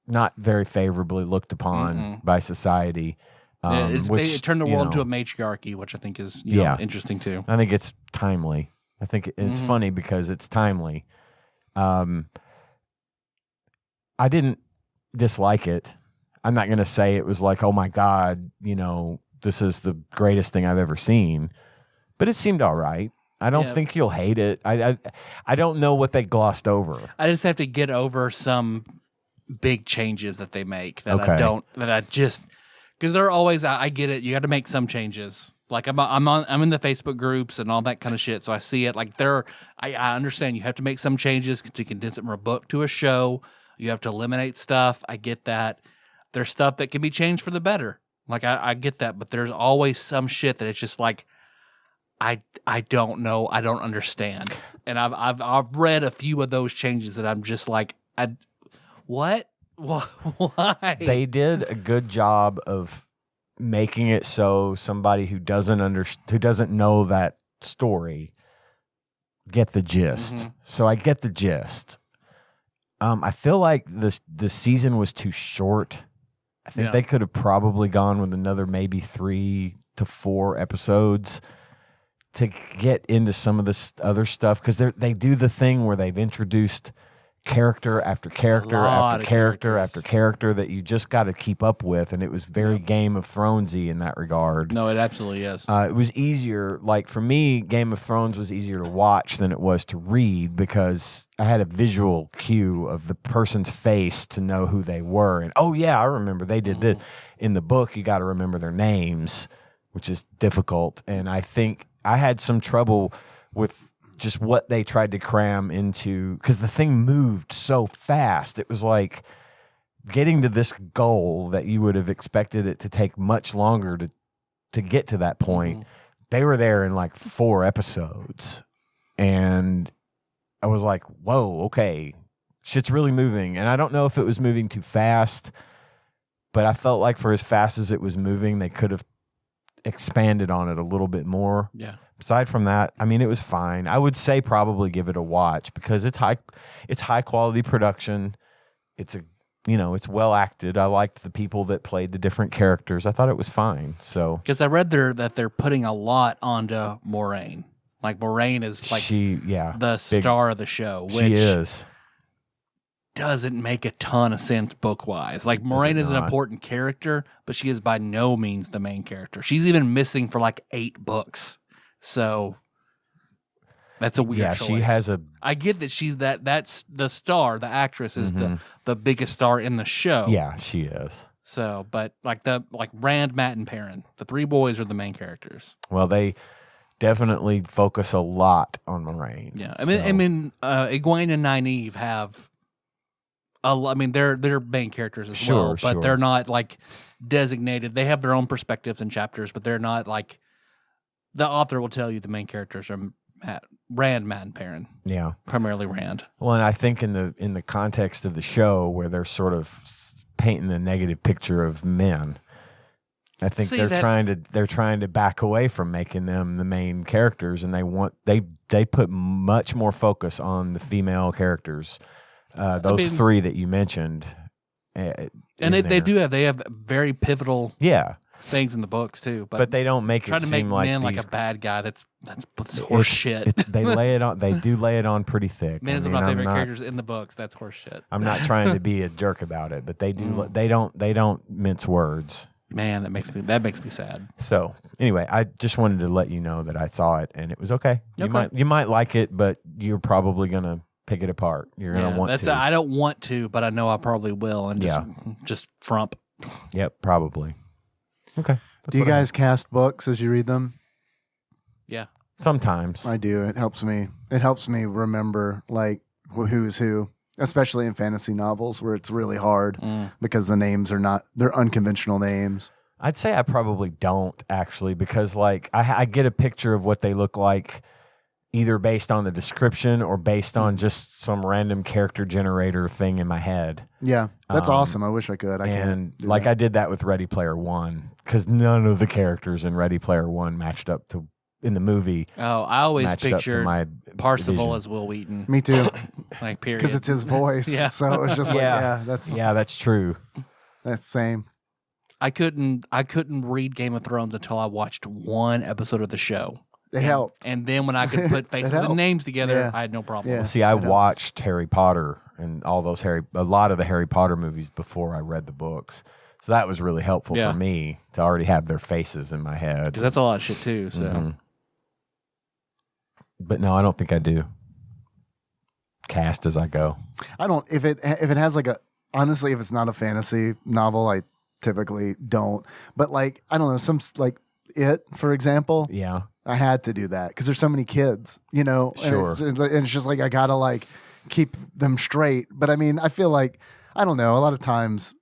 S4: not very favorably looked upon by society.
S2: It turned the world into a matriarchy, which I think is interesting too.
S4: I think it's timely. I think it's funny because it's timely. I didn't dislike it. I'm not going to say it was like, oh my God, this is the greatest thing I've ever seen. But it seemed all right. I don't think you'll hate it. I don't know what they glossed over.
S2: I just have to get over some big changes that they make because they're always, I get it. You got to make some changes. Like I'm in the Facebook groups and all that kind of shit, so I see it. Like I understand you have to make some changes to condense it from a book to a show. You have to eliminate stuff. I get that. There's stuff that can be changed for the better. Like I get that, but there's always some shit that it's just like I don't know, I don't understand. And I've read a few of those changes that I'm just like, what? Why?
S4: They did a good job of making it so somebody who doesn't know that story get the gist. So I get the gist. I feel like the season was too short. I think they could have probably gone with another maybe 3 to 4 episodes to get into some of this other stuff, because they do the thing where they've introduced character after character after character after character that you just got to keep up with, and it was very Game of Thronesy in that regard.
S2: No, it absolutely is.
S4: It was easier, like for me, Game of Thrones was easier to watch than it was to read, because I had a visual cue of the person's face to know who they were, and oh yeah, I remember they did this. In the book, you got to remember their names, which is difficult, and I think I had some trouble with just what they tried to cram into, because the thing moved so fast. It was like getting to this goal that you would have expected it to take much longer to get to that point. They were there in like 4 episodes, and I was like, whoa, okay, shit's really moving. And I don't know if it was moving too fast, but I felt like for as fast as it was moving, they could have expanded on it a little bit more.
S2: Yeah.
S4: Aside from that, I mean, it was fine. I would say probably give it a watch, because it's high quality production. It's it's well acted. I liked the people that played the different characters. I thought it was fine. So
S2: because I read that they're putting a lot onto Moraine. Like Moraine is like the star of the show, which
S4: she is.
S2: Doesn't make a ton of sense book wise. Like Moraine is an important character, but she is by no means the main character. She's even missing for like 8 books. So That's a weird choice.
S4: She has a.
S2: I get that she's that's the star. The actress is the biggest star in the show.
S4: Yeah, she is.
S2: So, but like Rand, Matt, and Perrin, the three boys are the main characters.
S4: Well, they definitely focus a lot on Moraine.
S2: Yeah, I mean, Egwene and Nynaeve have they're main characters as well, but they're not like designated. They have their own perspectives and chapters, but they're not like the author will tell you the main characters are Rand, Matt, and Perrin.
S4: Yeah,
S2: primarily Rand.
S4: Well, and I think in the context of the show where they're sort of painting a negative picture of men, I think they're trying to back away from making them the main characters, and they put much more focus on the female characters. Those three that you mentioned,
S2: and they have very pivotal things in the books too. But
S4: they don't make it seem like
S2: men like a bad guy. That's horse shit.
S4: They lay it on. They do lay it on pretty thick.
S2: Men is one of my favorite characters in the books. That's horse shit.
S4: I'm not trying to be a jerk about it, but they do. They don't mince words.
S2: Man, that makes me sad.
S4: So anyway, I just wanted to let you know that I saw it and it was okay. You might like it, but you're probably gonna pick it apart. You're gonna want to.
S2: I don't want to, but I know I probably will, and just frump.
S4: Yep, probably. Okay.
S3: Do you guys cast books as you read them?
S2: Yeah,
S4: sometimes
S3: I do. It helps me. It helps me remember like who's who. Especially in fantasy novels where it's really hard because the names they're unconventional names.
S4: I'd say I probably don't actually because like I get a picture of what they look like either based on the description or based on just some random character generator thing in my head.
S3: Yeah, that's awesome. I wish I could.
S4: I did that with Ready Player One because none of the characters in Ready Player One matched up to in the movie.
S2: Oh, I always pictured Parzival as Will Wheaton.
S3: Me too.
S2: Like period.
S3: Because it's his voice. Yeah. So it was just
S4: that's true.
S3: That's same.
S2: I couldn't read Game of Thrones until I watched one episode of the show.
S3: It helped.
S2: And then when I could put faces and names together, I had no problem.
S3: Yeah.
S4: Well, see, I watched Harry Potter and all those a lot of the Harry Potter movies before I read the books. So that was really helpful for me to already have their faces in my head.
S2: Because that's a lot of shit too. So.
S4: But no, I don't think I do. Cast as I go.
S3: I don't. If it has like honestly, if it's not a fantasy novel, I typically don't. But like I don't know, some like It, for example.
S4: Yeah,
S3: I had to do that because there's so many kids, you know.
S4: Sure.
S3: And it's just like I gotta like keep them straight. But I mean, I feel like I don't know. A lot of times,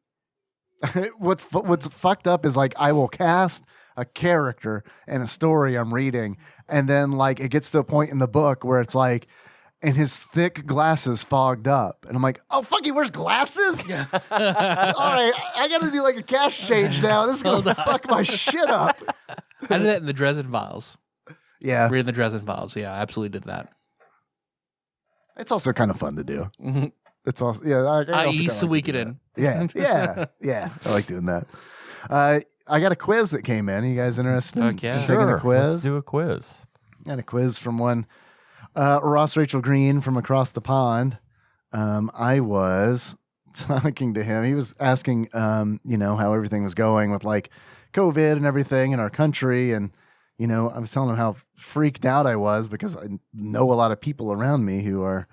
S3: what's fucked up is like I will cast a character and a story I'm reading, and then like it gets to a point in the book where it's like, and his thick glasses fogged up, and I'm like, oh fuck, he wears glasses. All right, I got to do like a cast change now. This is gonna fuck my shit up.
S2: I did that in the Dresden Files.
S3: Yeah,
S2: reading the Dresden Files. Yeah, I absolutely did that.
S3: It's also kind of fun to do.
S2: Mm-hmm.
S3: It's also
S2: i.e. Suikoden.
S3: Yeah. I like doing that. I got a quiz that came in. Are you guys interested?
S2: Fuck yeah.
S3: Taking a quiz?
S4: Let's do a quiz.
S3: Got a quiz from one Ross Rachel Green from across the pond. I was talking to him. He was asking, how everything was going with like COVID and everything in our country. And, I was telling him how freaked out I was because I know a lot of people around me who are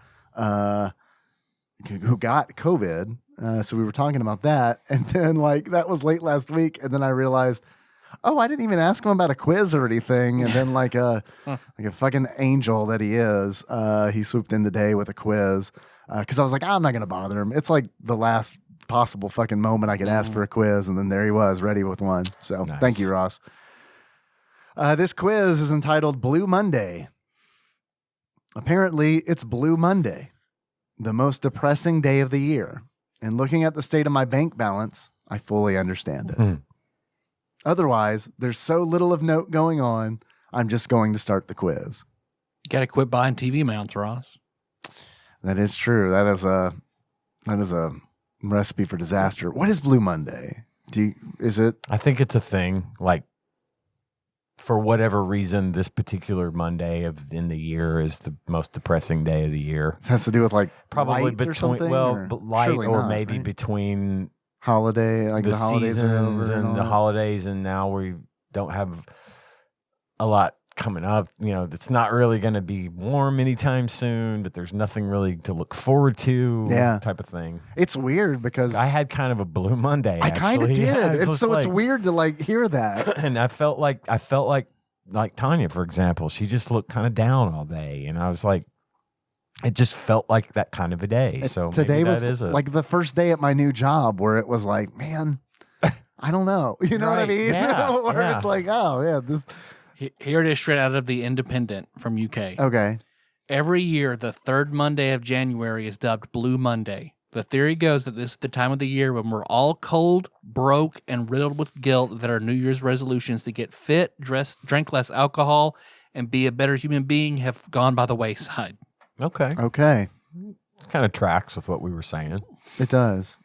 S3: who got COVID. So we were talking about that. And then like that was late last week. And then I realized, oh, I didn't even ask him about a quiz or anything. And then like a fucking angel that he is, he swooped in today with a quiz. Cause I was like, I'm not going to bother him. It's like the last possible fucking moment I could ask for a quiz. And then there he was ready with one. So
S4: nice.
S3: Thank you, Ross. This quiz is entitled Blue Monday. Apparently it's Blue Monday, the most depressing day of the year. And looking at the state of my bank balance, I fully understand it. Otherwise, there's so little of note going on, I'm just going to start the quiz.
S2: You got to quit buying TV mounts, Ross.
S3: That is true. That is a recipe for disaster. What is Blue Monday? Is it?
S4: I think it's a thing. Like, for whatever reason, this particular Monday in the year is the most depressing day of the year.
S3: It has to do with like
S4: probably
S3: light
S4: between light or maybe between
S3: holiday, like the holidays are over
S4: and the holidays, and now we don't have a lot coming up. It's not really going to be warm anytime soon, but there's nothing really to look forward to.
S3: Yeah.
S4: Type of thing.
S3: It's weird because
S4: I had kind of a blue Monday.
S3: I kind of
S4: actually.
S3: did.
S4: Yeah,
S3: It's weird to like hear that.
S4: And I felt like Tanya, for example, she just looked kind of down all day, and I was like, it just felt like that kind of a day. So
S3: today
S4: maybe
S3: was like the first day at my new job where it was like, man, I don't know. You know what I
S4: Right.
S3: mean?
S4: Yeah.
S3: Where
S4: Yeah.
S3: it's like, oh yeah, this.
S2: Here it is, straight out of the Independent from UK.
S3: Okay.
S2: Every year, the third Monday of January is dubbed Blue Monday. The theory goes that this is the time of the year when we're all cold, broke, and riddled with guilt that our New Year's resolutions to get fit, drink less alcohol, and be a better human being have gone by the wayside.
S4: Okay.
S3: Okay.
S4: Kind of tracks with what we were saying.
S3: It does.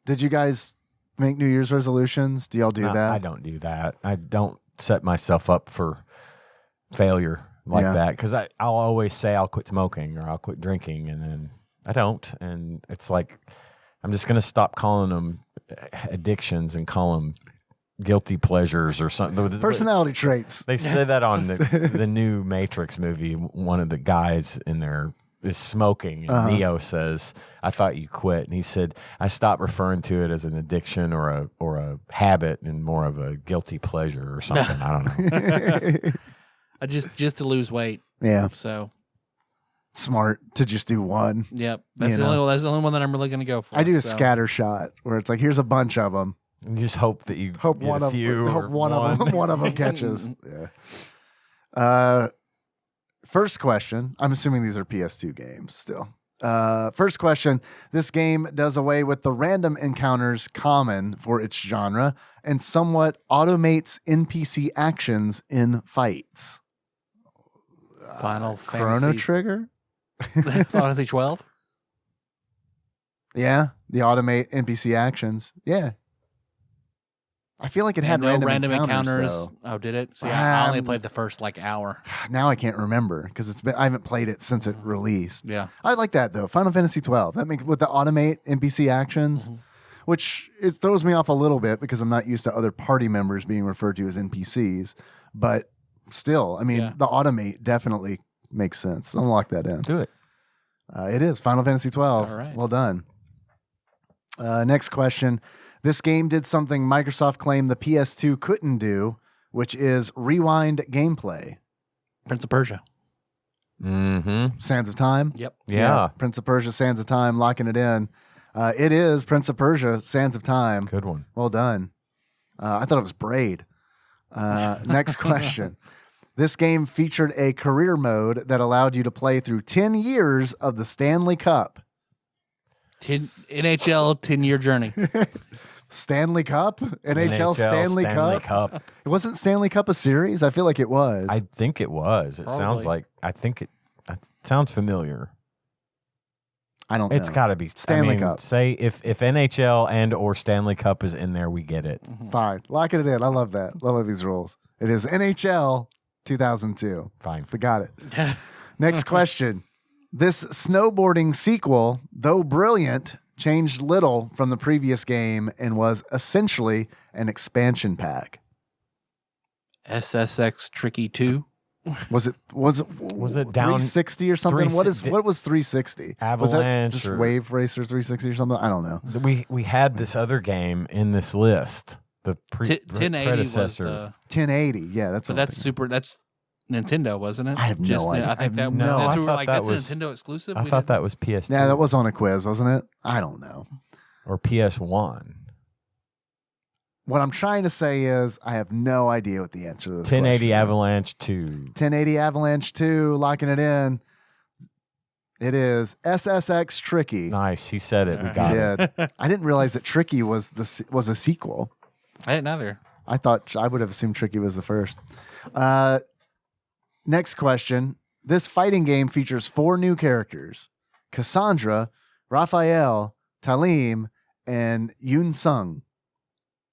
S3: Did you guys make New Year's resolutions? Do y'all do
S4: No,
S3: that?
S4: I don't do that. I don't set myself up for failure like that because I'll always say I'll quit smoking or I'll quit drinking, and then I don't. And it's like I'm just going to stop calling them addictions and call them guilty pleasures or something.
S3: Personality traits.
S4: They say that on the new Matrix movie. One of the guys in there is smoking, and Neo says, "I thought you quit," and he said, "I stopped referring to it as an addiction or a habit and more of a guilty pleasure or something." I don't know.
S2: I just to lose weight.
S3: Yeah.
S2: So
S3: Smart to just do one.
S2: yep, that's the only one that I'm really going to go for.
S3: I do a
S2: so.
S3: scatter shot where it's like, here's a bunch of them.
S4: And you just hope that you
S3: Hope
S4: get
S3: one
S4: a
S3: of
S4: few
S3: hope
S4: or
S3: one of them catches. Yeah. First question. I'm assuming these are PS2 games still. First question. This game does away with the random encounters common for its genre and somewhat automates NPC actions in fights.
S2: Final
S3: Chrono
S2: Fantasy.
S3: Trigger?
S2: Final Fantasy 12.
S3: Yeah, the automate NPC actions. Yeah. I feel like it had
S2: no
S3: random encounters. Though.
S2: Oh, did it? See, I only
S3: Um,
S2: played the first hour.
S3: Now I can't remember because I haven't played it since it released.
S2: Yeah.
S3: I like that though. Final Fantasy 12. That makes with the automate NPC actions, which it throws me off a little bit because I'm not used to other party members being referred to as NPCs. But still, I mean, the automate definitely makes sense. I'm gonna lock that in.
S4: Do it.
S3: It is Final Fantasy 12.
S2: All right.
S3: Well done. Next question. This game did something Microsoft claimed the PS2 couldn't do, which is rewind gameplay.
S2: Prince of Persia.
S4: Mm-hmm.
S3: Sands of Time.
S2: Yep.
S4: Yeah.
S3: Prince of Persia, Sands of Time, locking it in. It is Prince of Persia, Sands of Time.
S4: Good one.
S3: Well done. I thought it was Braid. Next question. This game featured a career mode that allowed you to play through 10 years of the Stanley Cup.
S2: NHL 10-year journey.
S3: Stanley Cup? NHL Stanley Cup? It wasn't Stanley Cup a series? I feel like it was.
S4: I think it was. It
S2: Probably.
S4: sounds like, it sounds familiar.
S3: I don't know.
S4: It's got to be
S3: Stanley Cup.
S4: Say if NHL and or Stanley Cup is in there, we get it.
S3: Fine. Locking it in. I love that. I love these rules. It is NHL 2002.
S4: Fine.
S3: Forgot it. Next question. This snowboarding sequel, though brilliant, changed little from the previous game and was essentially an expansion pack.
S2: SSX Tricky 2.
S3: Was it down 360 or something? What was 360?
S4: Avalanche
S3: Was that just
S4: or-
S3: Wave Racer 360 or something? I don't know.
S4: We had this other game in this list. The
S2: 1080 was
S4: predecessor.
S2: the...
S3: 1080. Yeah, that's
S2: But
S3: what I'm
S2: that's
S3: thinking.
S2: super... That's Nintendo, wasn't it?
S3: I have no idea.
S2: I
S3: I
S2: think
S3: have
S2: that
S3: no-
S2: that's
S3: I
S2: what we were
S4: thought
S2: like,
S4: that
S2: that's
S4: was-
S2: a Nintendo exclusive?
S4: I
S2: We
S4: thought
S2: didn't-
S4: that was PS2.
S3: Yeah, that was on a quiz, wasn't it? I don't know.
S4: Or PS1.
S3: What I'm trying to say is I have no idea what the answer to this
S4: 1080
S3: question is.
S4: Avalanche 2.
S3: 1080 Avalanche 2, locking it in. It is SSX Tricky.
S4: Nice. He said it. We got it.
S3: Yeah. I didn't realize that Tricky was a sequel.
S2: I didn't either.
S3: I thought I would have assumed Tricky was the first. Next question. This fighting game features 4 new characters: Cassandra, Raphael, Talim, and Yoon Sung.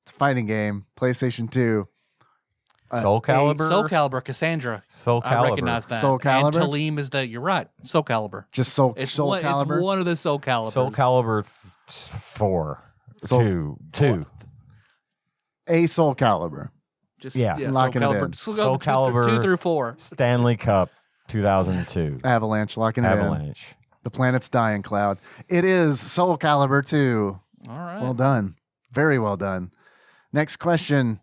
S3: It's a fighting game, PlayStation 2.
S4: Soul Calibur.
S2: Soul Calibur, Cassandra.
S4: Soul
S2: I
S4: Calibur.
S2: recognize that.
S3: Soul Calibur?
S2: And Talim is you're right, Soul Calibur.
S3: Just Soul
S2: It's
S3: Calibur.
S2: one of the Soul Caliburs.
S4: Soul Calibur 4.
S3: Soul-
S4: 2.
S3: A Soul Calibur.
S2: Just
S3: locking it in.
S4: Soul Calibur
S2: 2 through 4.
S4: Stanley Cup 2002.
S3: Avalanche, locking it in.
S4: Avalanche.
S3: The planet's dying, Cloud. It is Soul Calibur 2.
S2: All right.
S3: Well done. Very well done. Next question.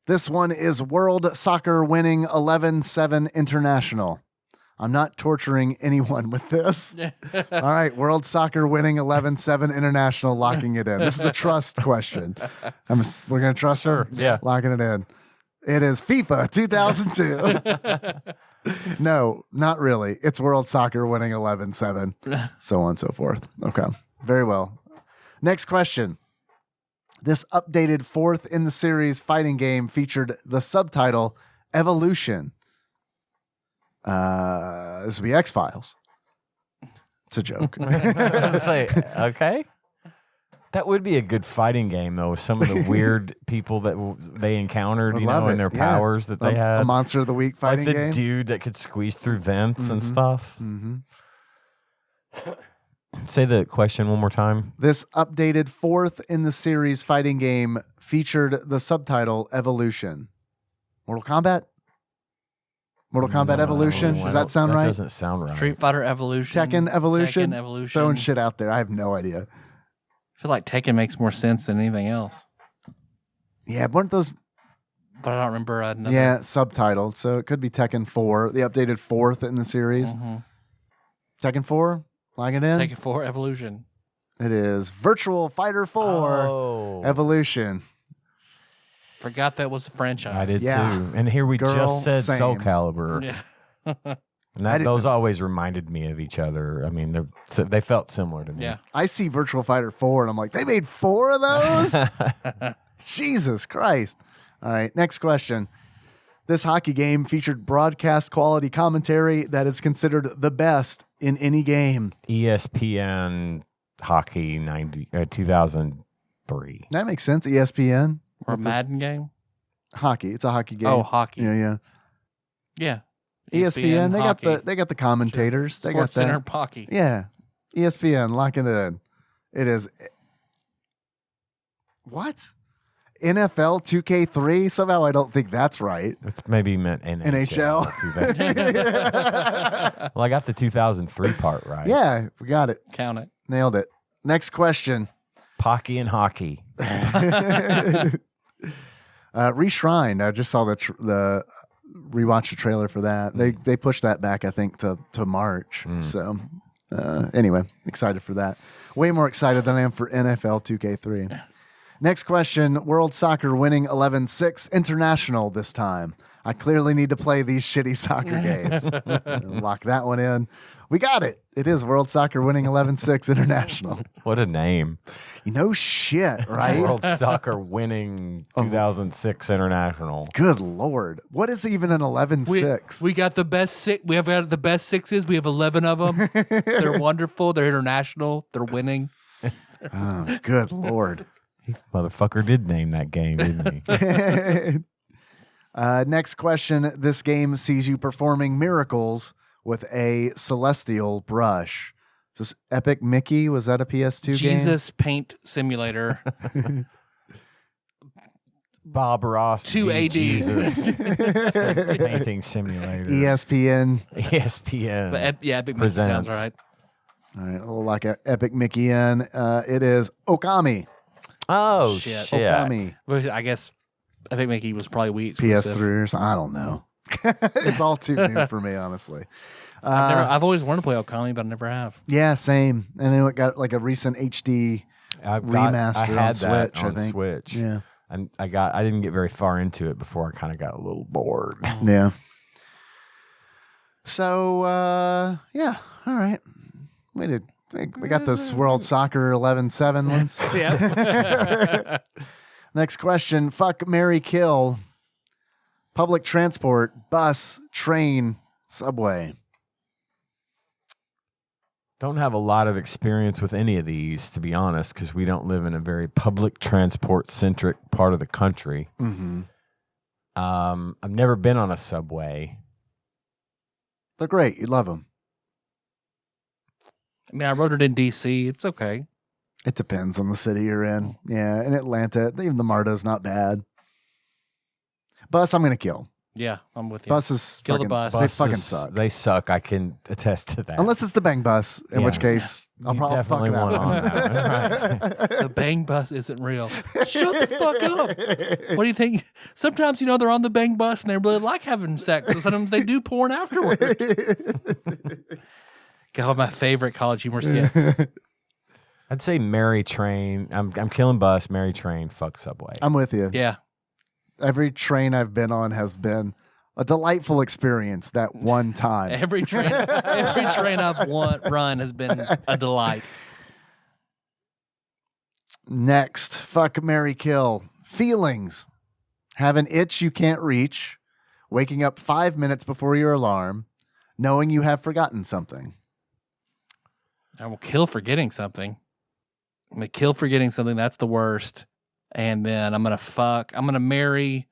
S3: This one is World Soccer winning 11-7 International. I'm not torturing anyone with this. All right. World Soccer winning 11-7 International, locking it in. This is a trust question. We're going to trust her?
S4: Yeah.
S3: Locking it in. It is FIFA 2002. No, not really. It's World Soccer winning 11-7. So on and so forth. Okay. Very well. Next question. This updated 4th in the series fighting game featured the subtitle Evolution. This would be X-Files. It's a joke.
S4: Say, okay. That would be a good fighting game, though. With some of the weird people that they encountered, and their powers that they had.
S3: A Monster of the Week fighting
S4: like the
S3: game.
S4: dude that could squeeze through vents and stuff.
S3: Mm-hmm.
S4: Say the question one more time.
S3: This updated 4th in the series fighting game featured the subtitle Evolution. Mortal Kombat? Mortal Kombat Evolution? Does that sound right?
S4: That doesn't sound right.
S2: Street Fighter Evolution.
S3: Tekken Evolution?
S2: Tekken Evolution.
S3: Throwing shit out there. I have no idea.
S2: I feel like Tekken makes more sense than anything else.
S3: Yeah, weren't those...
S2: But I don't remember another.
S3: Yeah, subtitled. So it could be Tekken 4, the updated 4th in the series.
S2: Mm-hmm.
S3: Tekken 4? Lock it in?
S2: Tekken 4 Evolution.
S3: It is Virtual Fighter 4 Evolution.
S2: Forgot that was a franchise.
S4: I did
S3: Yeah.
S4: too. And here we
S3: Girl,
S4: just said
S3: same.
S4: Soul Calibur.
S2: Yeah.
S4: And those always reminded me of each other. I mean, they felt similar to me.
S2: Yeah.
S3: I see Virtual Fighter 4 and I'm like, they made 4 of those? Jesus Christ. All right, next question. This hockey game featured broadcast quality commentary that is considered the best in any game.
S4: ESPN Hockey 2003.
S3: That makes sense. ESPN.
S2: Or a Madden game?
S3: Hockey. It's a hockey game.
S2: Oh, hockey.
S3: Yeah.
S2: Yeah.
S3: ESPN.
S2: hockey.
S3: They got the commentators.
S2: Sure.
S3: They
S2: Sports
S3: got that.
S2: Center hockey.
S3: Yeah. ESPN, locking it in. It is. What? NFL 2K3? Somehow I don't think that's right.
S4: That's maybe meant NHL.
S3: NHL.
S4: Too bad. Well, I got the 2003 part right.
S3: Yeah, we got it.
S2: Count it.
S3: Nailed it. Next question.
S4: Pocky and hockey.
S3: Reshrined. I just saw the rewatch the trailer for that. They pushed that back, I think, to March. So anyway, excited for that. Way more excited than I am for NFL 2K3. Next question. World Soccer winning 11-6 International this time. I clearly need to play these shitty soccer games. Lock that one in. We got it. It is World Soccer winning 11-6 International.
S4: What a name.
S3: You know shit, right?
S4: World Soccer winning 2006 International.
S3: Good Lord. What is even an 11-6?
S2: We got the best six. We have got the best sixes. We have 11 of them. They're wonderful. They're international. They're winning.
S3: Oh, good Lord.
S4: Motherfucker did name that game, didn't he?
S3: Next question. This game sees you performing miracles with a celestial brush. Is this Epic Mickey? Was that a PS2 game?
S2: Jesus Paint Simulator.
S4: Bob Ross.
S2: 2 AD.
S4: Jesus. Painting Simulator.
S3: ESPN.
S4: ESPN.
S2: But Epic Mickey sounds right.
S3: All right, a little like a Epic Mickey in. It is Okami.
S4: Oh,
S2: Shit.
S4: shit.
S2: But I guess Epic Mickey was probably Wii exclusive.
S3: PS3 or something. I don't know. It's all too new for me, honestly.
S2: I've always wanted to play Okami, but I never have.
S3: Yeah, same. And then it got like a recent HD remaster
S4: I had
S3: on
S4: that
S3: Switch,
S4: on
S3: I think.
S4: Switch.
S3: Yeah.
S4: And I didn't get very far into it before I kind of got a little bored.
S3: Yeah. So, yeah. All right. We got this World Soccer 11-7 ones.
S2: Yeah.
S3: Next question. Fuck, marry, kill. Public transport, bus, train, subway.
S4: Don't have a lot of experience with any of these, to be honest, because we don't live in a very public transport centric part of the country.
S3: Mm-hmm.
S4: I've never been on a subway.
S3: They're great. You love them.
S2: I mean, I wrote it in DC. It's okay.
S3: It depends on the city you're in. Yeah, in Atlanta, even the MARTA's not bad. Bus, I'm gonna kill.
S2: Yeah, I'm with you.
S3: Buses,
S2: Kill the
S3: fucking,
S2: bus.
S3: They fucking
S4: Buses,
S3: suck.
S4: They suck. I can attest to that.
S3: Unless it's the bang bus, in which case I'll
S4: You
S3: probably fuck
S4: definitely
S3: that
S4: want
S3: one.
S4: on that one, right.
S2: The bang bus isn't real. Shut the fuck up. What do you think? Sometimes, they're on the bang bus and they really like having sex. So sometimes they do porn afterward. God, my favorite College Humor skits.
S4: I'd say Mary Train. I'm killing bus. Mary Train. Fuck Subway.
S3: I'm with you.
S2: Yeah.
S3: Every train I've been on has been a delightful experience that one time.
S2: Every train I've run has been a delight.
S3: Next, fuck, marry, kill. Feelings. Have an itch you can't reach. Waking up 5 minutes before your alarm. Knowing you have forgotten something.
S2: I will kill forgetting something. I'm going to kill forgetting something. That's the worst. And then I'm going to marry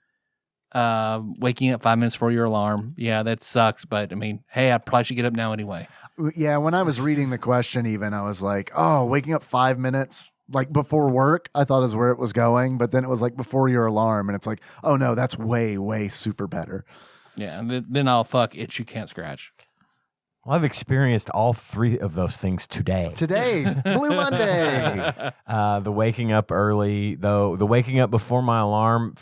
S2: waking up 5 minutes before your alarm. Yeah, that sucks. But I mean, hey, I probably should get up now anyway.
S3: Yeah, when I was reading the question even, I was like, oh, waking up 5 minutes like before work, I thought is where it was going. But then it was like before your alarm. And it's like, oh no, that's way, way super better.
S2: Yeah, and then I'll fuck itch you can't scratch.
S4: Well, I've experienced all three of those things today.
S3: Today, Blue Monday.
S4: The waking up early, though, the waking up before my alarm,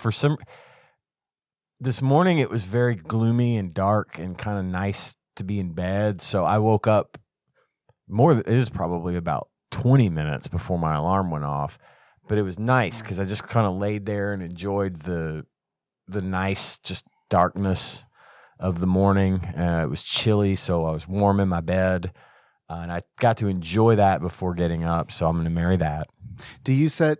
S4: this morning it was very gloomy and dark and kind of nice to be in bed. So I woke up it is probably about 20 minutes before my alarm went off, but it was nice because I just kind of laid there and enjoyed the nice just darkness of the morning. It was chilly, so I was warm in my bed, and I got to enjoy that before getting up. So I'm going to marry that.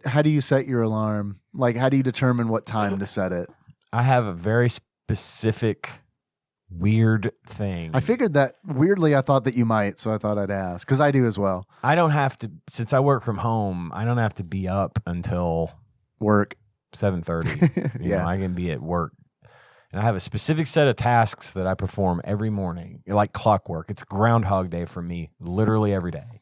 S3: How do you set your alarm? Like, how do you determine what time to set it?
S4: I have a very specific weird thing.
S3: I figured that weirdly, I thought that you might, so I thought I'd ask because I do as well.
S4: I don't have to, since I work from home, I don't have to be up until
S3: Work.
S4: 7:30.
S3: Yeah.
S4: I can be at work. And I have a specific set of tasks that I perform every morning, like clockwork. It's Groundhog Day for me, literally every day.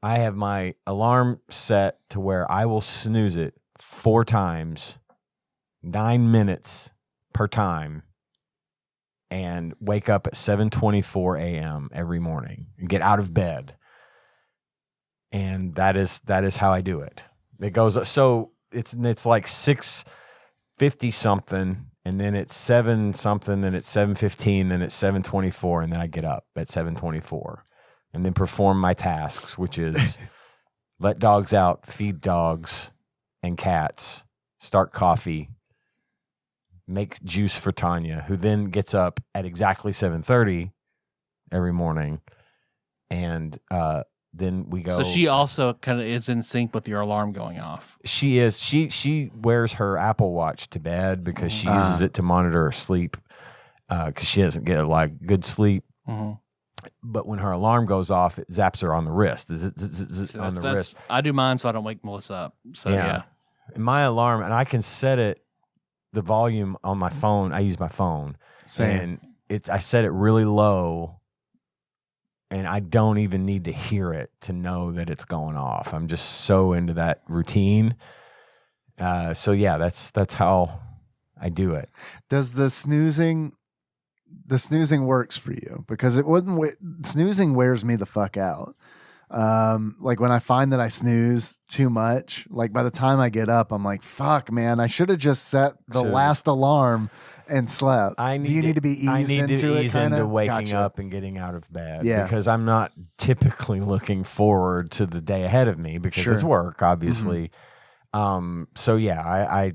S4: I have my alarm set to where I will snooze it 4 times, 9 minutes per time, and wake up at 7:24 a.m. every morning and get out of bed. And that is how I do it. It goes so it's like 6:50 something. And then it's 7 something, then it's 7:15, then it's 7:24, and then I get up at 7:24 and then perform my tasks, which is let dogs out, feed dogs and cats, start coffee, make juice for Tanya, who then gets up at exactly 7:30 every morning. And then we go.
S2: So she also kind of is in sync with your alarm going off.
S4: She is. She wears her Apple Watch to bed because she uses it to monitor her sleep because she doesn't get good sleep.
S2: Mm-hmm.
S4: But when her alarm goes off, it zaps her on the wrist. On the wrist.
S2: I do mine so I don't wake Melissa up. So yeah.
S4: My alarm, and I can set it the volume on my phone. I use my phone.
S3: Same.
S4: And I set it really low. And I don't even need to hear it to know that it's going off. I'm just so into that routine. So yeah, that's how I do it.
S3: Does the snoozing works for you? Because snoozing wears me the fuck out. Like when I find that I snooze too much, like by the time I get up, I'm like, fuck, man, I should have just set the last alarm and slept. Do you need to be eased into
S4: waking up and getting out of bed.
S3: Yeah.
S4: Because I'm not typically looking forward to the day ahead of me because it's work, obviously. Mm-hmm. So yeah, I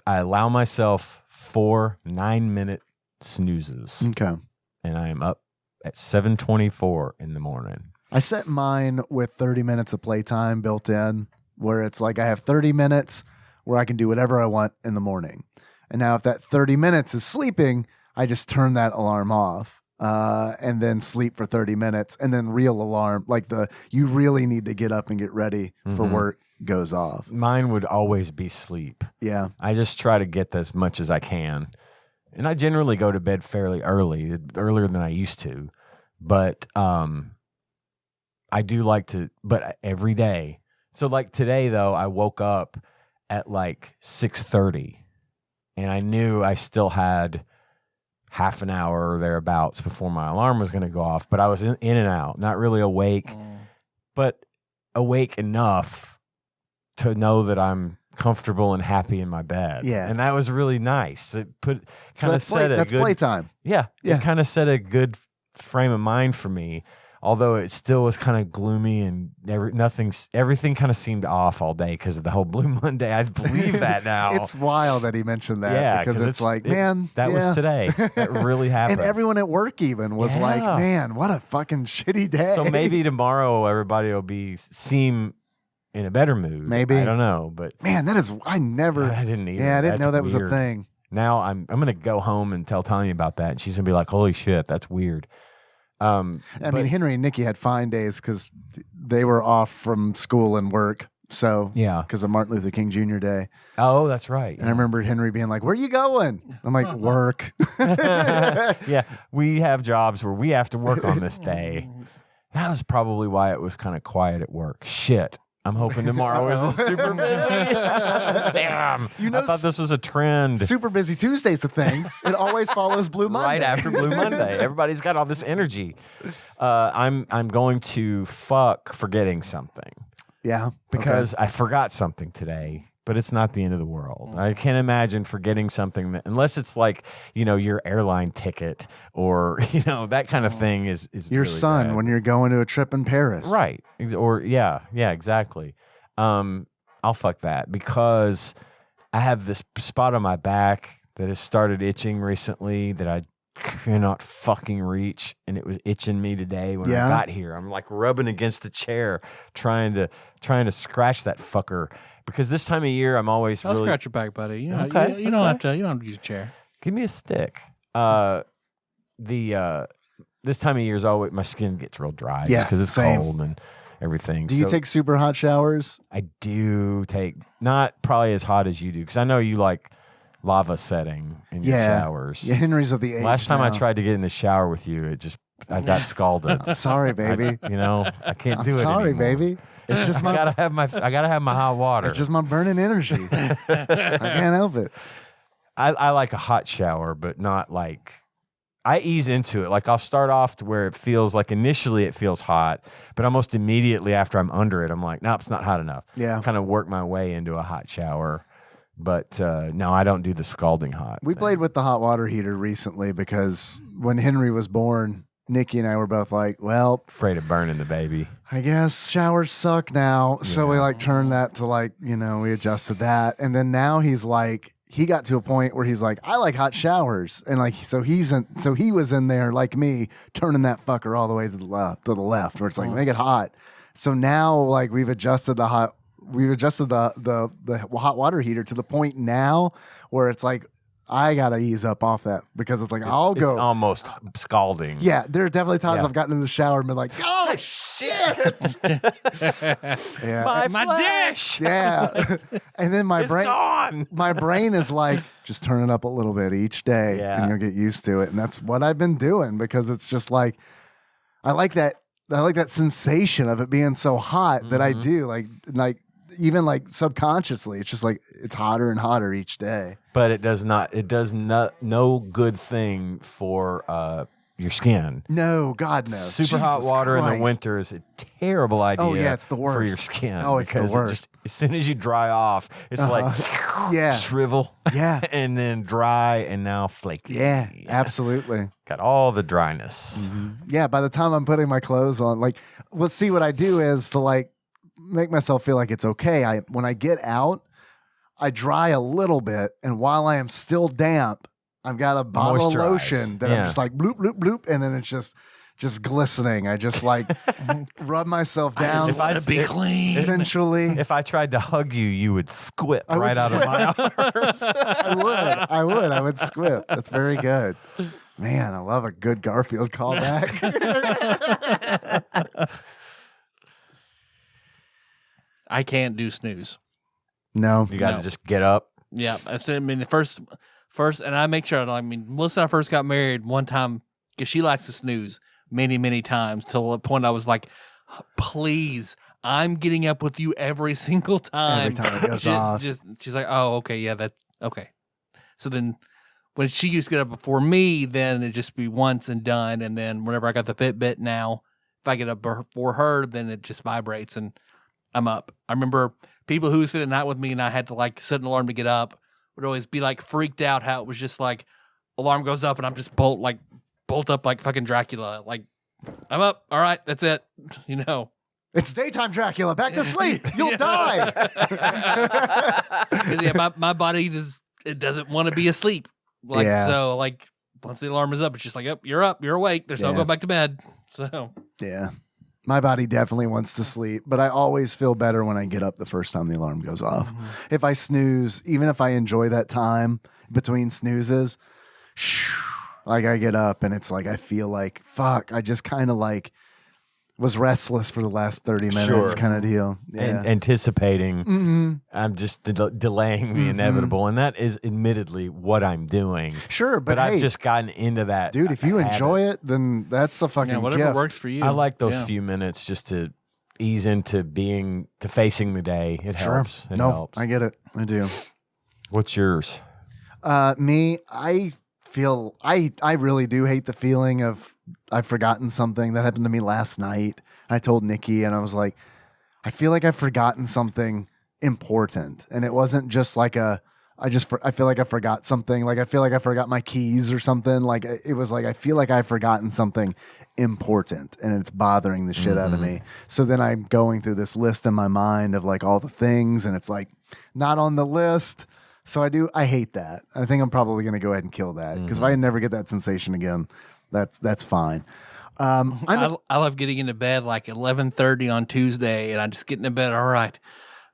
S4: allow myself 4 9-minute snoozes.
S3: Okay.
S4: And I am up at 7:24 in the morning.
S3: I set mine with 30 minutes of playtime built in, where it's like I have 30 minutes where I can do whatever I want in the morning. And now if that 30 minutes is sleeping, I just turn that alarm off and then sleep for 30 minutes and then real alarm, like you really need to get up and get ready for work goes off.
S4: Mine would always be sleep.
S3: Yeah.
S4: I just try to get as much as I can. And I generally go to bed fairly early, earlier than I used to. But I do like to, but every day. So like today though, I woke up at like 6:30. and I knew I still had half an hour or thereabouts before my alarm was going to go off, but I was in and out, not really awake, but awake enough to know that I'm comfortable and happy in my bed.
S3: Yeah.
S4: And that was really nice. It
S3: So that's playtime.
S4: Yeah.
S3: Yeah.
S4: It kind of set a good frame of mind for me, although it still was kind of gloomy and everything kind of seemed off all day because of the whole Blue Monday. I believe that now.
S3: It's wild that he mentioned that.
S4: Yeah,
S3: because it's like, man,
S4: that was today. That really happened.
S3: And everyone at work even was like, man, what a fucking shitty day.
S4: So maybe tomorrow everybody will seem in a better mood.
S3: Maybe.
S4: I don't know, but
S3: man, I
S4: didn't either.
S3: Yeah, I didn't know that was a
S4: weird.
S3: thing.
S4: Now I'm gonna go home and tell Tanya about that, and she's gonna be like, "Holy shit, that's weird."
S3: I mean, Henry and Nikki had fine days because they were off from school and work. So
S4: yeah,
S3: because of Martin Luther King Jr. Day.
S4: Oh, that's right.
S3: And I remember Henry being like, "Where are you going?" I'm like, "Work."
S4: Yeah, we have jobs where we have to work on this day. That was probably why it was kind of quiet at work. Shit. I'm hoping tomorrow isn't super busy. Damn. I thought this was a trend.
S3: Super busy Tuesday's the thing. It always follows Blue Monday.
S4: Right after Blue Monday. Everybody's got all this energy. I'm going to fuck forgetting something.
S3: Yeah.
S4: Because I forgot something today, but it's not the end of the world. I can't imagine forgetting something that, unless it's like, your airline ticket or, that kind of thing is
S3: your
S4: really
S3: son
S4: bad.
S3: when you're going to a trip in Paris.
S4: Right. Or yeah, exactly. I'll fuck that because I have this spot on my back that has started itching recently that I cannot fucking reach, and it was itching me today when I got here. I'm like rubbing against the chair trying to scratch that fucker because this time of year I'm always
S2: I'll
S4: really
S2: scratch your back, buddy. You don't have to use a chair.
S4: Give me a stick. This time of year is always my skin gets real dry just because it's cold and everything.
S3: Do you take super hot showers?
S4: I do take, not probably as hot as you do because I know you like lava setting in your showers.
S3: Yeah, Henry's of the age.
S4: Last time
S3: now.
S4: I tried to get in the shower with you, I got scalded.
S3: I'm sorry, baby.
S4: I can't do it.
S3: Sorry,
S4: anymore.
S3: baby. It's just
S4: I gotta have my hot water.
S3: It's just my burning energy. I can't help it.
S4: I like a hot shower, but not like. I ease into it. Like I'll start off to where it feels like initially it feels hot, but almost immediately after I'm under it, I'm like, nope, it's not hot enough.
S3: Yeah.
S4: Kind of work my way into a hot shower. But no, I don't do the scalding hot.
S3: We played with the hot water heater recently because when Henry was born, Nikki and I were both like, well,
S4: afraid of burning the baby.
S3: I guess showers suck now. So we turned that to we adjusted that. And then now he got to a point where he's like, I like hot showers. And so he was in there like me, turning that fucker all the way to the left where it's like, make it hot. So now we've adjusted the hot water heater to the point now where it's like, I gotta ease up off that because it's like it's
S4: almost scalding.
S3: Yeah, there are definitely times I've gotten in the shower and been like, oh shit!
S4: Yeah, my dish.
S3: Yeah, and then my brain is like, just turn it up a little bit each day, and you'll get used to it. And that's what I've been doing because it's just like, I like that sensation of it being so hot that I do even subconsciously, it's just like it's hotter and hotter each day.
S4: But it does no good thing for your skin.
S3: No, God, no.
S4: Super hot water in the winter is a terrible idea.
S3: Oh yeah, it's the worst
S4: for your skin.
S3: Oh, it's the worst.
S4: As soon as you dry off, it's like shrivel.
S3: Yeah,
S4: and then dry and now flaky.
S3: Yeah, absolutely.
S4: Got all the dryness.
S3: Mm-hmm. Yeah, by the time I'm putting my clothes on, see what I do is to make myself feel like it's okay. When I get out, I dry a little bit, and while I am still damp, I've got a bottle of lotion that I'm just like bloop bloop bloop, and then it's just glistening. I just rub myself down.
S2: If I'd be clean,
S3: essentially.
S4: If I tried to hug you, you would squip out of my arms.
S3: I would squip. That's very good. Man, I love a good Garfield callback.
S2: I can't do snooze.
S3: No.
S4: You got to just get up.
S2: Yeah. The first, and I make sure, Melissa and I first got married one time because she likes to snooze many, many times till the point I was like, please, I'm getting up with you every single time.
S3: Every time it goes off.
S2: She's like, oh, okay, yeah, that's okay. So then when she used to get up before me, then it'd just be once and done. And then whenever I got the Fitbit now, if I get up before her, then it just vibrates and I'm up. I remember people who spent the night with me and I had to like set an alarm to get up would always be like freaked out how it was just like alarm goes up and I'm just bolt up like fucking Dracula. Like I'm up. All right, that's it. You know.
S3: It's daytime, Dracula. Back to sleep. You'll die.
S2: Yeah, my body doesn't want to be asleep. Like so, like once the alarm is up, it's just like, yep, you're up, you're awake. There's no going back to bed. So
S3: yeah, my body definitely wants to sleep, but I always feel better when I get up the first time the alarm goes off. Mm-hmm. If I snooze, even if I enjoy that time between snoozes, like I get up and it's like I feel like fuck. I just kind of like was restless for the last 30 minutes kind of deal. Yeah.
S4: And anticipating. I'm just delaying the inevitable. And that is admittedly what I'm doing.
S3: Sure, but
S4: I've just gotten into that.
S3: Dude, if you enjoy it, then that's a fucking
S2: whatever
S3: gift.
S2: works for you.
S4: I like those few minutes just to ease into facing the day. It helps. It helps.
S3: I get it. I do.
S4: What's yours?
S3: Me, I feel I really do hate the feeling of I've forgotten something. That happened to me last night. I told Nikki and I was like, I feel like I've forgotten something important. And it wasn't just like I feel like I forgot something. Like I feel like I forgot my keys or something. Like it was like I feel like I've forgotten something important and it's bothering the shit out of me. So then I'm going through this list in my mind of like all the things and it's like not on the list. So I hate that. I think I'm probably going to go ahead and kill that because if I never get that sensation again, that's fine.
S2: I love getting into bed like 11:30 on Tuesday, and I just get into bed. All right,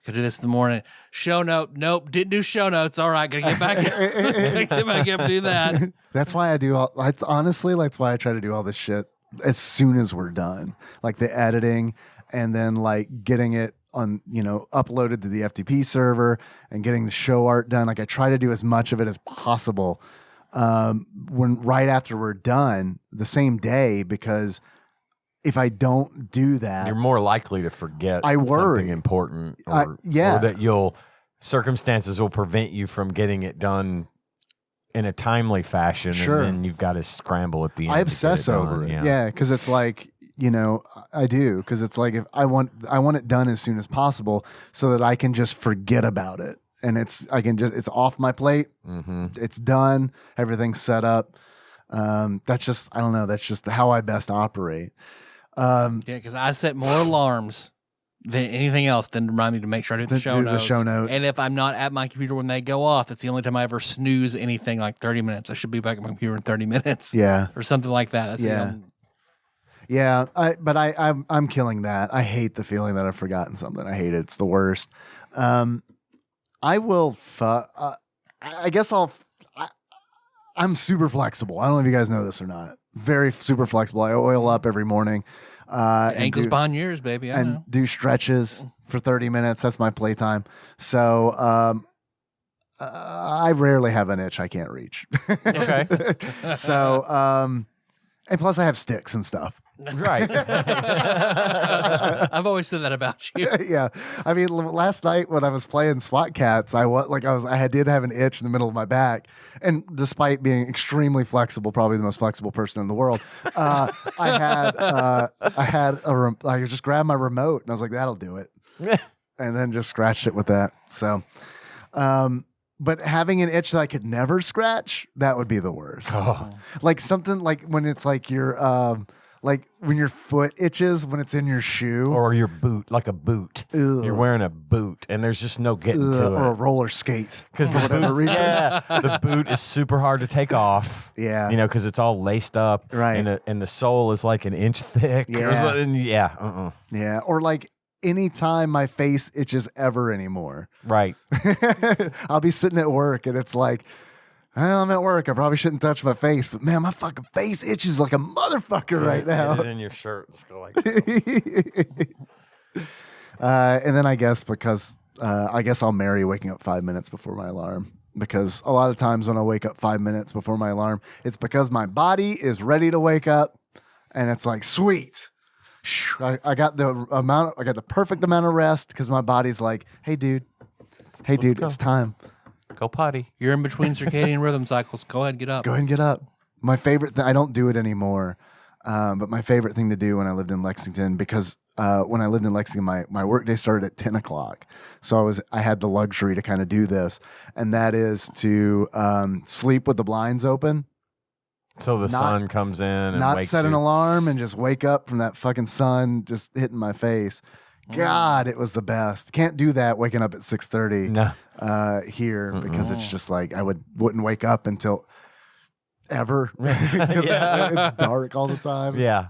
S2: could do this in the morning. Show note, nope, didn't do show notes. All right, gotta get back, gotta get back up, do that.
S3: That's why I do. Honestly, that's why I try to do all this shit as soon as we're done, like the editing, and then like getting it on, uploaded to the FTP server and getting the show art done. Like I try to do as much of it as possible. When right after we're done the same day, because if I don't do that,
S4: you're more likely to forget
S3: something
S4: important or that circumstances will prevent you from getting it done in a timely fashion.
S3: Sure.
S4: And then you've got to scramble at the end.
S3: I obsess over it. Yeah. Cause it's like, I do. Cause it's like, if I want it done as soon as possible so that I can just forget about it. And it's off my plate. It's done. Everything's set up. That's just, I don't know. That's just how I best operate.
S2: Because I set more alarms than anything else than to remind me to make sure I do the show notes. And if I'm not at my computer when they go off, it's the only time I ever snooze anything like 30 minutes. I should be back at my computer in 30 minutes.
S3: Yeah.
S2: Or something like that.
S3: I'm killing that. I hate the feeling that I've forgotten something. I hate it. It's the worst. I will. I guess I'm super flexible. I don't know if you guys know this or not. Very super flexible. I oil up every morning.
S2: Ankles behind yours, baby. I know.
S3: Do stretches for 30 minutes. That's my playtime. So I rarely have an itch I can't reach.
S4: Okay.
S3: So and plus I have sticks and stuff.
S4: Right.
S2: I've always said that about you.
S3: Yeah. I mean, last night when I was playing SWAT Kats, I did have an itch in the middle of my back. And despite being extremely flexible, probably the most flexible person in the world, I just grabbed my remote and I was like, that'll do it. And then just scratched it with that. So, but having an itch that I could never scratch, that would be the worst.
S4: Oh.
S3: Like something like when it's like like when your foot itches when it's in your shoe.
S4: Or your boot, like a boot.
S3: Ugh.
S4: You're wearing a boot and there's just no getting to it.
S3: Or a roller skate.
S4: Because the boot is super hard to take off.
S3: Yeah.
S4: Because it's all laced up.
S3: Right.
S4: And the sole is like an inch thick.
S3: Yeah. Yeah. Or like anytime my face itches ever anymore.
S4: Right.
S3: I'll be sitting at work and it's like, well, I'm at work. I probably shouldn't touch my face, but man, my fucking face itches like a motherfucker right now.
S4: Get it in your shirt. Let's go like
S3: and then I guess I'll marry waking up 5 minutes before my alarm, because a lot of times when I wake up 5 minutes before my alarm, it's because my body is ready to wake up, and it's like, sweet. I got the perfect amount of rest because my body's like, hey dude, it's time.
S4: Go potty.
S2: You're in between circadian rhythm cycles. Go ahead, get up.
S3: Go ahead and get up. My favorite thing, I don't do it anymore, but my favorite thing to do when I lived in Lexington, because when I lived in Lexington, my work day started at 10 o'clock. So I had the luxury to kind of do this, and that is to sleep with the blinds open.
S4: So the sun comes in and
S3: not
S4: wakes
S3: set an
S4: you.
S3: alarm and just wake up from that fucking sun just hitting my face. God, it was the best. Can't do that waking up at 6:30 here because it's just like I wouldn't wake up until ever because it's dark all the time.
S4: Yeah.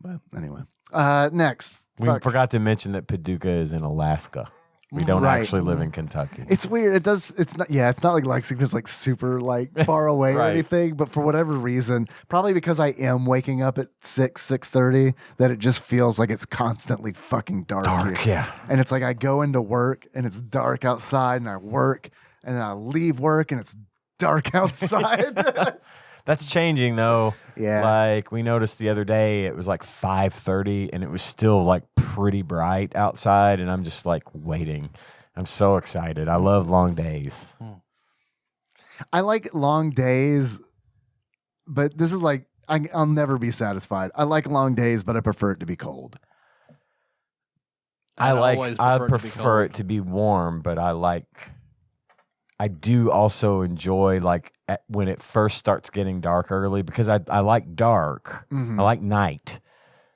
S3: But anyway, next.
S4: We forgot to mention that Paducah is in Alaska. We don't actually live in Kentucky.
S3: It's weird. It's not like Lexington's like super like far away or anything, but for whatever reason, probably because I am waking up at 6:30, that it just feels like it's constantly fucking dark here.
S4: Yeah.
S3: And it's like I go into work and it's dark outside, and I work and then I leave work and it's dark outside.
S4: That's changing though.
S3: Yeah.
S4: Like we noticed the other day, it was like 5:30 and it was still like pretty bright outside, and I'm just like waiting. I'm so excited. I love long days.
S3: I like long days, but this is like I'll never be satisfied. I like long days, but I prefer it to be cold.
S4: I prefer it to be warm, but I do also enjoy like when it first starts getting dark early, because I like dark.
S3: Mm-hmm.
S4: I like night,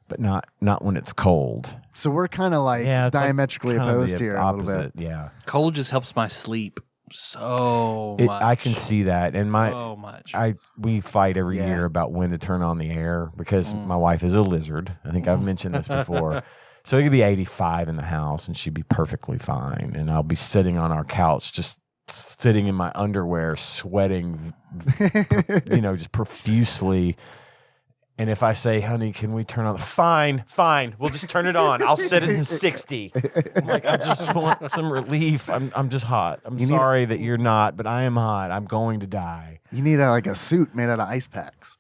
S4: but not when it's cold.
S3: So we're kind of like diametrically opposed here a little bit.
S4: Yeah.
S2: Cold just helps my sleep so much.
S4: I can see that. And
S2: so much.
S4: we fight every year about when to turn on the air, because my wife is a lizard. I think I've mentioned this before. So it could be 85 in the house and she'd be perfectly fine. And I'll be sitting on our couch, just sitting in my underwear, sweating, just profusely. And if I say, honey, can we turn on fine, we'll just turn it on. I'll set it to 60. I'm like, I just want some relief. I'm just hot. I'm sorry that you're not, but I am hot. I'm going to die.
S3: You need a suit made out of ice packs.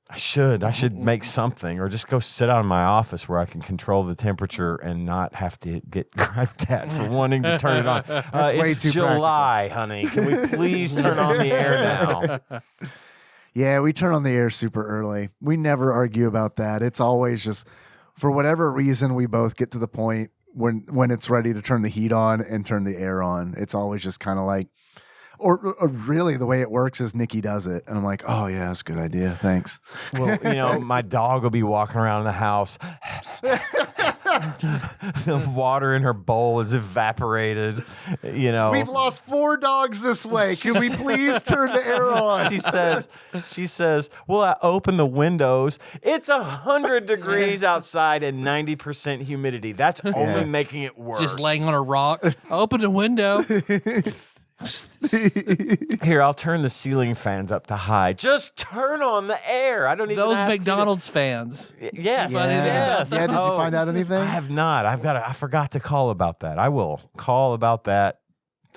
S4: I should make something, or just go sit out in my office where I can control the temperature and not have to get griped at for wanting to turn it on.
S3: That's way
S4: it's
S3: too
S4: July, honey. Can we please turn on the air now?
S3: Yeah, we turn on the air super early. We never argue about that. It's always just, for whatever reason, we both get to the point when it's ready to turn the heat on and turn the air on. It's always just kind of like, or really the way it works is Nikki does it. And I'm like, oh yeah, that's a good idea. Thanks.
S4: Well, my dog will be walking around the house. The water in her bowl is evaporated.
S3: We've lost 4 dogs this way. Can we please turn the air on?
S4: She says, well, I open the windows. It's 100 degrees outside and 90% humidity. That's only making it worse.
S2: Just laying on a rock. Open the window.
S4: Here, I'll turn the ceiling fans up to high. Just turn on the air. I don't even
S2: those
S4: ask
S2: McDonald's fans.
S4: Yes.
S3: Yes. Yeah, did you find out anything?
S4: I have not. I forgot to call about that. I will call about that.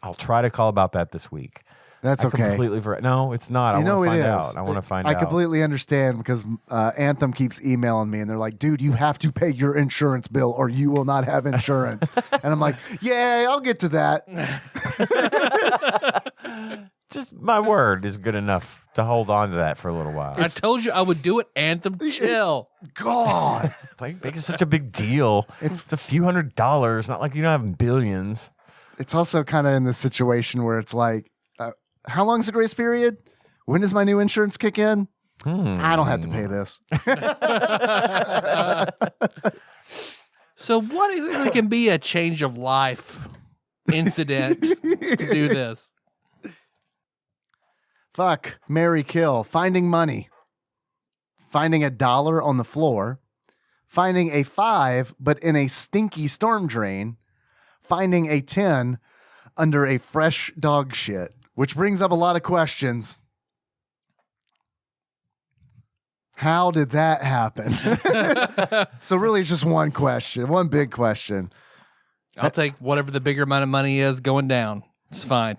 S4: I'll try to call about that this week.
S3: That's okay.
S4: Completely forgot. No, it's not. I want to find out. I want to find out.
S3: I completely understand, because Anthem keeps emailing me and they're like, dude, you have to pay your insurance bill or you will not have insurance. And I'm like, yeah, I'll get to that.
S4: Just my word is good enough to hold on to that for a little while.
S2: I told you I would do it, Anthem. Chill.
S3: God.
S4: Like, making such a big deal. It's a few $100s. Not like you don't have billions.
S3: It's also kind of in the situation where it's like, how long's the grace period? When does my new insurance kick in? I don't have to pay this.
S2: So what exactly can be a change of life incident to do this?
S3: Fuck, marry, kill, finding money, finding $1 on the floor, finding a 5 but in a stinky storm drain, finding a 10 under a fresh dog shit. Which brings up a lot of questions. How did that happen? So really it's just one question, one big question.
S2: I'll take whatever the bigger amount of money is going down. It's fine.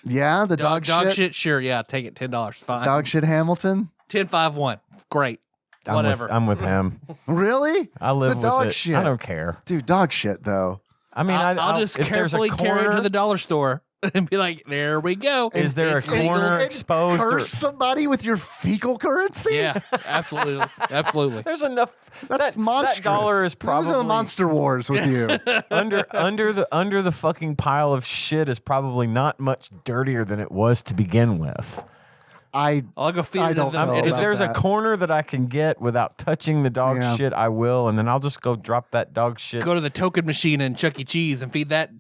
S3: Yeah, the dog
S2: shit, sure. Yeah, take it. $10. Fine.
S3: Dog shit Hamilton?
S2: 10-5-1. Great. Whatever.
S4: I'm with him.
S3: Really?
S4: I live with
S3: dog
S4: it.
S3: shit.
S4: I don't care.
S3: Dude, dog shit though.
S4: I mean,
S2: I'll just carefully carry it to the dollar store. and be like, there we go.
S4: Is there a
S2: It's legal.
S4: corner exposed?
S3: Curse somebody with your fecal currency?
S2: Yeah, absolutely. Absolutely.
S4: There's enough.
S3: That's monstrous.
S4: That dollar is
S3: Look
S4: probably
S3: at the Monster Wars with you.
S4: under the fucking pile of shit is probably not much dirtier than it was to begin with.
S2: I'll go feed
S3: I
S2: it
S3: don't
S2: to them.
S3: know
S2: If
S4: If
S3: about
S4: there's
S3: that.
S4: a corner that I can get without touching the dog shit, I will, and then I'll just go drop that dog shit.
S2: go to the token machine in Chuck E. Cheese and feed that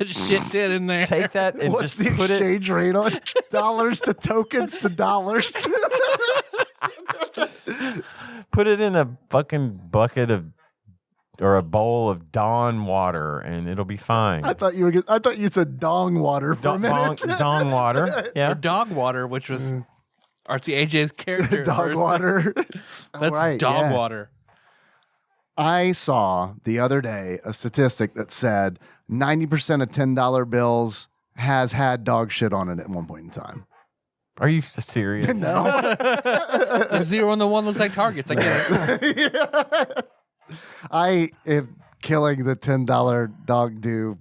S2: shit in there.
S4: Take that and
S3: What's
S4: just
S3: the
S4: put it.
S3: exchange rate on dollars to tokens to dollars?
S4: Put it in a fucking bucket of or a bowl of Dawn water, and it'll be fine.
S3: I thought you said dong water for a minute.
S4: Dong water. Yeah.
S2: Or dog water, which was RC AJ's character.
S3: Dog water.
S2: That's
S3: Right,
S2: dog
S3: yeah.
S2: water.
S3: I saw the other day a statistic that said 90% of $10 bills has had dog shit on it at one point in time.
S4: Are you serious?
S3: No.
S2: The zero and the one looks like targets. I get it.
S3: I am killing the $10 dog do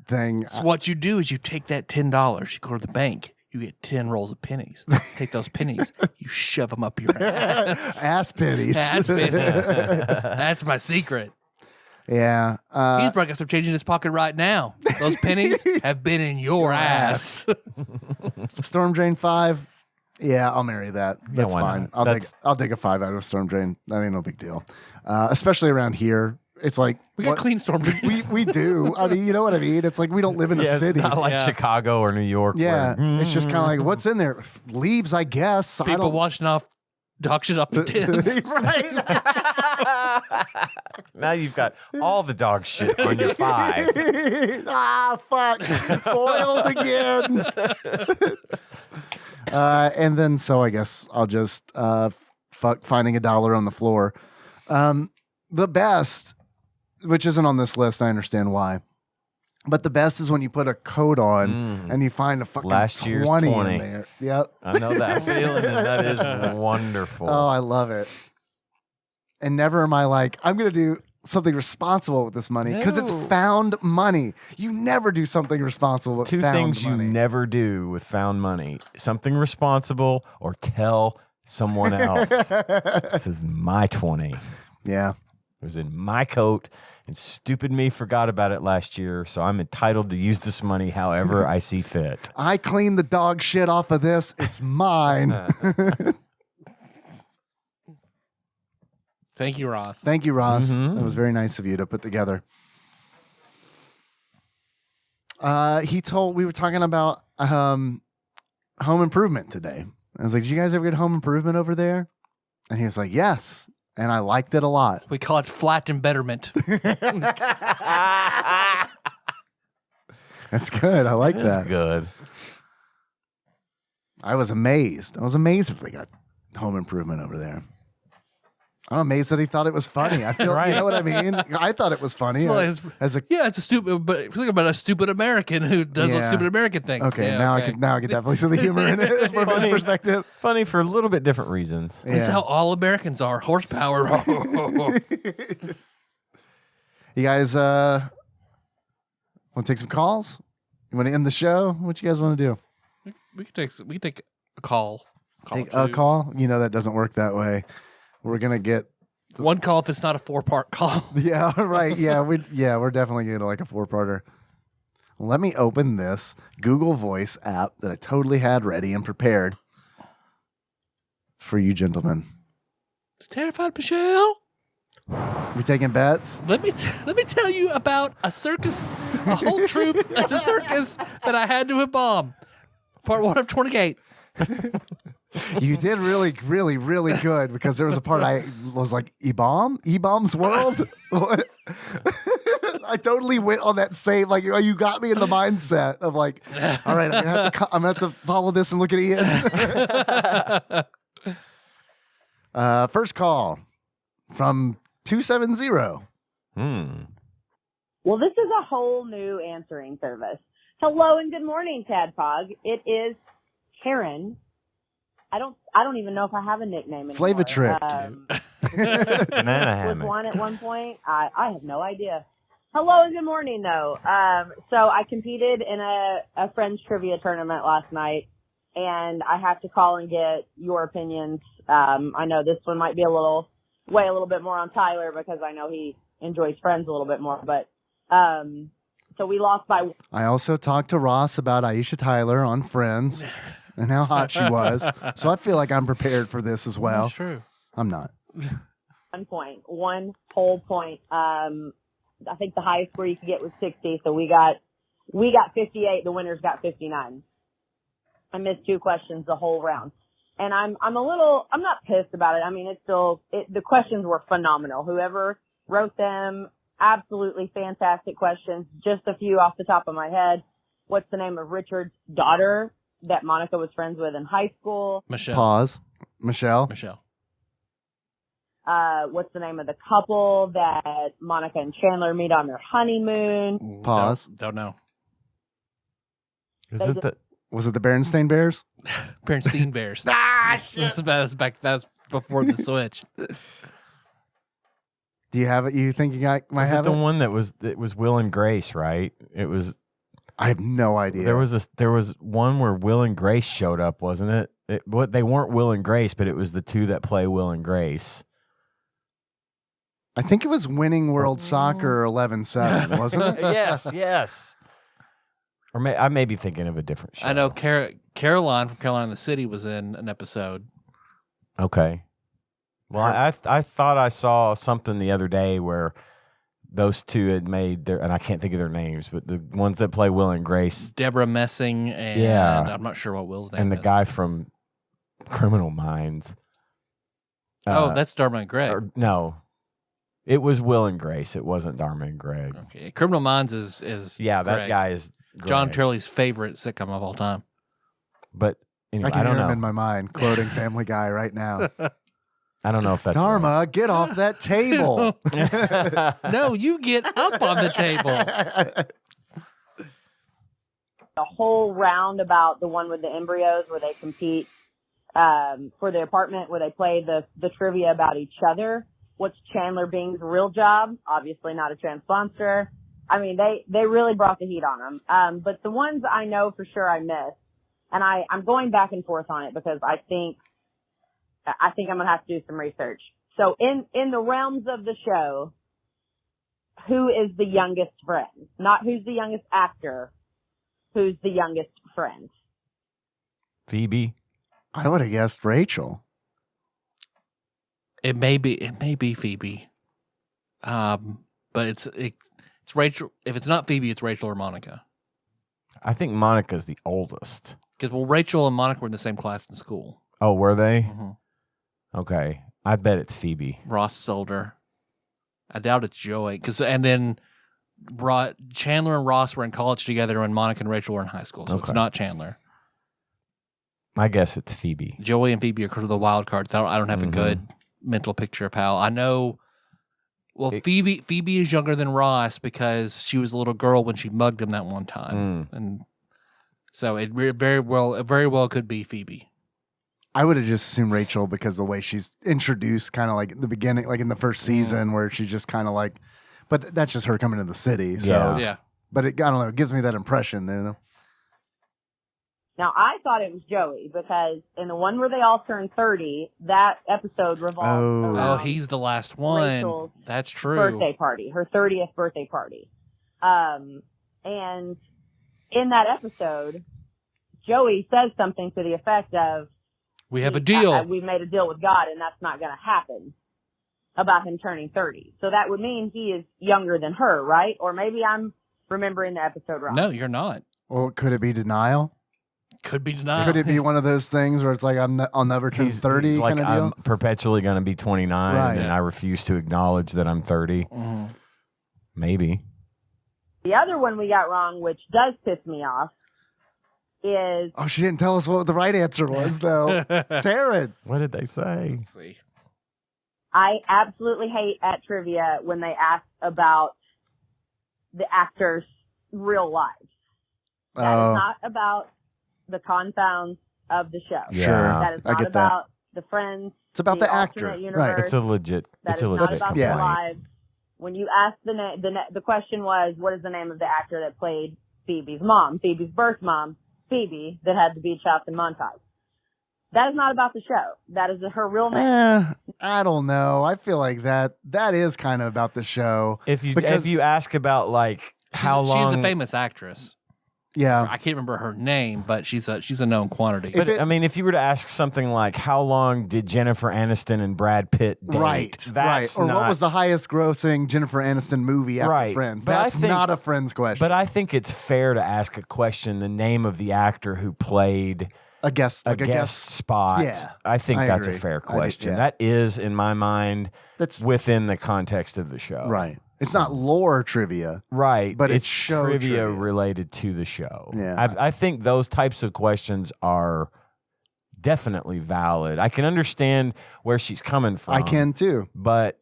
S3: thing.
S2: So what you do is you take that $10, you go to the bank, you get 10 rolls of pennies. Take those pennies, you shove them up your ass.
S3: Ass pennies.
S2: Ass pennies. That's my secret.
S3: Yeah.
S2: He's probably got some change in his pocket right now. Those pennies have been in your ass.
S3: Storm Drain 5. Yeah, I'll marry that. That's
S4: why
S3: fine.
S4: not?
S3: I'll take a 5 out of Storm Drain. That ain't no big deal. Especially around here. It's like
S2: We got clean storm drains.
S3: we do. I mean, you know what I mean? It's like we don't live in a
S4: Yeah, it's
S3: city.
S4: not like
S2: Yeah.
S4: Chicago or New York.
S3: Yeah.
S4: where,
S3: It's just kind of like, what's in there? Leaves, I guess. I
S2: People
S3: don't
S2: washing off dog shit off the tins.
S3: right.
S4: now you've got all the dog shit on your 5.
S3: Fuck. Foiled again. And then, so I guess I'll just fuck finding $1 on the floor. The best, which isn't on this list, I understand why. But the best is when you put a code on and you find a fucking
S4: Last year's
S3: 20
S4: 20.
S3: in there. Yep.
S4: I know that feeling, and that is wonderful.
S3: Oh, I love it. And never am I like, I'm going to do something responsible with this money because it's
S4: No.
S3: found money. You never do something responsible with
S4: Two
S3: found
S4: things
S3: money.
S4: you never do with found money: something responsible or tell someone else. This is my 20.
S3: Yeah.
S4: It was in my coat, and stupid me forgot about it last year, so I'm entitled to use this money however I see fit.
S3: I cleaned the dog shit off of this. It's mine.
S2: Thank you, Ross.
S3: Thank you, Ross.
S4: Mhm.
S3: That was very nice of you to put together. We were talking about home improvement today. I was like, did you guys ever get home improvement over there? And he was like, yes. And I liked it a lot.
S2: We call it flat and betterment.
S3: That's good. I like
S4: That's
S3: that.
S4: good.
S3: I was amazed. that they got home improvement over there. I'm amazed that he thought it was funny. I feel,
S4: Right.
S3: you know what I mean? I thought it was funny.
S2: Well, it's
S3: a
S2: Yeah, it's a stupid, but think about a stupid American who does those
S3: Yeah.
S2: stupid American things.
S3: okay,
S2: Yeah,
S3: now
S2: okay.
S3: I can definitely see the humor in it from his
S4: Funny.
S3: perspective.
S4: Funny for a little bit different reasons.
S2: That's
S3: Yeah.
S2: how all Americans are. Horsepower.
S3: You guys want to take some calls? You want to end the show? What you guys want to do?
S2: we can take a call.
S3: Take
S2: or
S3: a
S2: two.
S3: call? You know that doesn't work that way. We're gonna get
S2: One call if it's not a 4-part call.
S3: yeah, right. Yeah, we're definitely getting like a 4-parter. Let me open this Google Voice app that I totally had ready and prepared for you gentlemen.
S2: It's terrified Michelle.
S3: We taking bets?
S2: Let me tell you about a circus, a whole troupe at the circus that I had to embalm. Part 1 of 28.
S3: You did really, really, really good because there was a part I was like, E-Bomb's World? What? I totally went on that same, like, you got me in the mindset of like, all right, I'm gonna have to follow this and look at Ian. First call from 270.
S5: Well, this is a whole new answering service. Hello and good morning, TADPOG. It is Karen. I don't even know if I have a nickname anymore.
S3: Flava Trip.
S4: Banana
S5: Was
S4: hammock.
S5: one at one point. I have no idea. Hello and good morning, though. So I competed in a Friends trivia tournament last night, and I have to call and get your opinions. I know this one might be weigh a little bit more on Tyler because I know he enjoys Friends a little bit more. But so we lost by.
S3: I also talked to Ross about Aisha Tyler on Friends and how hot she was. So I feel like I'm prepared for this as well.
S2: That's true.
S3: I'm not.
S5: 1 point, 1 whole point. I think the highest score you could get was 60, so we got 58. The winners got 59. I missed 2 questions the whole round, and I'm not pissed about it. I mean, the questions were phenomenal. Whoever wrote them, absolutely fantastic questions. Just a few off the top of my head. What's the name of Richard's daughter that Monica was friends with in high school?
S2: Michelle.
S3: Pause. Michelle.
S5: What's the name of the couple that Monica and Chandler meet on their honeymoon?
S3: Pause.
S2: Don't know.
S4: Is it the
S3: Was it the Berenstain Bears?
S2: Bernstein Bears.
S3: Shit.
S2: That's before the switch.
S3: Do you have it? You think you might
S4: was
S3: have
S4: it
S3: it?
S4: the one that was Will and Grace, right? It was.
S3: I have no idea.
S4: There was one where Will and Grace showed up, wasn't it? They weren't Will and Grace, but it was the two that play Will and Grace.
S3: I think it was Winning World Soccer 11-7, wasn't it?
S4: Yes. Or I may be thinking of a different show.
S2: I know Caroline from Carolina in the City was in an episode.
S4: Okay. Well, I thought I saw something the other day where those two had made and I can't think of their names, but the ones that play Will and Grace.
S2: Deborah Messing and I'm not sure what Will's name is.
S4: And the guy from Criminal Minds.
S2: That's Dharma and Greg.
S4: No. It was Will and Grace. It wasn't Dharma and Greg.
S2: Okay. Criminal Minds is
S4: that
S2: Greg.
S4: guy is Greg.
S2: John Turley's favorite sitcom of all time.
S4: But anyway,
S3: I can
S4: don't
S3: hear
S4: know.
S3: him in my mind, quoting Family Guy right now.
S4: I don't know if that's
S3: Dharma,
S4: right.
S3: get off that table.
S2: No, you get up on the table.
S5: The whole round about the one with the embryos where they compete for the apartment, where they play the trivia about each other. What's Chandler Bing's real job? Obviously not a transponder. I mean, they really brought the heat on them. But the ones I know for sure I missed, and I'm going back and forth on it because I think I'm going to have to do some research. So in the realms of the show, who is the youngest friend? Not who's the youngest actor, who's the youngest friend?
S4: Phoebe?
S3: I would have guessed Rachel.
S2: It may be Phoebe. But it's Rachel. If it's not Phoebe, it's Rachel or Monica.
S4: I think Monica's the oldest.
S2: Because Rachel and Monica were in the same class in school.
S4: Oh, were they?
S2: Mm-hmm.
S4: Okay. I bet it's Phoebe.
S2: Ross is older. I doubt it's Joey. And then Chandler and Ross were in college together when Monica and Rachel were in high school. So it's not Chandler.
S4: I guess it's Phoebe.
S2: Joey and Phoebe are the wild cards. I don't have a good mental picture of how. I know. Well, Phoebe is younger than Ross because she was a little girl when she mugged him that one time, and so it very well could be Phoebe.
S3: I would have just assumed Rachel because the way she's introduced, kind of like at the beginning, like in the first season, where she's just kind of like, but that's just her coming to the city. So
S2: Yeah.
S3: But I don't know. It gives me that impression, you know.
S5: Now, I thought it was Joey because in the one where they all turned 30, that episode revolved around
S2: he's the last one.
S5: Rachel's
S2: That's true.
S5: birthday party, her 30th birthday party. And in that episode, Joey says something to the effect of,
S2: we have a deal.
S5: We've made a deal with God, and that's not going to happen about him turning 30. So that would mean he is younger than her, right? Or maybe I'm remembering the episode wrong.
S2: No, you're not.
S3: Or could it be denial?
S2: Could be denied.
S3: Could it be one of those things where it's like I'll never turn 30
S4: he's like,
S3: kind of deal?
S4: I'm perpetually going to be 29
S3: Right.
S4: and I refuse to acknowledge that I'm 30.
S2: Mm-hmm.
S4: Maybe.
S5: The other one we got wrong, which does piss me off, is...
S3: Oh, she didn't tell us what the right answer was, though. Taryn.
S4: What did they say?
S2: Let's see.
S5: I absolutely hate at trivia when they ask about the actors' real lives. That is not about the confounds of the show.
S4: Yeah.
S3: Sure.
S5: That is
S3: I
S5: not
S3: get
S5: about the friends.
S3: It's about the actor.
S5: alternate
S3: Right.
S5: universe.
S4: It's a legit
S5: That
S4: it's
S5: is
S4: a
S5: not
S4: legit
S5: about
S4: complaint.
S5: their lives. when you asked the question was, what is the name of the actor that played Phoebe's mom, Phoebe's birth mom, Phoebe, that had the beach house and montage? That is not about the show. That is her real name.
S3: I don't know. I feel like that is kind of about the show.
S4: If you ask about like how long,
S2: she's a famous actress.
S3: Yeah,
S2: I can't remember her name, but she's a known quantity.
S4: But I mean, if you were to ask something like, how long did Jennifer Aniston and Brad Pitt date?
S3: Right. Or what was the highest grossing Jennifer Aniston movie after Friends?
S4: But
S3: That's not a Friends question.
S4: But I think it's fair to ask a question, the name of the actor who played
S3: a guest
S4: spot.
S3: Yeah,
S4: I think that's
S3: agree.
S4: a fair question. That is, in my mind, that's within the context of the show.
S3: Right. It's not lore trivia.
S4: Right.
S3: But it's
S4: show trivia related to the show.
S3: Yeah.
S4: I think those types of questions are definitely valid. I can understand where she's coming from.
S3: I can too.
S4: But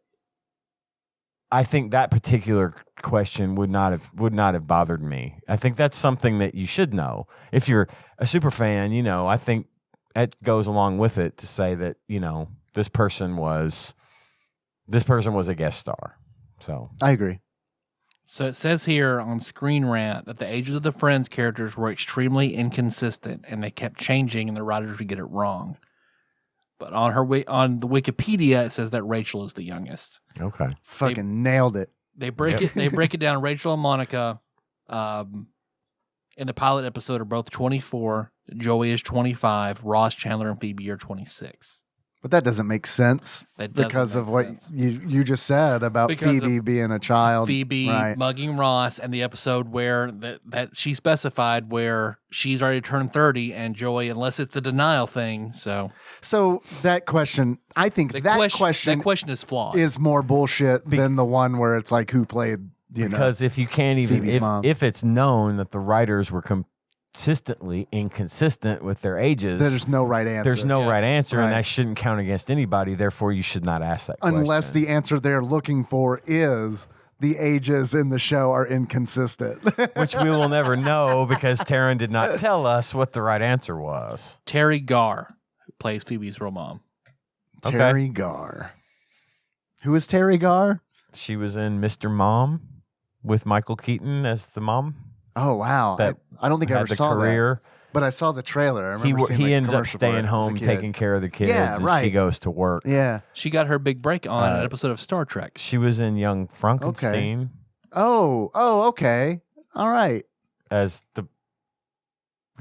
S4: I think that particular question would not have bothered me. I think that's something that you should know. If you're a super fan, I think that goes along with it to say that, this person was a guest star. So
S3: I agree.
S2: So it says here on Screen Rant that the ages of the Friends characters were extremely inconsistent and they kept changing and the writers would get it wrong. But on the Wikipedia, it says that Rachel is the youngest.
S4: Okay.
S3: Fucking nailed it.
S2: They break it down. Rachel and Monica in the pilot episode are both 24. Joey is 25. Ross, Chandler, and Phoebe are 26.
S3: But that doesn't make sense because of what you just said about Phoebe being a child.
S2: Phoebe mugging Ross, and the episode where that she specified where she's already turned 30 and Joey, unless it's a denial thing. So
S3: that question, I think that question
S2: is flawed.
S3: Is more bullshit than the one where it's like who played,
S4: because if you can't even, if it's known that the writers were consistently inconsistent with their ages,
S3: there's no right answer.
S4: There's no right answer, and that shouldn't count against anybody. Therefore, you should not ask that question.
S3: Unless the answer they're looking for is the ages in the show are inconsistent.
S4: Which we will never know because Taryn did not tell us what the right answer was.
S2: Terry Garr, who plays Phoebe's real mom.
S3: Terry Garr. Who is Terry Garr?
S4: She was in Mr. Mom with Michael Keaton as the mom.
S3: Oh, wow. I don't think I ever saw that. But I saw the trailer. I remember
S4: he ends up staying home, taking care of the kids, and she goes to work.
S3: Yeah.
S2: She got her big break on an episode of Star Trek.
S4: She was in Young Frankenstein.
S3: Okay. Oh, okay. All right.
S4: As the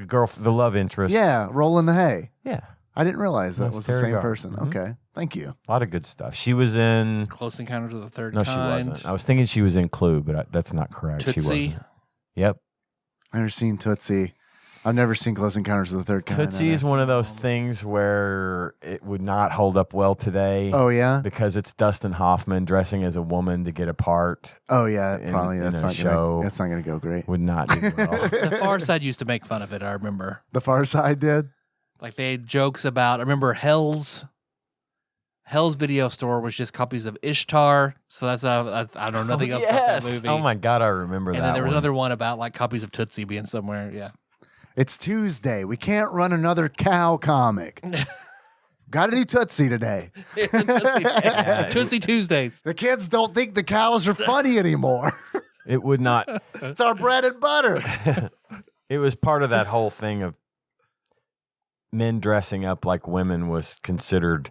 S4: girl, the love interest.
S3: Yeah, rolling the hay.
S4: Yeah.
S3: I didn't realize that was the same person.
S4: Mm-hmm.
S3: Okay. Thank you.
S4: A lot of good stuff. She was in
S2: Close Encounters of the Third
S4: No,
S2: Kind.
S4: she wasn't. I was thinking she was in Clue, but that's not correct.
S2: Tootsie.
S4: She wasn't. Yep.
S3: I've never seen Tootsie. I've never seen Close Encounters of the Third Kind.
S4: Tootsie is one of those things where it would not hold up well today.
S3: Oh, yeah?
S4: Because it's Dustin Hoffman dressing as a woman to get a part.
S3: Oh, yeah. Probably. That's not going to go great.
S4: Would not do well.
S2: The Far Side used to make fun of it, I remember.
S3: The Far Side did?
S2: Like they had jokes about, I remember Hell's video store was just copies of Ishtar. So that's, I don't know nothing else about that movie.
S4: Oh my God, I remember that.
S2: And then there was another one about like copies of Tootsie being somewhere. Yeah.
S3: It's Tuesday. We can't run another cow comic. Got to do Tootsie today.
S2: Tootsie Tuesdays.
S3: The kids don't think the cows are funny anymore.
S4: It would not.
S3: It's our bread and butter.
S4: It was part of that whole thing of men dressing up like women was considered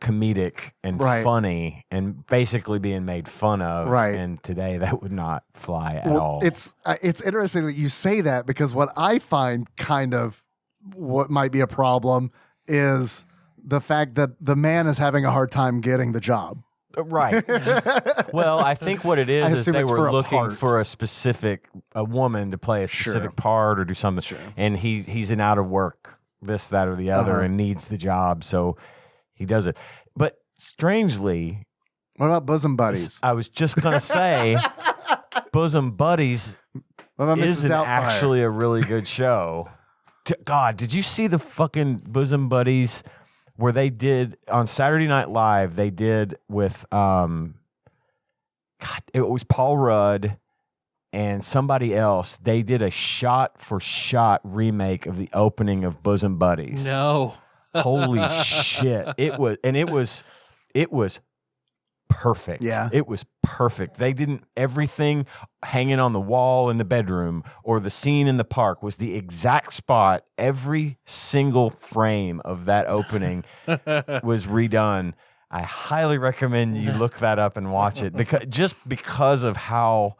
S4: comedic and funny and basically being made fun of.
S3: Right.
S4: And today that would not fly at all.
S3: It's interesting that you say that because what I find kind of what might be a problem is the fact that the man is having a hard time getting the job.
S4: Right. Well, I think what it is they were looking for a woman to play a specific part or do something.
S3: Sure.
S4: And he's an out of work, this, that, or the other, and needs the job. So he does it. But strangely,
S3: what about Bosom Buddies?
S4: I was just going to say Bosom Buddies isn't actually a really good show. God, did you see the fucking Bosom Buddies where they did on Saturday Night Live? They did with it was Paul Rudd and somebody else. They did a shot-for-shot remake of the opening of Bosom Buddies.
S2: No.
S4: Holy shit. It was perfect.
S3: Yeah.
S4: It was perfect. They didn't, everything hanging on the wall in the bedroom or the scene in the park was the exact spot. Every single frame of that opening was redone. I highly recommend you look that up and watch it because of how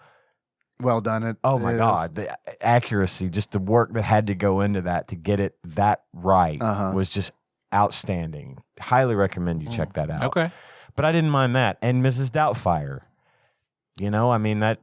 S3: well done it.
S4: Oh my God, the accuracy, just the work that had to go into that to get it that right was just outstanding. Highly recommend you check that out.
S2: Okay.
S4: But I didn't mind that. And Mrs. Doubtfire, I mean, that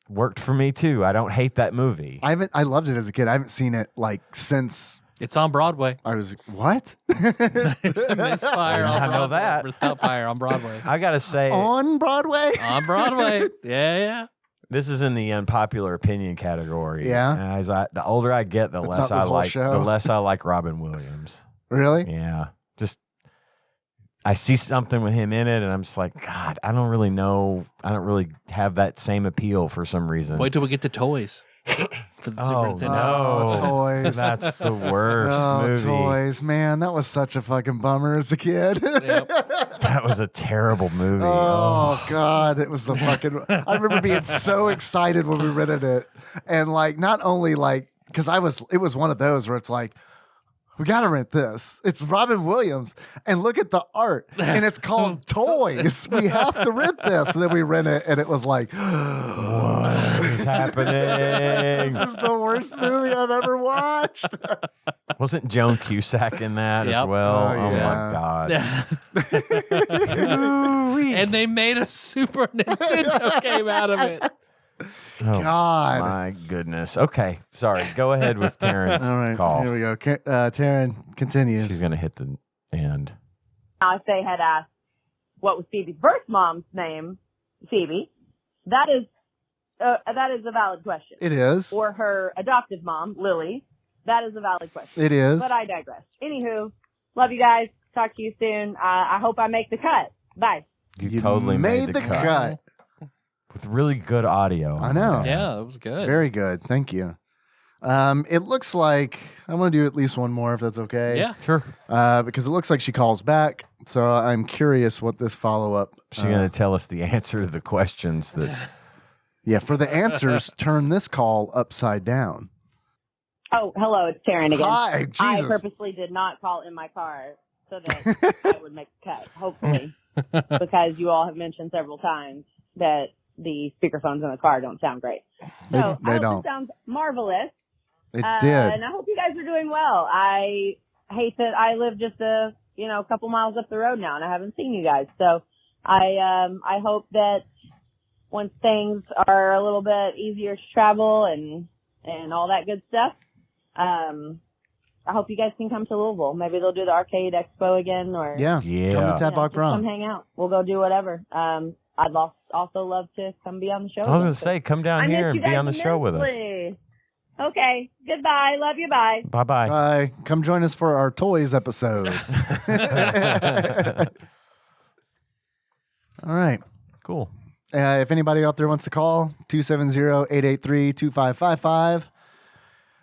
S4: worked for me too. I don't hate that movie.
S3: I loved it as a kid. I haven't seen it since
S2: It's on Broadway.
S3: I was what?
S2: Misfire.
S4: I know that.
S2: Miss Doubtfire on Broadway.
S4: I gotta say,
S3: On Broadway?
S2: On Broadway. Yeah.
S4: this is in the unpopular opinion category.
S3: Yeah.
S4: As the older I get, the
S3: That's
S4: less
S3: not
S4: I
S3: this whole
S4: like.
S3: show?
S4: The less I like Robin Williams.
S3: Really?
S4: Yeah. Just I see something with him in it, and I'm just like, God, I don't really know. I don't really have that same appeal for some reason.
S2: Wait till we get to toys for the Super
S4: Oh,
S2: Nintendo.
S4: no.
S3: Oh, toys.
S4: That's the worst movie.
S3: Toys, man, that was such a fucking bummer as a kid.
S2: Yep.
S4: That was a terrible movie.
S3: Oh God, it was the fucking. I remember being so excited when we rented it, and not only because it was one of those where it's like, we gotta rent this. It's Robin Williams, and look at the art, and it's called Toys. We have to rent this, and then we rent it, and it was like,
S4: What is happening?
S3: this is the worst movie I've ever watched.
S4: Wasn't Joan Cusack in that
S2: Yep.
S4: as well?
S3: Oh,
S4: Oh,
S3: yeah.
S4: my God.
S2: And they made a Super Nintendo game out of it.
S4: Oh,
S3: God.
S4: my goodness. Okay. Sorry. Go ahead with Terrence's
S3: All right,
S4: call.
S3: here we go. Taryn continues.
S4: She's going to hit the end.
S5: Now, if they had asked what was Phoebe's birth mom's name, Phoebe, that is a valid question.
S3: It is.
S5: Or her adoptive mom, Lily, that is a valid question.
S3: It is.
S5: But I digress. Anywho, love you guys. Talk to you soon. I hope I make the cut. Bye.
S4: You totally made the cut. With really good audio.
S3: I know.
S2: Yeah, it was good.
S3: Very good. Thank you. It looks like I'm going to do at least one more if that's okay.
S2: Yeah.
S4: Sure.
S3: Because it looks like she calls back. So I'm curious what this follow-up.
S4: She's going to tell us the answer to the questions that.
S3: Yeah, for the answers, turn this call upside down.
S5: Oh, hello. It's Taryn again.
S3: Hi,
S5: I
S3: Jesus.
S5: purposely did not call in my car so that I would make the cut, hopefully, because you all have mentioned several times that the speakerphones in the car don't sound great.
S3: They
S5: So I hope
S3: don't.
S5: it sounds marvelous.
S3: It did.
S5: And I hope you guys are doing well. I hate that I live just a couple miles up the road now and I haven't seen you guys. So I hope that once things are a little bit easier to travel and all that good stuff, I hope you guys can come to Louisville. Maybe they'll do the Arcade Expo again or
S3: Yeah.
S4: Yeah.
S3: Come to
S5: just
S3: Tadpog
S5: come
S3: Prom.
S5: hang out. We'll go do whatever. I'd also love to come be on the show.
S4: I was
S5: again.
S4: going to say, come
S5: I
S4: down
S5: miss
S4: here
S5: you
S4: and be
S5: guys
S4: on the show with us.
S5: immensely. Okay. Goodbye. Love you. Bye.
S4: Bye-bye.
S3: Bye. Come join us for our toys episode. All right.
S4: Cool.
S3: If anybody out there wants to call, 270-883-2555.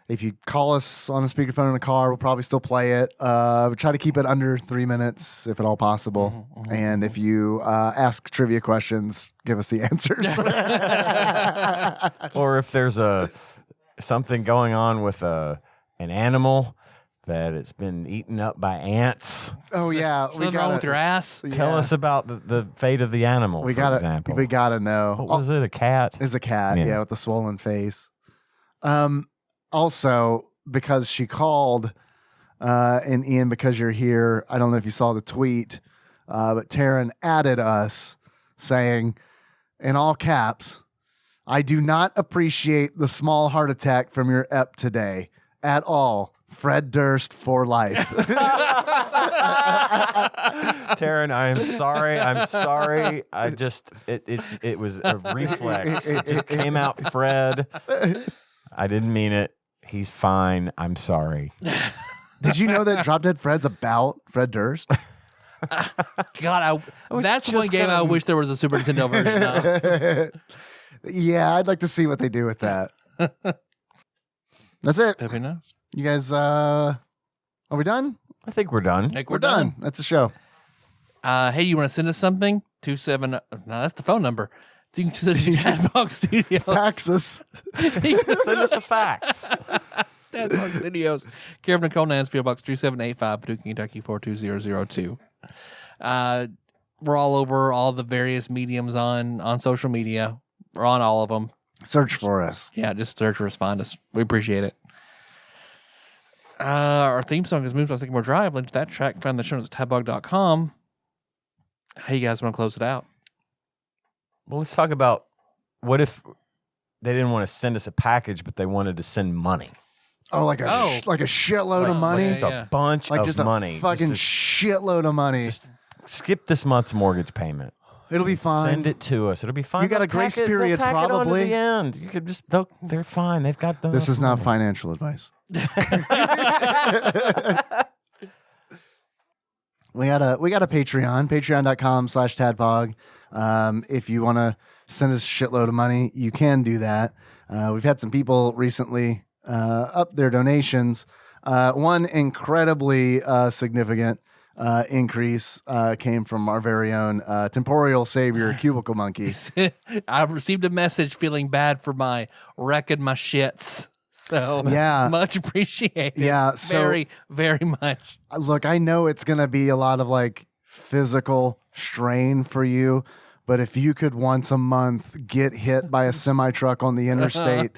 S3: If you call us on a speakerphone in the car, we'll probably still play it. We try to keep it under 3 minutes, if at all possible. And if you ask trivia questions, give us the answers.
S4: Or if there's something going on with an animal that it's been eaten up by ants,
S3: Oh yeah,
S2: Something wrong with your ass?
S4: tell us about the fate of the animal,
S3: We
S4: for
S3: gotta,
S4: example.
S3: we gotta know.
S4: What was it, a cat?
S3: It's a cat,
S4: Yeah.
S3: yeah, with the swollen face. Also, because she called, and Ian, because you're here, I don't know if you saw the tweet, but Taryn added us saying, in all caps, I do not appreciate the small heart attack from your ep today at all. Fred Durst for life.
S4: Taryn, I am sorry. I'm sorry. I just it was a reflex. It just came out, Fred. I didn't mean it. He's fine. I'm sorry.
S3: Did you know that Drop Dead Fred's about Fred Durst?
S2: God, that's one
S4: just
S2: game I
S4: gonna-
S2: wish there was a Super Nintendo version of.
S3: Yeah, I'd like to see what they do with that. That's it.
S2: That'd be nice.
S3: You guys, are we done?
S4: I think we're done.
S2: Like
S3: We're done. That's the show.
S2: Hey, you want to send us something? 27. No, that's the phone number. So you can send it to TADPOG Studios.
S3: Fax us.
S4: Send us a fax.
S2: TADPOG Studios. Care of Nicole Nance, PO Box 3785, Paducah, Kentucky 42002. We're all over all the various mediums on social media. We're on all of them.
S3: Search for us.
S2: Yeah, just search or find us. We appreciate it. Our theme song is Moved on Sycamore Drive. Link to that track. Find the show notes at tadpog.com. How you guys want to close it out?
S4: Well, let's talk about what if they didn't want to send us a package, but they wanted to send money.
S3: Oh, like a shitload of money?
S4: Just a bunch of money.
S3: Fucking shitload of money.
S4: Just skip this month's mortgage payment.
S3: It'll be fine.
S4: Send it to us. It'll be fine.
S3: You got a grace period,
S4: they'll tack it on to
S3: probably.
S4: the end. You could just they're fine. They've got
S3: This is not financial advice. We got a Patreon, patreon.com/tadpog. If you want to send us a shitload of money, you can do that. We've had some people recently up their donations. One incredibly significant increase came from our very own temporal savior, Cubicle Monkey.
S2: I received a message feeling bad for my wrecking my shits. So
S3: yeah,
S2: much appreciated.
S3: Yeah, so,
S2: very, very much.
S3: Look, I know it's going to be a lot of like physical strain for you, but if you could once a month get hit by a semi truck on the interstate,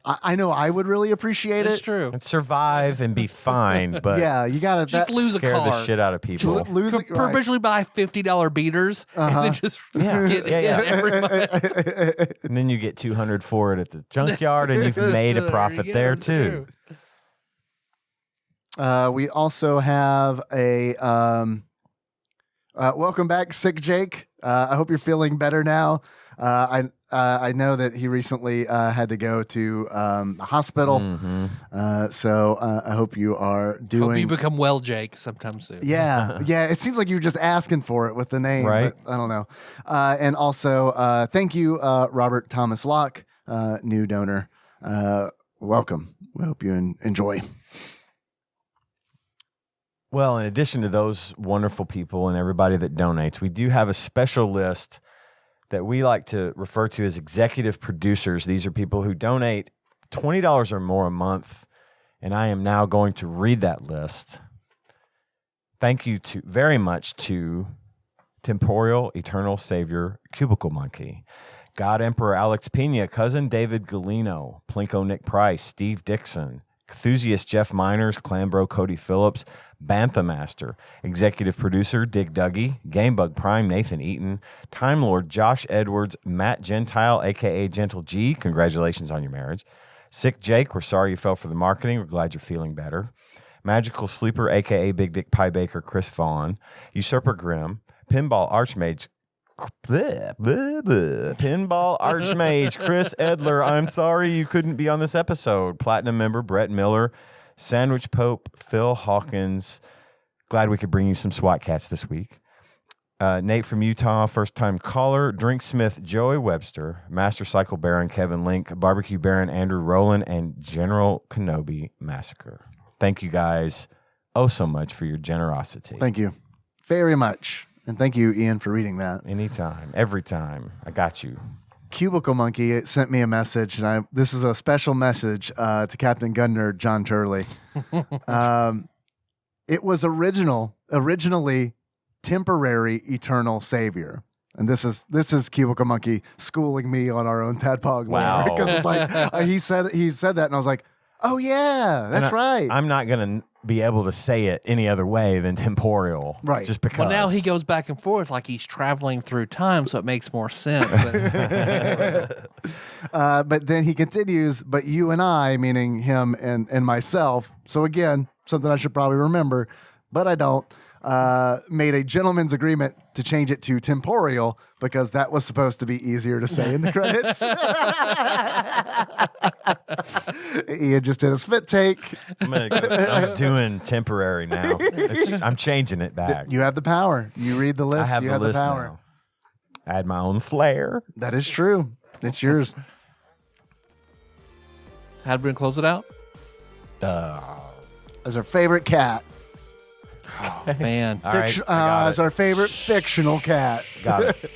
S3: I know I would really appreciate
S2: It's
S3: it.
S2: true.
S4: And survive and be fine, but
S3: Yeah, you got to
S2: Just lose a
S4: scare
S2: car.
S4: the shit out of people.
S3: Just lose it. Right.
S2: Perpetually buy $50 beaters and then just get every month.
S4: And then you get 200 for it at the junkyard, and you've made a profit there too.
S3: We also have a welcome back, Sick Jake. I hope you're feeling better now. I know that he recently had to go to the hospital.
S4: Mm-hmm.
S3: So I hope you are doing.
S2: Hope you become well, Jake, sometime soon.
S3: Yeah. It seems like you're just asking for it with the name,
S4: right?
S3: But I don't know. And also, thank you, Robert Thomas Locke, new donor. Welcome. We hope you enjoy.
S4: Well, in addition to those wonderful people and everybody that donates, we do have a special list that we like to refer to as executive producers. These are people who donate $20 or more a month, and I am now going to read that list. Thank you very much to Temporal Eternal Savior Cubicle Monkey, God Emperor Alex Pena, Cousin David Galino, Plinko Nick Price, Steve Dixon, Enthusiast Jeff Miners, Clambro Cody Phillips, Bantha Master, Executive Producer Dig Dougie, Gamebug Prime Nathan Eaton, Time Lord Josh Edwards, Matt Gentile, a.k.a. Gentle G, congratulations on your marriage. Sick Jake, we're sorry you fell for the marketing. We're glad you're feeling better. Magical Sleeper, a.k.a. Big Dick Pie Baker, Chris Vaughn, Usurper Grimm, Pinball Archmage, Pinball Archmage, Chris Edler, I'm sorry you couldn't be on this episode. Platinum member Brett Miller, Sandwich Pope, Phil Hawkins. Glad we could bring you some SWAT Kats this week. Nate from Utah, first-time caller. Drink Smith, Joey Webster, Master Cycle Baron, Kevin Link, Barbecue Baron, Andrew Rowland, and General Kenobi Massacre. Thank you guys so much for your generosity.
S3: Thank you very much. And thank you, Ian, for reading that.
S4: Anytime, every time. I got you.
S3: Cubicle Monkey sent me a message, and this is a special message to Captain Gun-Nerd John Turley. It was originally Temporary Eternal Savior. And this is Cubicle Monkey schooling me on our own Tadpog.
S4: Wow.
S3: Because it's like he said that, and I was like, oh yeah, that's right.
S4: I'm not gonna be able to say it any other way than temporal,
S3: right?
S4: Just because.
S2: Well, now he goes back and forth like he's traveling through time, so it makes more sense.
S3: But then he continues, but you and I, meaning him and myself. So again, something I should probably remember, but I don't. Made a gentleman's agreement to change it to temporal because that was supposed to be easier to say in the credits. Ian just did a spit take.
S4: I'm doing temporary now. I'm changing it back.
S3: You have the power. You read the list.
S4: I have
S3: you
S4: the
S3: have
S4: list
S3: the power.
S4: now. Add my own flair.
S3: That is true. It's yours.
S2: How'd we close it out?
S3: As our favorite cat.
S2: Man.
S4: All right, I got
S3: It's
S4: it.
S3: our favorite fictional cat.
S4: Got it.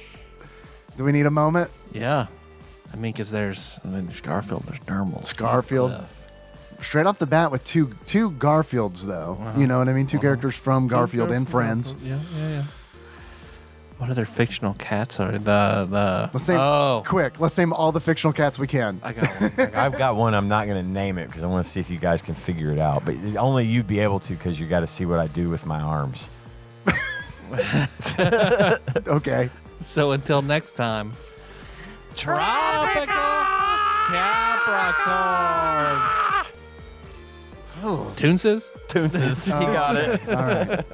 S3: Do we need a moment?
S2: Yeah. I mean, because there's Garfield, there's Dermal.
S3: Garfield.
S2: Cliff.
S3: Straight off the bat with two Garfields, though. You know what I mean? Two characters from Garfield and Friends.
S2: Yeah. What other fictional cats are the?
S3: Let's name quick. Let's name all the fictional cats we can.
S2: I got one.
S4: I've got one. I'm not going to name it because I want to see if you guys can figure it out. But only you'd be able to because you got to see what I do with my arms.
S3: Okay.
S2: So until next time, Tropical Capricorn.
S3: Oh.
S2: Toonses?
S4: Toonses. You got it.
S3: All right.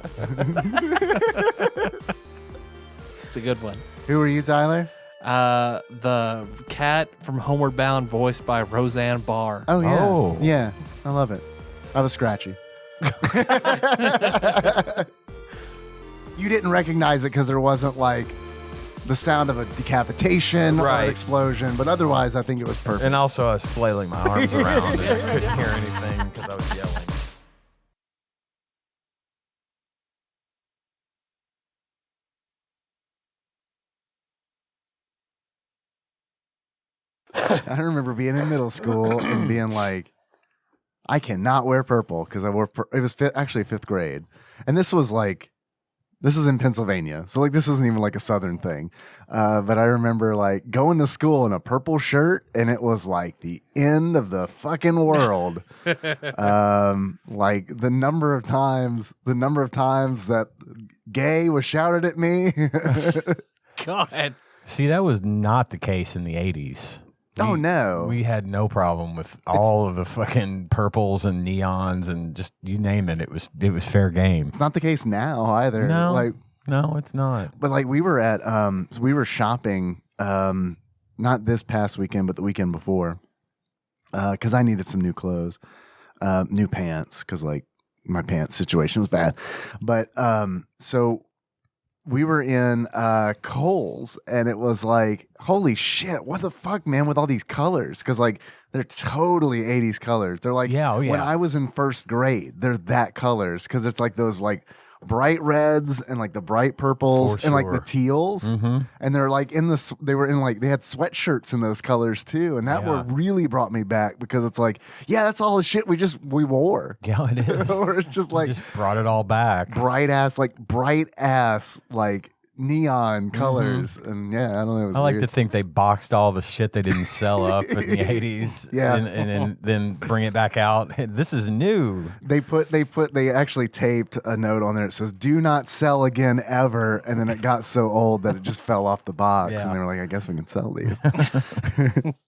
S2: It's a good one.
S3: Who are you, Tyler?
S2: The cat from Homeward Bound, voiced by Roseanne Barr.
S3: Oh, yeah.
S4: Oh.
S3: Yeah. I love it. I was Scratchy. You didn't recognize it because there wasn't like the sound of a decapitation or an explosion, but otherwise I think it was perfect.
S4: And also I was flailing my arms around and I couldn't hear anything because I was yelling.
S3: I remember being in middle school and being like, I cannot wear purple because I wore, it was actually fifth grade. And this was in Pennsylvania. So like, this isn't even like a Southern thing. But I remember like going to school in a purple shirt and it was like the end of the fucking world. Like the number of times that gay was shouted at me.
S2: God.
S4: See, that was not the case in the 80s.
S3: Oh, no.
S4: We had no problem with all of the fucking purples and neons and just you name it. It was fair game.
S3: It's not the case now either.
S4: No,
S3: Like,
S4: no, it's not.
S3: but like we were shopping, not this past weekend, but the weekend before, because I needed some new clothes, new pants, because like my pants situation was bad. But so we were in Kohl's, and it was like, holy shit, what the fuck, man, with all these colors? Because like they're totally 80s colors. They're like, when I was in first grade, they're that colors, because it's like those like bright reds and like the bright purples and like the teals, and they're like they had sweatshirts in those colors too, and that really brought me back, because it's like, yeah, that's all the shit we wore.
S4: Yeah, it is.
S3: Or it's just like,
S4: just brought it all back.
S3: bright ass like neon colors, and yeah, I don't know. It was
S4: I like
S3: weird.
S4: to think they boxed all the shit they didn't sell up in the 80s, and then bring it back out. This is new.
S3: They actually taped a note on there that says "Do not sell again ever," and then it got so old that it just fell off the box, and they were like, "I guess we can sell these."